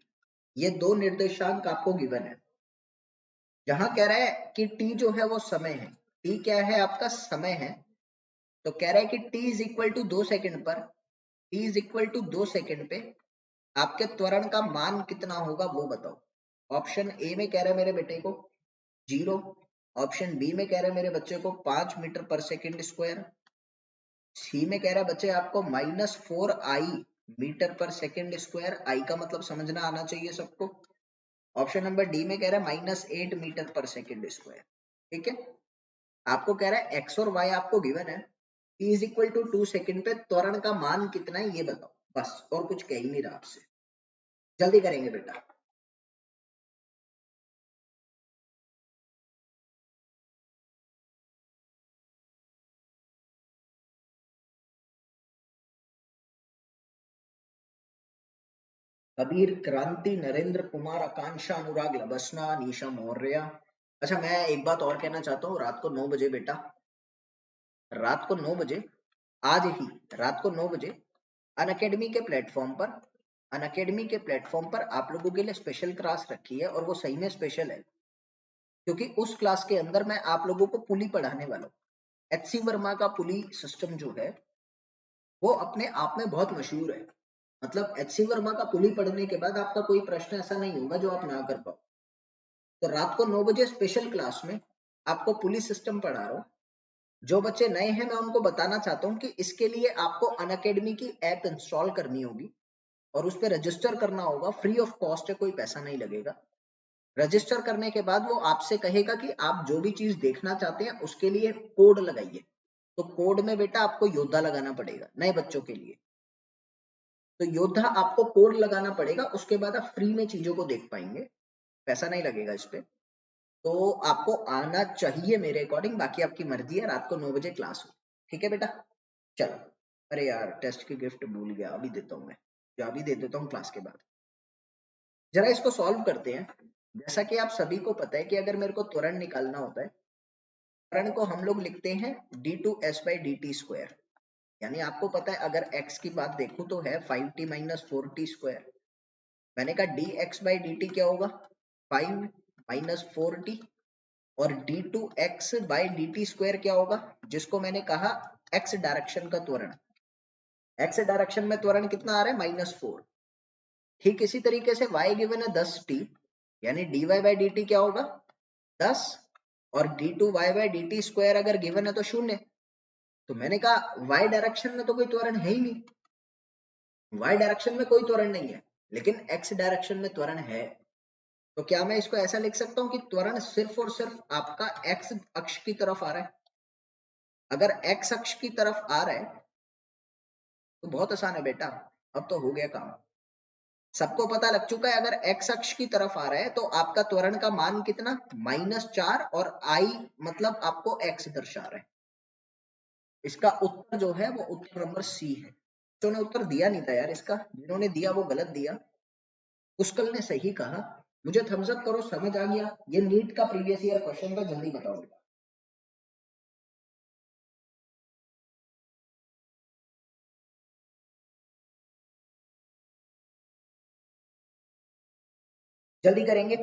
ये दो निर्देशांक आपको गिवन है। जहां कह रहा है कि t जो है वो समय है, t क्या है आपका समय है, तो कह रहा है कि t is equal to 2 second पर, t is equal to 2 second पे आपके त्वरण का मान कितना होगा वो बताओ। ऑप्शन ए में कह रहा है मेरे बेटे को 0, ऑप्शन बी में कह रहा है मेरे बच्चे को 5 मीटर पर सेकंड स्क्वायर, सी में कह रहा है बच्चे आपको -4i मीटर पर सेकंड स्क्वायर, आई का मतलब समझना आना चाहिए सबको। ऑप्शन नंबर डी में कह रहा है -8 मीटर पर सेकंड स्क्वायर। ठीक है, आपको कह रहा है एक्स और वाई आपको गिवन है, T is equal to 2 second पे त्वरण का मान कितना है ये बताओ, बस और कुछ कह ही नहीं रहा आपसे। जल्दी करेंगे बेटा। कबीर, क्रांति, नरेंद्र कुमार, आकांक्षा, अनुराग लबसना, निशा मौर्य। अच्छा, मैं एक बात और कहना चाहता हूँ, रात को 9 बजे बेटा, रात को 9 बजे, आज ही रात को 9 बजे अनअकैडमी के प्लेटफॉर्म पर, अनअकैडमी के प्लेटफॉर्म पर आप लोगों के लिए स्पेशल क्लास रखी है। और वो सही में स्पेशल है, क्योंकि उस क्लास के अंदर मैं आप लोगों को पुली पढ़ाने वाला हूँ। एचसी वर्मा का पुली सिस्टम जो है वो अपने आप में बहुत मशहूर है। मतलब एचसी वर्मा का पुली पढ़ने के बाद आपका कोई प्रश्न ऐसा नहीं होगा जो आप ना कर पाओ। तो रात को 9 बजे स्पेशल क्लास में आपको पुलिस सिस्टम पढ़ा रहा हूँ। जो बच्चे नए हैं मैं उनको बताना चाहता हूँ कि इसके लिए आपको अनअकैडमी की ऐप इंस्टॉल करनी होगी और उस पर रजिस्टर करना होगा, फ्री ऑफ कॉस्ट है, कोई पैसा नहीं लगेगा। रजिस्टर करने के बाद वो आपसे कहेगा कि आप जो भी चीज देखना चाहते हैं उसके लिए कोड लगाइए। तो कोड में बेटा आपको योद्धा लगाना पड़ेगा नए बच्चों के लिए। तो योद्धा आपको कोड लगाना पड़ेगा, उसके बाद आप फ्री में चीजों को देख पाएंगे, पैसा नहीं लगेगा इस पे। तो आपको आना चाहिए मेरे अकॉर्डिंग, बाकी आपकी मर्जी है। रात को 9 बजे क्लास हो, ठीक है बेटा? चलो। अरे यार टेस्ट की गिफ्ट भूल गया, अभी देता हूँ मैं, या अभी दे देता हूँ क्लास के बाद। जरा इसको सॉल्व करते हैं। जैसा कि आप सभी को पता है कि अगर मेरे को त्वरण निकालना होता है, त्वरण को हम लोग लिखते हैं d2s/dt²। यानी आपको पता है अगर x की बात देखूं तो है 5t - 4t²। मैंने कहा dx/dt क्या होगा, 5 - 4t। और d2x/dt² क्या होगा, जिसको मैंने कहा x डायरेक्शन का त्वरण। x डायरेक्शन में त्वरण कितना आ रहा है, -4। ठीक इसी तरीके से y गिवन है 10t, यानी dy/dt क्या होगा 10। और d2y/dt² अगर गिवन है तो 0। तो मैंने कहा y डायरेक्शन में तो कोई त्वरण है ही नहीं, y डायरेक्शन में कोई त्वरण नहीं है, लेकिन x डायरेक्शन में त्वरण है। तो क्या मैं इसको ऐसा लिख सकता हूं कि त्वरण सिर्फ और सिर्फ आपका x अक्ष की तरफ आ रहा है? अगर x अक्ष की तरफ आ रहा है तो बहुत आसान है बेटा, अब तो हो गया काम। सबको पता लग चुका है अगर x अक्ष की तरफ आ रहा है तो आपका त्वरण का मान कितना, -4, और I मतलब आपको x दर्शा रहा है। इसका उत्तर जो है वो उत्तर नंबर सी है। तो ने उत्तर दिया नहीं था यार इसका, जिन्होंने दिया वो गलत दिया। पुष्कल ने सही कहा। मुझे थम्स अप करो, समझ आ गया? ये नीट का प्रीवियस ईयर क्वेश्चन था, जल्दी बताओ बेटा। जल्दी करेंगे।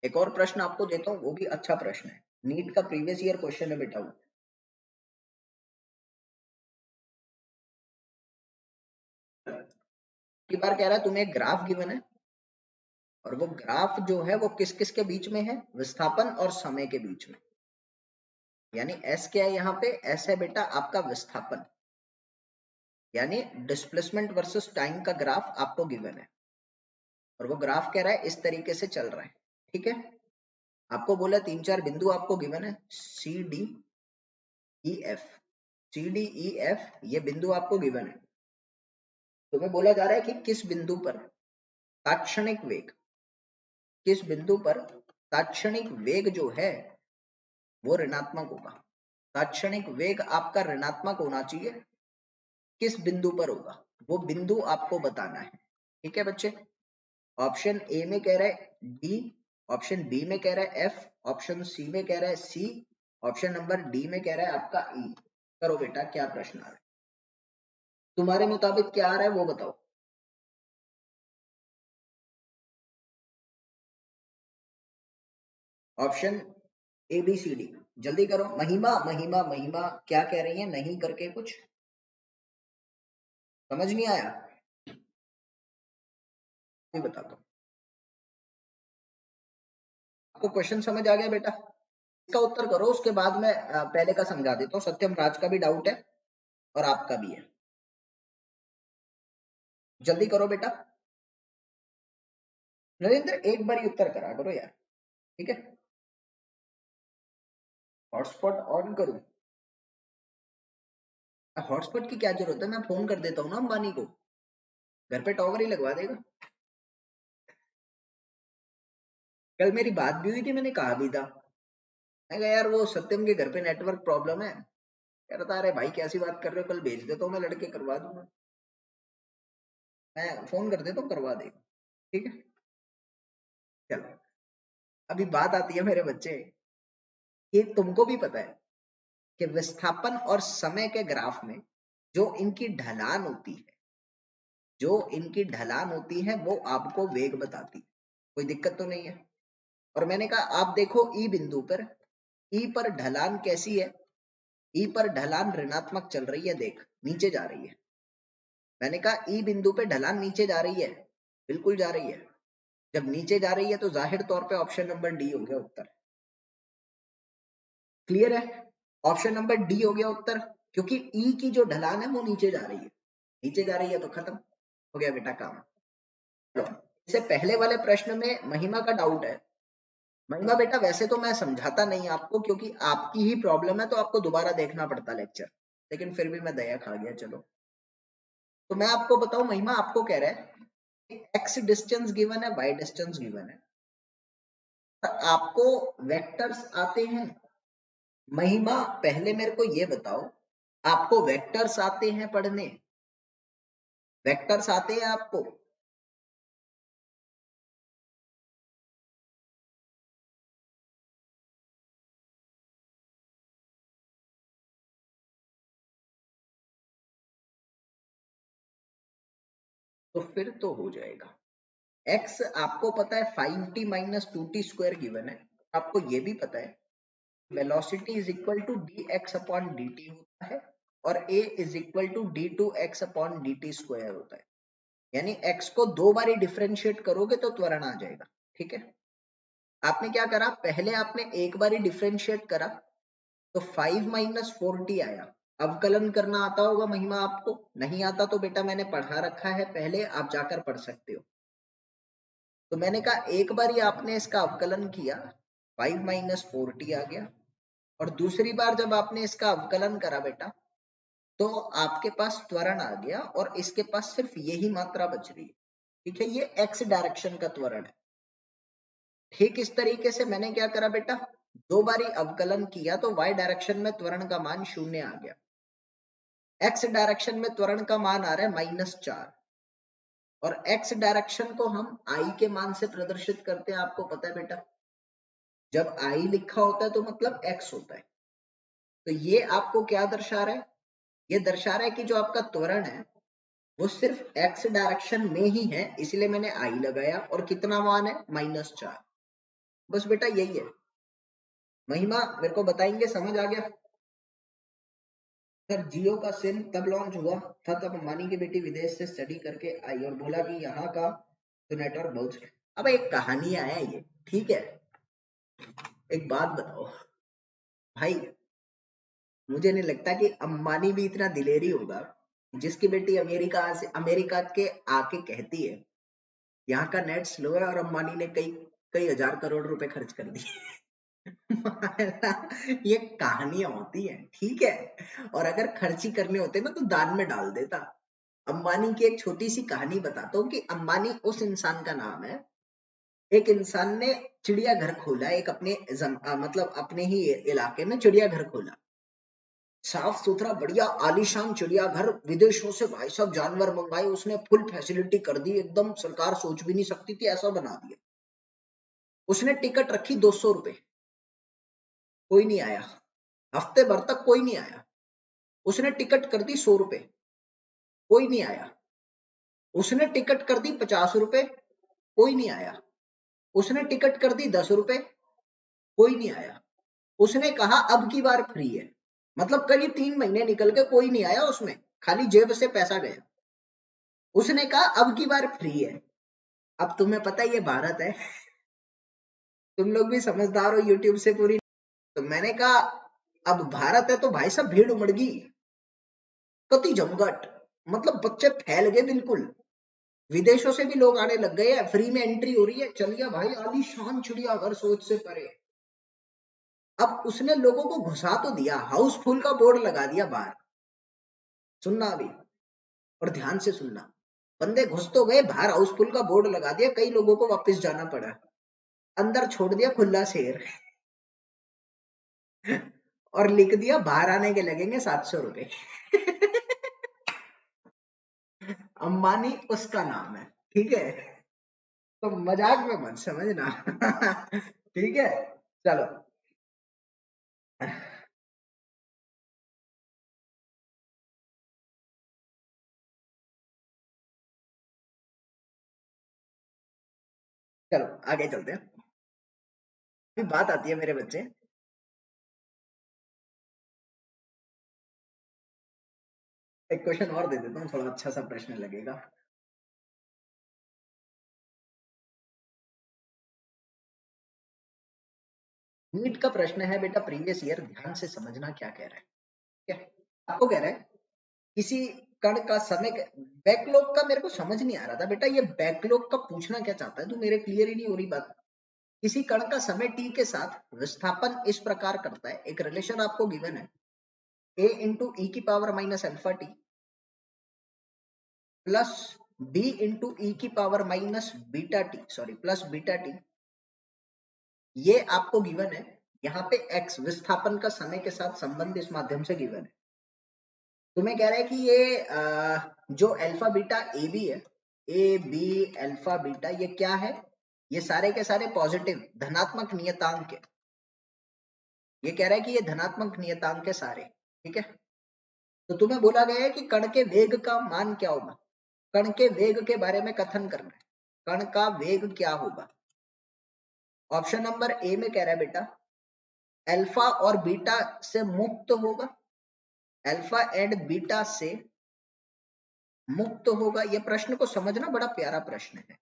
एक और प्रश्न आपको देता हूँ, वो भी अच्छा प्रश्न है, नीट का प्रीवियस ईयर क्वेश्चन है बेटा वो। की बार कह रहा है तुम्हें एक ग्राफ गिवन है, और वो ग्राफ जो है वो किस किस के बीच में है, विस्थापन और समय के बीच में। यानी एस क्या है यहाँ पे, एस है बेटा आपका विस्थापन, यानी डिस्प्लेसमेंट वर्सेस टाइम का ग्राफ आपको गिवन है। और वो ग्राफ कह रहा है इस तरीके से चल रहा है, ठीक है? आपको बोला 3-4 बिंदु आपको गिवन है, C D E F. C D E F ये बिंदु आपको गिवन है। तुम्हें बोला जा रहा है कि किस बिंदु पर तात्क्षणिक वेग, किस बिंदु पर तात्क्षणिक वेग जो है वो ऋणात्मक होगा। तात्क्षणिक वेग आपका ऋणात्मक होना चाहिए, किस बिंदु पर होगा वो बिंदु आपको बताना है, ठीक है बच्चे? ऑप्शन ए में कह रहा है डी, ऑप्शन बी में कह रहा है एफ, ऑप्शन सी में कह रहा है सी, ऑप्शन नंबर डी में कह रहा है आपका ई। करो बेटा क्या प्रश्न आ रहा है, तुम्हारे मुताबिक क्या आ रहा है वो बताओ। Option A B C D, जल्दी करो। महिमा महिमा महिमा क्या कह रही है, नहीं करके कुछ समझ नहीं आया? मैं बताता हूँ आपको, क्वेश्चन समझ आ गया बेटा? इसका उत्तर करो, उसके बाद मैं पहले का समझा देता हूँ। सत्यम राज का भी डाउट है और आपका भी है, जल्दी करो बेटा। नरेंद्र एक बार ही उत्तर करा करो यार, ठीक है? हॉटस्पॉट ऑन करूं? हॉटस्पॉट की क्या जरूरत है, मैं फोन कर देता हूँ ना अंबानी को, घर पे टॉवर ही लगवा देगा। कल मेरी बात भी हुई थी, मैंने कहा भी था, मैं कहा यार वो सत्यम के घर पे नेटवर्क प्रॉब्लम है। कह रहा था अरे भाई कैसी बात कर रहे हो, कल भेज देता हूँ मैं, लड़के करवा दूंगा। मैं फोन कर देता हूँ, करवा देगा, ठीक है? चलो, अभी बात आती है मेरे बच्चे, कि तुमको भी पता है कि विस्थापन और समय के ग्राफ में जो इनकी ढलान होती है, जो इनकी ढलान होती है वो आपको वेग बताती है। कोई दिक्कत तो नहीं है? और मैंने कहा आप देखो ई बिंदु पर, ई पर ढलान कैसी है, ई पर ढलान ऋणात्मक चल रही है, देख नीचे जा रही है। मैंने कहा ई बिंदु पे ढलान नीचे जा रही है, बिल्कुल जा रही है। जब नीचे जा रही है तो जाहिर तौर पे ऑप्शन नंबर डी हो गया उत्तर। क्लियर है? ऑप्शन नंबर डी हो गया उत्तर, क्योंकि ई की जो ढलान है वो नीचे जा रही है, नीचे जा रही है तो खत्म हो गया बेटा काम। चलो, इससे पहले वाले प्रश्न में महिमा का डाउट है। महिमा बेटा वैसे तो मैं समझाता नहीं आपको, क्योंकि आपकी ही प्रॉब्लम है तो आपको दोबारा देखना पड़ता लेक्चर, लेकिन फिर भी मैं दया खा गया। चलो, तो मैं आपको बताऊं, महिमा आपको कह रहा है एक्स डिस्टेंस गिवन है, वाई डिस्टेंस गिवन है, तो आपको वेक्टर्स आते हैं। महिमा पहले मेरे को ये बताओ, आपको वेक्टर्स आते हैं पढ़ने? वेक्टर्स आते हैं आपको? तो फिर तो हो जाएगा। x आपको पता है 5t minus 2t square given है, आपको ये भी पता है velocity is equal to dx upon dt होता है, और a is equal to d2x upon dt square होता है। यानी x को दो बारी डिफरेंशिएट करोगे तो त्वरण आ जाएगा। ठीक है, आपने क्या करा, पहले आपने एक बारी डिफरेंशिएट करा तो 5 माइनस 4t आया। अवकलन करना आता होगा महिमा आपको? नहीं आता तो बेटा मैंने पढ़ा रखा है पहले, आप जाकर पढ़ सकते हो। तो मैंने कहा एक बार ही आपने इसका अवकलन किया, 5 माइनस 4t आ गया, और दूसरी बार जब आपने इसका अवकलन करा बेटा तो आपके पास त्वरण आ गया, और इसके पास सिर्फ यही मात्रा बच रही है। ठीक है, ये एक्स डायरेक्शन का त्वरण है। ठीक इस तरीके से मैंने क्या करा बेटा, दो बारी अवकलन किया तो y डायरेक्शन में त्वरण का मान 0 आ गया, x डायरेक्शन में त्वरण का मान आ रहा है -4, और x डायरेक्शन को हम i के मान से प्रदर्शित करते हैं, आपको पता है बेटा। जब i लिखा होता है तो मतलब x होता है। तो ये आपको क्या दर्शा रहा है? ये दर्शा रहा है कि जो आपका त्वरण है वो सिर्फ x डायरेक्शन में ही है, इसलिए मैंने i लगाया, और कितना मान है, -4। बस बेटा यही है। महिमा मेरे को बताएंगे, समझ आ गया? सर जियो का सिम तब लॉन्च हुआ था तब अंबानी की बेटी विदेश से स्टडी करके आई और बोला कि यहाँ का तो नेटवर्क बहुत। अब एक कहानी आया ये, ठीक है। एक बात बताओ भाई, मुझे नहीं लगता कि अंबानी भी इतना दिलेरी होगा, जिसकी बेटी अमेरिका के आके कहती है यहाँ का नेट स्लो है, और अंबानी ने कई कई हजार करोड़ रुपए खर्च कर दिए। ये कहानियां होती हैं, ठीक है। और अगर खर्ची करने होते ना तो दान में डाल देता। अंबानी की एक छोटी सी कहानी बताता हूँ कि अंबानी उस इंसान का नाम है। एक इंसान ने चिड़ियाघर खोला, एक मतलब अपने ही इलाके में चिड़ियाघर खोला, साफ सुथरा बढ़िया आलीशान चिड़ियाघर, विदेशों से भाई साहब जानवर मंगाए उसने, फुल फैसिलिटी कर दी एकदम, सरकार सोच भी नहीं सकती थी ऐसा बना दिया। उसने टिकट रखी 200 रुपए, कोई नहीं आया, हफ्ते भर तक कोई नहीं आया। उसने टिकट कर दी 100 रुपए, कोई नहीं आया। उसने टिकट कर दी 50 रुपए, कोई नहीं आया। उसने टिकट कर दी 10 रुपए, कोई नहीं आया। उसने कहा अब की बार फ्री है, मतलब करीब 3 महीने निकल के कोई नहीं आया उसमें, खाली जेब से पैसा गया। उसने कहा अब की बार फ्री है। अब तुम्हें पता है ये भारत है, तुम लोग भी समझदार हो यूट्यूब से पूरी। तो मैंने कहा अब भारत है तो भाई साहब भीड़ उमड़ गई, कति जमघट, मतलब बच्चे फैल गए बिल्कुल, विदेशों से भी लोग आने लग गए हैं, फ्री में एंट्री हो रही है, चल गया भाई आलीशान चिड़ियाघर सोच से परे। अब उसने लोगों को घुसा तो दिया, हाउसफुल का बोर्ड लगा दिया बाहर। सुनना अभी, और ध्यान से सुनना, बंदे घुस तो गए, बाहर हाउसफुल का बोर्ड लगा दिया, कई लोगों को वापस जाना पड़ा, अंदर छोड़ दिया खुला शेर। और लिख दिया बाहर आने के लगेंगे 700 रुपए। अंबानी उसका नाम है, ठीक है। तो मजाक में मत समझना। ठीक है, चलो। चलो आगे चलते हैं, अभी बात आती है मेरे बच्चे। एक क्वेश्चन और दे देता हूँ, थोड़ा अच्छा सा प्रश्न लगेगा। नीट का प्रश्न है बेटा प्रीवियस ईयर, ध्यान से समझना क्या कह रहा है। क्या आपको कह रहा है किसी कण का समय, बैकलॉग का मेरे को समझ नहीं आ रहा था बेटा, ये बैकलॉग का पूछना क्या चाहता है तू, मेरे क्लियर ही नहीं हो रही बात। किसी कण का समय t के साथ विस्थापन इस प्रकार करता है, एक रिलेशन आपको गिवन है, a इंटू ई की power minus alpha T plus b into E की power minus beta T, sorry plus beta T, ये आपको गिवन है। यहाँ पे x विस्थापन का समय के साथ संबंध इस माध्यम से गिवन है। तुम्हें कह रहा है कि ये जो अल्फा बीटा ए बी है, ए बी अल्फा बीटा, ये क्या है, ये सारे के सारे पॉजिटिव धनात्मक नियतांक है। ये कह रहा है कि ये धनात्मक नियतांक है सारे, ठीक है। तो तुम्हें बोला गया है कि कण के वेग का मान क्या होगा, कण के वेग के बारे में कथन करना है, कण का वेग क्या होगा। ऑप्शन नंबर ए में कह रहा है बेटा अल्फा और बीटा से मुक्त होगा, अल्फा एंड बीटा से मुक्त होगा। यह प्रश्न को समझना, बड़ा प्यारा प्रश्न है।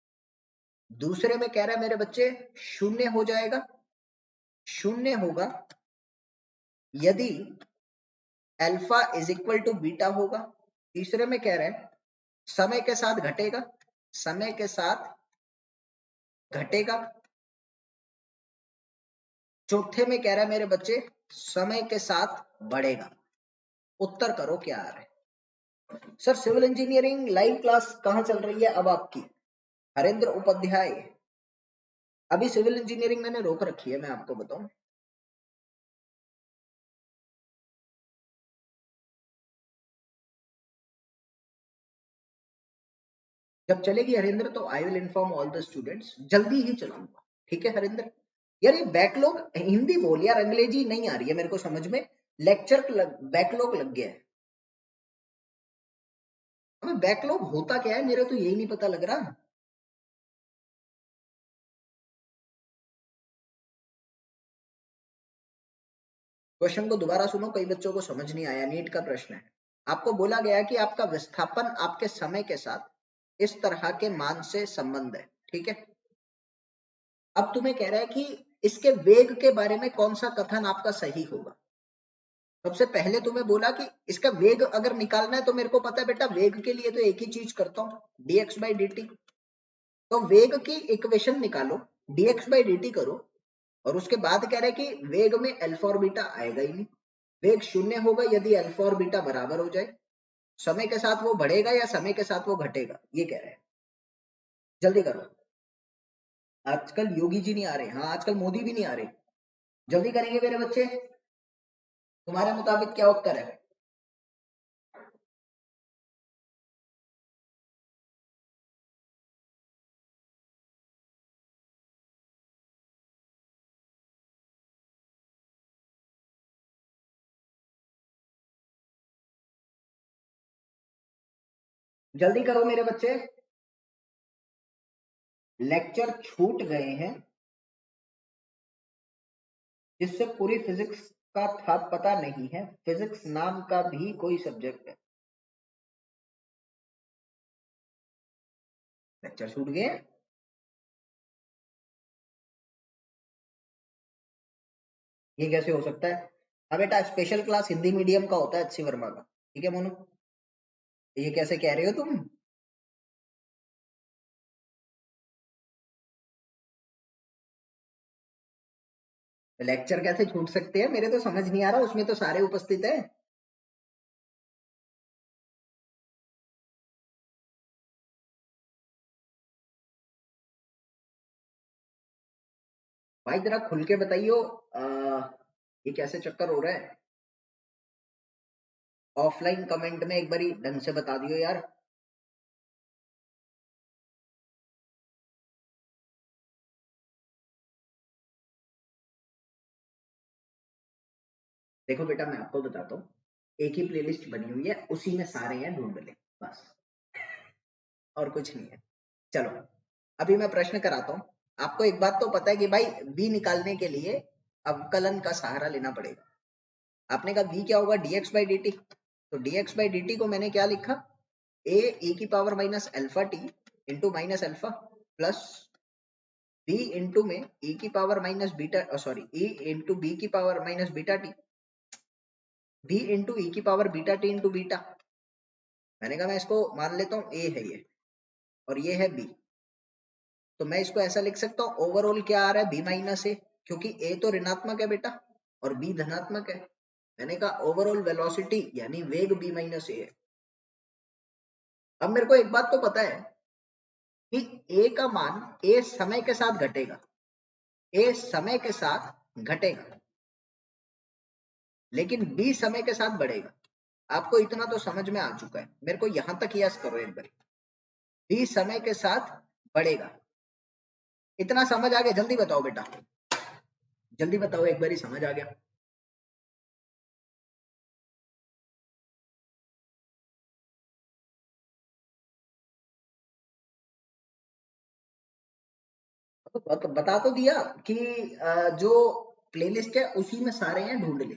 दूसरे में कह रहा है मेरे बच्चे शून्य हो जाएगा, शून्य होगा यदि alpha is equal to beta होगा। तीसरे में कह रहे हैं समय के साथ घटेगा, समय के साथ घटेगा। चौथे में कह रहा है मेरे बच्चे समय के साथ बढ़ेगा। उत्तर करो क्या आ रहा है। Sir civil engineering live class कहां चल रही है अब आपकी, हरेंद्र उपाध्याय। अभी सिविल इंजीनियरिंग मैंने रोक रखी है, मैं आपको बताऊं। जब चलेगी हरिंद्र तो I will inform all the students, जल्दी ही चलाऊंगा, ठीक है हरिंद्र। यार ये बैकलॉग, हिंदी बोल यार, अंग्रेजी नहीं आ रही है मेरे को समझ में, लेक्चर बैकलॉग लग गया है। हमें बैकलॉग होता क्या है मेरे तो यही नहीं पता लग रहा। क्वेश्चन को दोबारा सुनो, कई बच्चों को समझ नहीं आया। नीट का प्रश्न है, आपको बोला गया कि आपका विस्थापन आपके समय के साथ इस तरह के मान से संबंध है, ठीक है। अब तुम्हें कह रहा है कि इसके वेग के बारे में कौन सा कथन आपका सही होगा। सबसे पहले तुम्हें बोला कि इसका वेग अगर निकालना है तो मेरे को पता है बेटा, वेग के लिए तो एक ही चीज करता हूं, dx बाई dt। तो वेग की इक्वेशन निकालो, dx बाई dt करो, और उसके बाद कह रहे हैं कि वेग में अल्फा और बीटा आएगा ही नहीं। वेग शून्य होगा यदि अल्फा और बीटा बराबर हो जाए। समय के साथ वो बढ़ेगा या समय के साथ वो घटेगा, ये कह रहे हैं। जल्दी करो, आजकल योगी जी नहीं आ रहे, हाँ आजकल मोदी भी नहीं आ रहे। जल्दी करेंगे मेरे बच्चे, तुम्हारे मुताबिक क्या उत्तर है। जल्दी करो मेरे बच्चे, लेक्चर छूट गए हैं जिससे पूरी फिजिक्स का था पता नहीं है, फिजिक्स नाम का भी कोई सब्जेक्ट है। लेक्चर छूट गए, ये कैसे हो सकता है। हाँ बेटा, स्पेशल क्लास हिंदी मीडियम का होता है अच्छी वर्मा का, ठीक है मोनू। ये कैसे कह रहे हो तुम। लेक्चर कैसे छूट सकते हैं, मेरे तो समझ नहीं आ रहा, उसमें तो सारे उपस्थित है। भाई जरा खुल के बताइयो, ये कैसे चक्कर हो रहा है। ऑफलाइन कमेंट में एक बारी ढंग से बता दियो यार। देखो बेटा मैं आपको बताता हूँ, एक ही प्लेलिस्ट बनी हुई है, उसी में सारे हैं, ढूंढ ले बस, और कुछ नहीं है। चलो अभी मैं प्रश्न कराता हूँ। आपको एक बात तो पता है कि भाई v निकालने के लिए अवकलन का सहारा लेना पड़ेगा। आपने कहा v क्या होगा, dx बाई dt। तो dx बाई dt को मैंने क्या लिखा, a e की power minus alpha T into minus alpha plus B into में ई की power minus beta, sorry E into B की power minus beta T, B into E की power beta T into beta. मैंने कहा मैं इसको मान लेता हूँ ए है ये और ये है बी, तो मैं इसको ऐसा लिख सकता हूँ ओवरऑल क्या आ रहा है बी माइनस ए, क्योंकि ए तो ऋणात्मक है बेटा और बी धनात्मक है। मैंने कहा ओवरऑल वेलोसिटी यानी वेग बी माइनस ए है। अब मेरे को एक बात तो पता है कि ए का मान ए समय के साथ घटेगा, ए समय के साथ घटेगा, लेकिन बी समय के साथ बढ़ेगा। आपको इतना तो समझ में आ चुका है, मेरे को यहां तक यस करो एक बार, बी समय के साथ बढ़ेगा। इतना समझ आ गया? जल्दी बताओ बेटा, जल्दी बताओ एक बार ही समझ आ गया। तो बता तो दिया कि जो प्लेलिस्ट है उसी में सारे हैं, ढूंढ ले।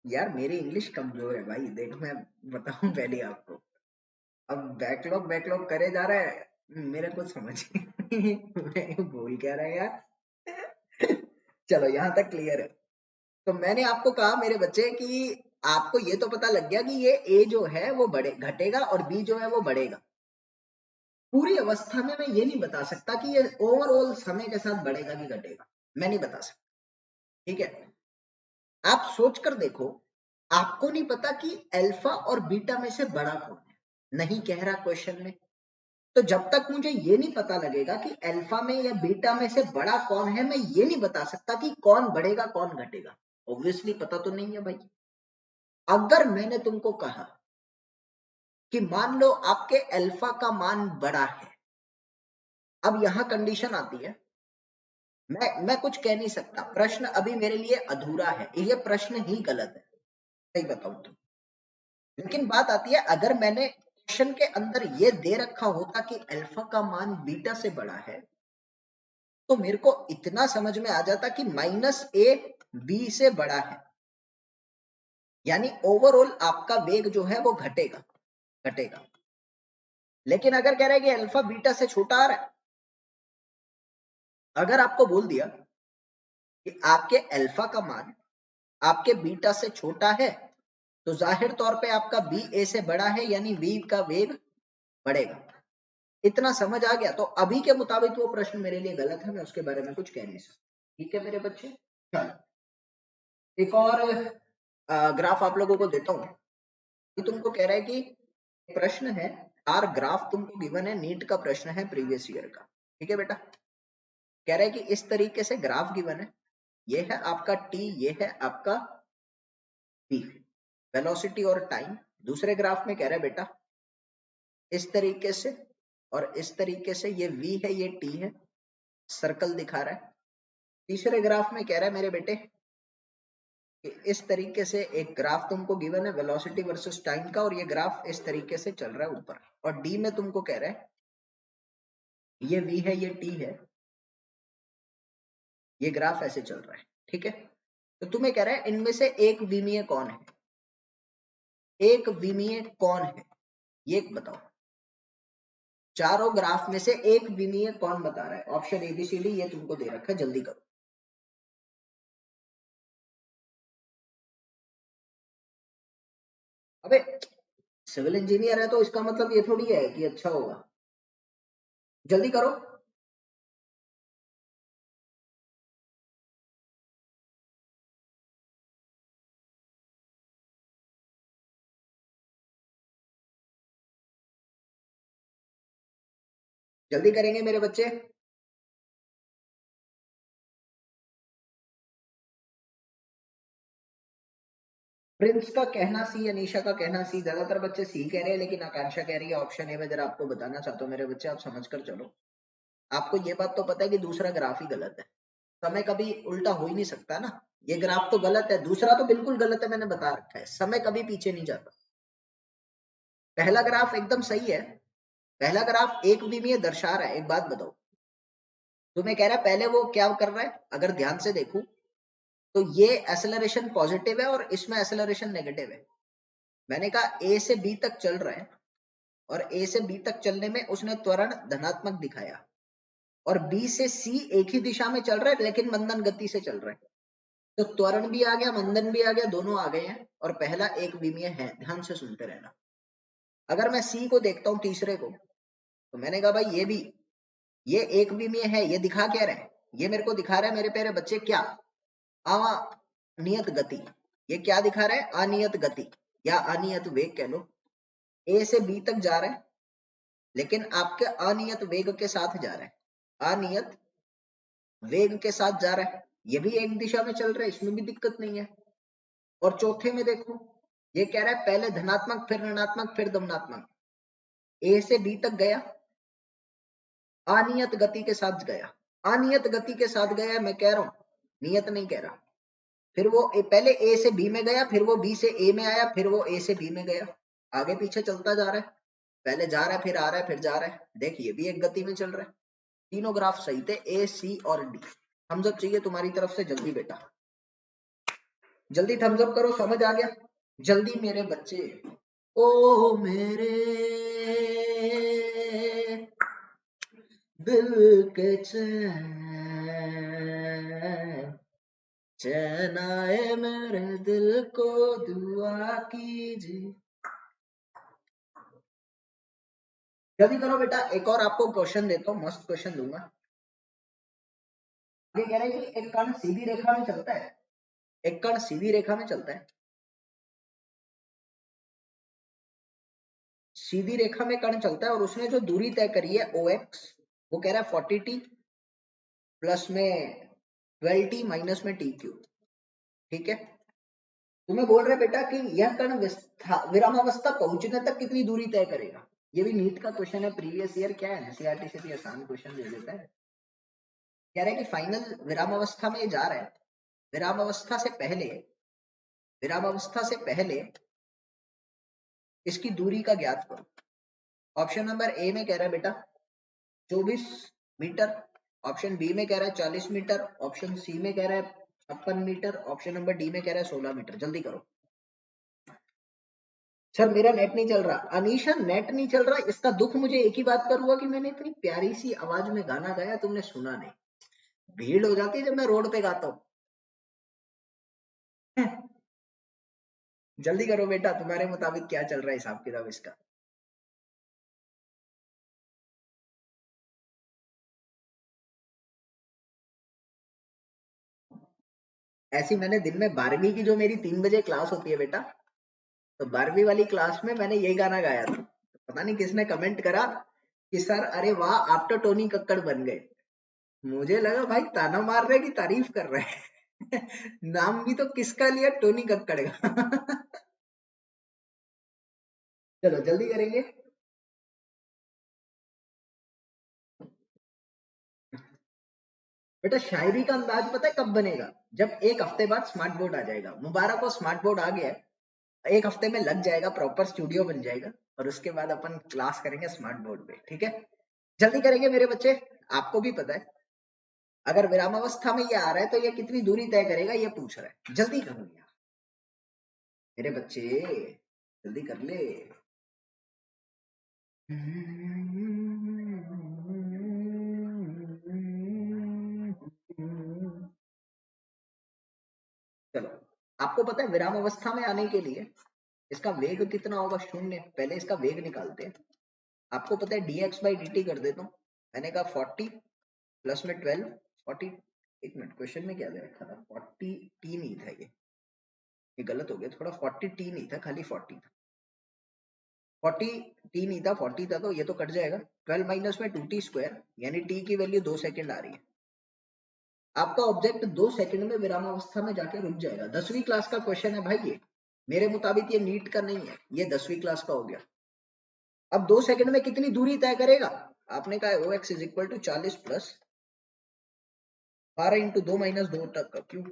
यार मेरी इंग्लिश कमजोर है भाई, देखो मैं बताऊं पहले आपको, अब बैकलॉग बैकलॉग करे जा रहा है, मेरे को समझ नहीं मैं बोल क्या रहा है यार। चलो यहाँ तक क्लियर है। तो मैंने आपको कहा मेरे बच्चे कि आपको ये तो पता लग गया कि ये ए जो है वो बढ़े घटेगा और बी जो है वो बढ़ेगा। पूरी अवस्था में मैं ये नहीं बता सकता कि ये ओवरऑल समय के साथ बढ़ेगा कि घटेगा, मैं नहीं बता सकता। ठीक है, आप सोच कर देखो, आपको नहीं पता कि अल्फा और बीटा में से बड़ा कौन है, नहीं कह रहा क्वेश्चन में। तो जब तक मुझे ये नहीं पता लगेगा कि अल्फा में या बीटा में से बड़ा कौन है, मैं ये नहीं बता सकता कि कौन बढ़ेगा कौन घटेगा। ऑब्वियसली पता तो नहीं है भाई। अगर मैंने तुमको कहा कि मान लो आपके अल्फा का मान बड़ा है, अब यहां कंडीशन आती है, मैं कुछ कह नहीं सकता, प्रश्न अभी मेरे लिए अधूरा है, ये प्रश्न ही गलत है, सही बताऊं तो। लेकिन बात आती है, अगर मैंने क्वेश्चन के अंदर ये दे रखा होता कि अल्फा का मान बीटा से बड़ा है, तो मेरे को इतना समझ में आ जाता कि माइनस ए बी से बड़ा है, यानी ओवरऑल आपका वेग जो है वो घटेगा घटेगा। लेकिन अगर कह रहे हैं कि अल्फा बीटा से छोटा आ रहा है, अगर आपको बोल दिया कि आपके अल्फा का मान आपके बीटा से छोटा है, तो जाहिर तौर पे आपका बी ए से बड़ा है, यानी वी का वेग बढ़ेगा। इतना समझ आ गया? तो अभी के मुताबिक वो प्रश्न मेरे लिए गलत है, मैं उसके बारे में कुछ कह नहीं सकता। ठीक है मेरे बच्चे, चलो एक और ग्राफ आप लोगों को देता हूं। ये तुमको कह रहा है कि प्रश्न है, आर ग्राफ तुमको गिवन है, नीट का प्रश्न है प्रीवियस ईयर का। ठीक है बेटा, कह रहा है कि इस तरीके से ग्राफ गिवन है, ये है आपका टी, ये है आपका पी, वेलोसिटी और टाइम। दूसरे ग्राफ में कह रहा है बेटा इस तरीके से और इस तरीके से, ये v है ये t है, सर्कल दिखा रहा है। तीसरे ग्राफ में कह रहा है मेरे बेटे कि इस तरीके से एक ग्राफ तुमको गिवन है वेलोसिटी वर्सेस टाइम का, और ये ग्राफ इस तरीके से चल रहा है ऊपर। और डी में तुमको कह रहा है ये v है ये t है, ये ग्राफ ऐसे चल रहा है। ठीक है, तो तुम्हें कह रहा है इनमें से एक विमीय कौन है, एक विमीय कौन है ये बताओ। चारों ग्राफ में से एक विमीय कौन बता रहा है, ऑप्शन एबीसीडी ये तुमको दे रखा है, जल्दी करो। अबे सिविल इंजीनियर है तो इसका मतलब ये थोड़ी है कि अच्छा होगा, जल्दी करो। जल्दी करेंगे मेरे बच्चे। प्रिंस का कहना सी, अनीशा का कहना सी, ज्यादातर बच्चे सी कह रहे हैं, लेकिन आकांक्षा कह रही है ऑप्शन ए। मैं जरा आपको बताना चाहता हूँ मेरे बच्चे, आप समझ कर चलो। आपको ये बात तो पता है कि दूसरा ग्राफ ही गलत है, समय कभी उल्टा हो ही नहीं सकता ना। ये ग्राफ तो गलत है, दूसरा तो बिल्कुल गलत है, मैंने बता रखा है, समय कभी पीछे नहीं जाता। पहला ग्राफ एकदम सही है, पहला ग्राफ एक विमीय दर्शा रहा है। एक बात बताओ, तुम्हें कह रहा है पहले वो क्या कर रहा है, अगर ध्यान से देखूं तो ये एक्सेलरेशन पॉजिटिव है और इसमें एक्सेलरेशन नेगेटिव है। मैंने कहा ए से बी तक चल रहा है, और ए से बी तक चलने में उसने त्वरण धनात्मक दिखाया, और बी से सी एक ही दिशा में चल रहा है लेकिन मंदन गति से चल रहा है, तो त्वरण भी आ गया, मंदन भी आ गया, दोनों आ गए हैं, और पहला एक विमीय है। ध्यान से सुनते रहना। अगर मैं सी को देखता हूं तीसरे को, तो मैंने कहा भाई ये भी, ये एक विमीय है, ये दिखा क्या रहा है, ये मेरे को दिखा रहा है मेरे प्यारे बच्चे क्या, अनियत गति। ये क्या दिखा रहा है, अनियत गति या अनियत वेग कह लो। ए से बी तक जा रहा है लेकिन आपके अनियत वेग के साथ जा रहा है, अनियत वेग के साथ जा रहा है, ये भी एक दिशा में चल रहा है, इसमें भी दिक्कत नहीं है। और चौथे में देखो, ये कह रहा है पहले धनात्मक फिर ऋणात्मक फिर धनात्मक, ए से बी तक गया, अनियत गति के साथ गया, अनियत गति के साथ गया, मैं कह रहा हूं, नियत नहीं कह रहा। फिर वो पहले ए से बी में गया, फिर वो बी से ए में आया, फिर वो ए से बी में गया, आगे पीछे चलता जा रहा है, पहले जा रहा है फिर आ रहा है फिर जा रहा है। देखिए भी एक गति में चल रहा है। तीनों ग्राफ सही थे, ए सी और डी। थम्स अप चाहिए तुम्हारी तरफ से, जल्दी बेटा, जल्दी थम्स अप करो, समझ आ गया, जल्दी मेरे बच्चे। ओ मेरे दिल के चैन आए मेरे दिल को दुआ कीजिए। जल्दी करो बेटा, एक और आपको क्वेश्चन देता हूँ, मस्त क्वेश्चन दूंगा। ये कह रहे हैं कि एक कण सीधी रेखा में चलता है, एक कण सीधी रेखा में चलता है, सीधी रेखा में कण चलता है, और उसने जो दूरी तय करी है OX, वो कह रहा है 40t प्लस में 12t माइनस में t क्यूब। ठीक है, तुम्हें बोल रहे बेटा कि यह कण विरामावस्था पहुंचने तक कितनी दूरी तय करेगा। ये भी नीट का क्वेश्चन है, प्रीवियस ईयर क्या है, एनसीईआरटी से भी आसान क्वेश्चन दे देता है। कह रहे हैं कि फाइनल विरामावस्था में जा रहा है, विरामावस्था से पहले, विरामावस्था से पहले इसकी दूरी का ज्ञात करो। ऑप्शन नंबर ए में कह रहा है बेटा 24 मीटर, ऑप्शन बी में कह रहा है 40 मीटर, ऑप्शन सी में कह रहा है 56 मीटर, ऑप्शन नंबर डी में कह रहा है 16 मीटर। जल्दी करो। सर मेरा नेट नहीं चल रहा, अनीशा नेट नहीं चल रहा, इसका दुख मुझे एक ही बात पर हुआ कि मैंने इतनी प्यारी सी आवाज में गाना गाया, तुमने सुना नहीं। भीड़ हो जाती है जब मैं रोड पे गाता हूँ। जल्दी करो बेटा, तुम्हारे मुताबिक क्या चल रहा है हिसाब किताब इसका। ऐसी मैंने दिन में 12वीं की जो मेरी 3 बजे क्लास होती है बेटा, तो 12वीं वाली क्लास में मैंने यही गाना गाया था। पता नहीं किसने कमेंट करा कि सर अरे वाह आप तो टोनी कक्कड़ बन गए। मुझे लगा भाई ताना मार रहे कि तारीफ कर रहे हैं। नाम भी तो किसका लिया, टोनी कक्कड़ का। चलो जल्दी करेंगे। बेटा शायरी का अंदाज पता है कब बनेगा, जब एक हफ्ते बाद स्मार्ट बोर्ड आ जाएगा। मुबारक हो, स्मार्ट बोर्ड आ गया है, एक हफ्ते में लग जाएगा, प्रॉपर स्टूडियो बन जाएगा, और उसके बाद अपन क्लास करेंगे स्मार्ट बोर्ड पे। ठीक है, जल्दी करेंगे मेरे बच्चे। आपको भी पता है अगर विरामावस्था में ये आ रहा है तो ये कितनी दूरी तय करेगा, ये पूछ रहा है। जल्दी करो यार मेरे बच्चे, जल्दी कर ले। चलो, आपको पता है विराम अवस्था में आने के लिए इसका वेग कितना होगा, शून्य। पहले इसका वेग निकालते हैं। आपको पता है dx बाई dt कर देता हूँ। मैंने कहा 40 प्लस में 12, 40, एक मिनट क्वेश्चन में क्या दे रखा था, 40 t नहीं था, ये गलत हो गया थोड़ा, 40 t नहीं था, खाली 40 था, 40 t नहीं था, 40 था, तो ये तो कट जाएगा। 12 माइनस में 2t स्क्वायर, यानी t की वैल्यू 2 सेकंड आ रही है। आपका ऑब्जेक्ट 2 सेकंड में विरामावस्था में जाके रुक जाएगा। 10वीं क्लास का क्वेश्चन है भाई ये, मेरे मुताबिक ये नीट का नहीं है, ये 10वीं क्लास का हो गया। अब 2 सेकंड में कितनी दूरी तय करेगा, आपने कहा OX is equal to 40 plus 12 into 2 minus 2 तक का क्यों,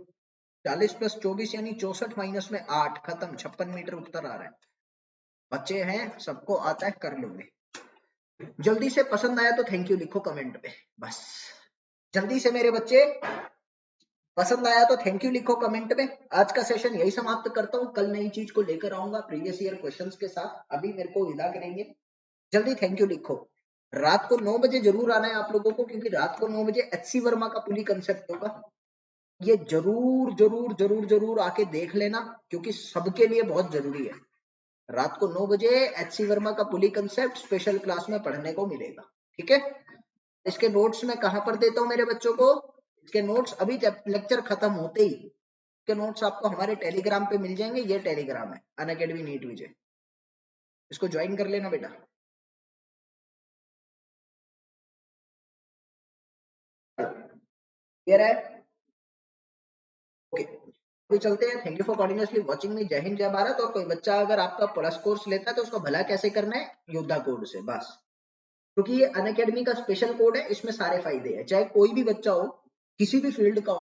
40 प्लस 24 यानी 64 माइनस में 8, खत्म, 56 मीटर उत्तर आ रहा है। बच्चे हैं, सबको आता है, कर लोगे। जल्दी से पसंद आया तो थैंक यू लिखो कमेंट पे, बस जल्दी से मेरे बच्चे। पसंद आया तो थैंक यू लिखो कमेंट में। आज का सेशन यही समाप्त करता हूँ, कल नई चीज को लेकर आऊंगा प्रीवियस ईयर क्वेश्चंस के साथ। अभी मेरे को विदा करेंगे। जल्दी थैंक यू लिखो। रात को 9 बजे जरूर आना है आप लोगों को, क्योंकि रात को 9 बजे एचसी वर्मा का पुली कंसेप्ट होगा। ये जरूर जरूर जरूर जरूर आके देख लेना, क्योंकि सबके लिए बहुत जरूरी है। रात को 9 बजे एचसी वर्मा का पुली कंसेप्ट स्पेशल क्लास में पढ़ने को मिलेगा। ठीक है, इसके नोट्स मैं कहां पर देता हूं मेरे बच्चों को? इसके नोट्स अभी लेक्चर खत्म होते ही के नोट्स आपको हमारे टेलीग्राम पे मिल जाएंगे। ये टेलीग्राम है अनअकैडमी नीट विजय, इसको ज्वाइन कर लेना बेटा। क्लियर है? ओके, अभी चलते हैं। Thank you for continuously watching me. जय हिंद जय भारत। और कोई बच्चा अगर आपका प्लस कोर्स लेता है तो उसको भला कैसे करना है? योद्धा कोड से बस, क्योंकि ये अनअकैडमी का स्पेशल कोड है, इसमें सारे फायदे हैं। चाहे कोई भी बच्चा हो, किसी भी फील्ड का हो,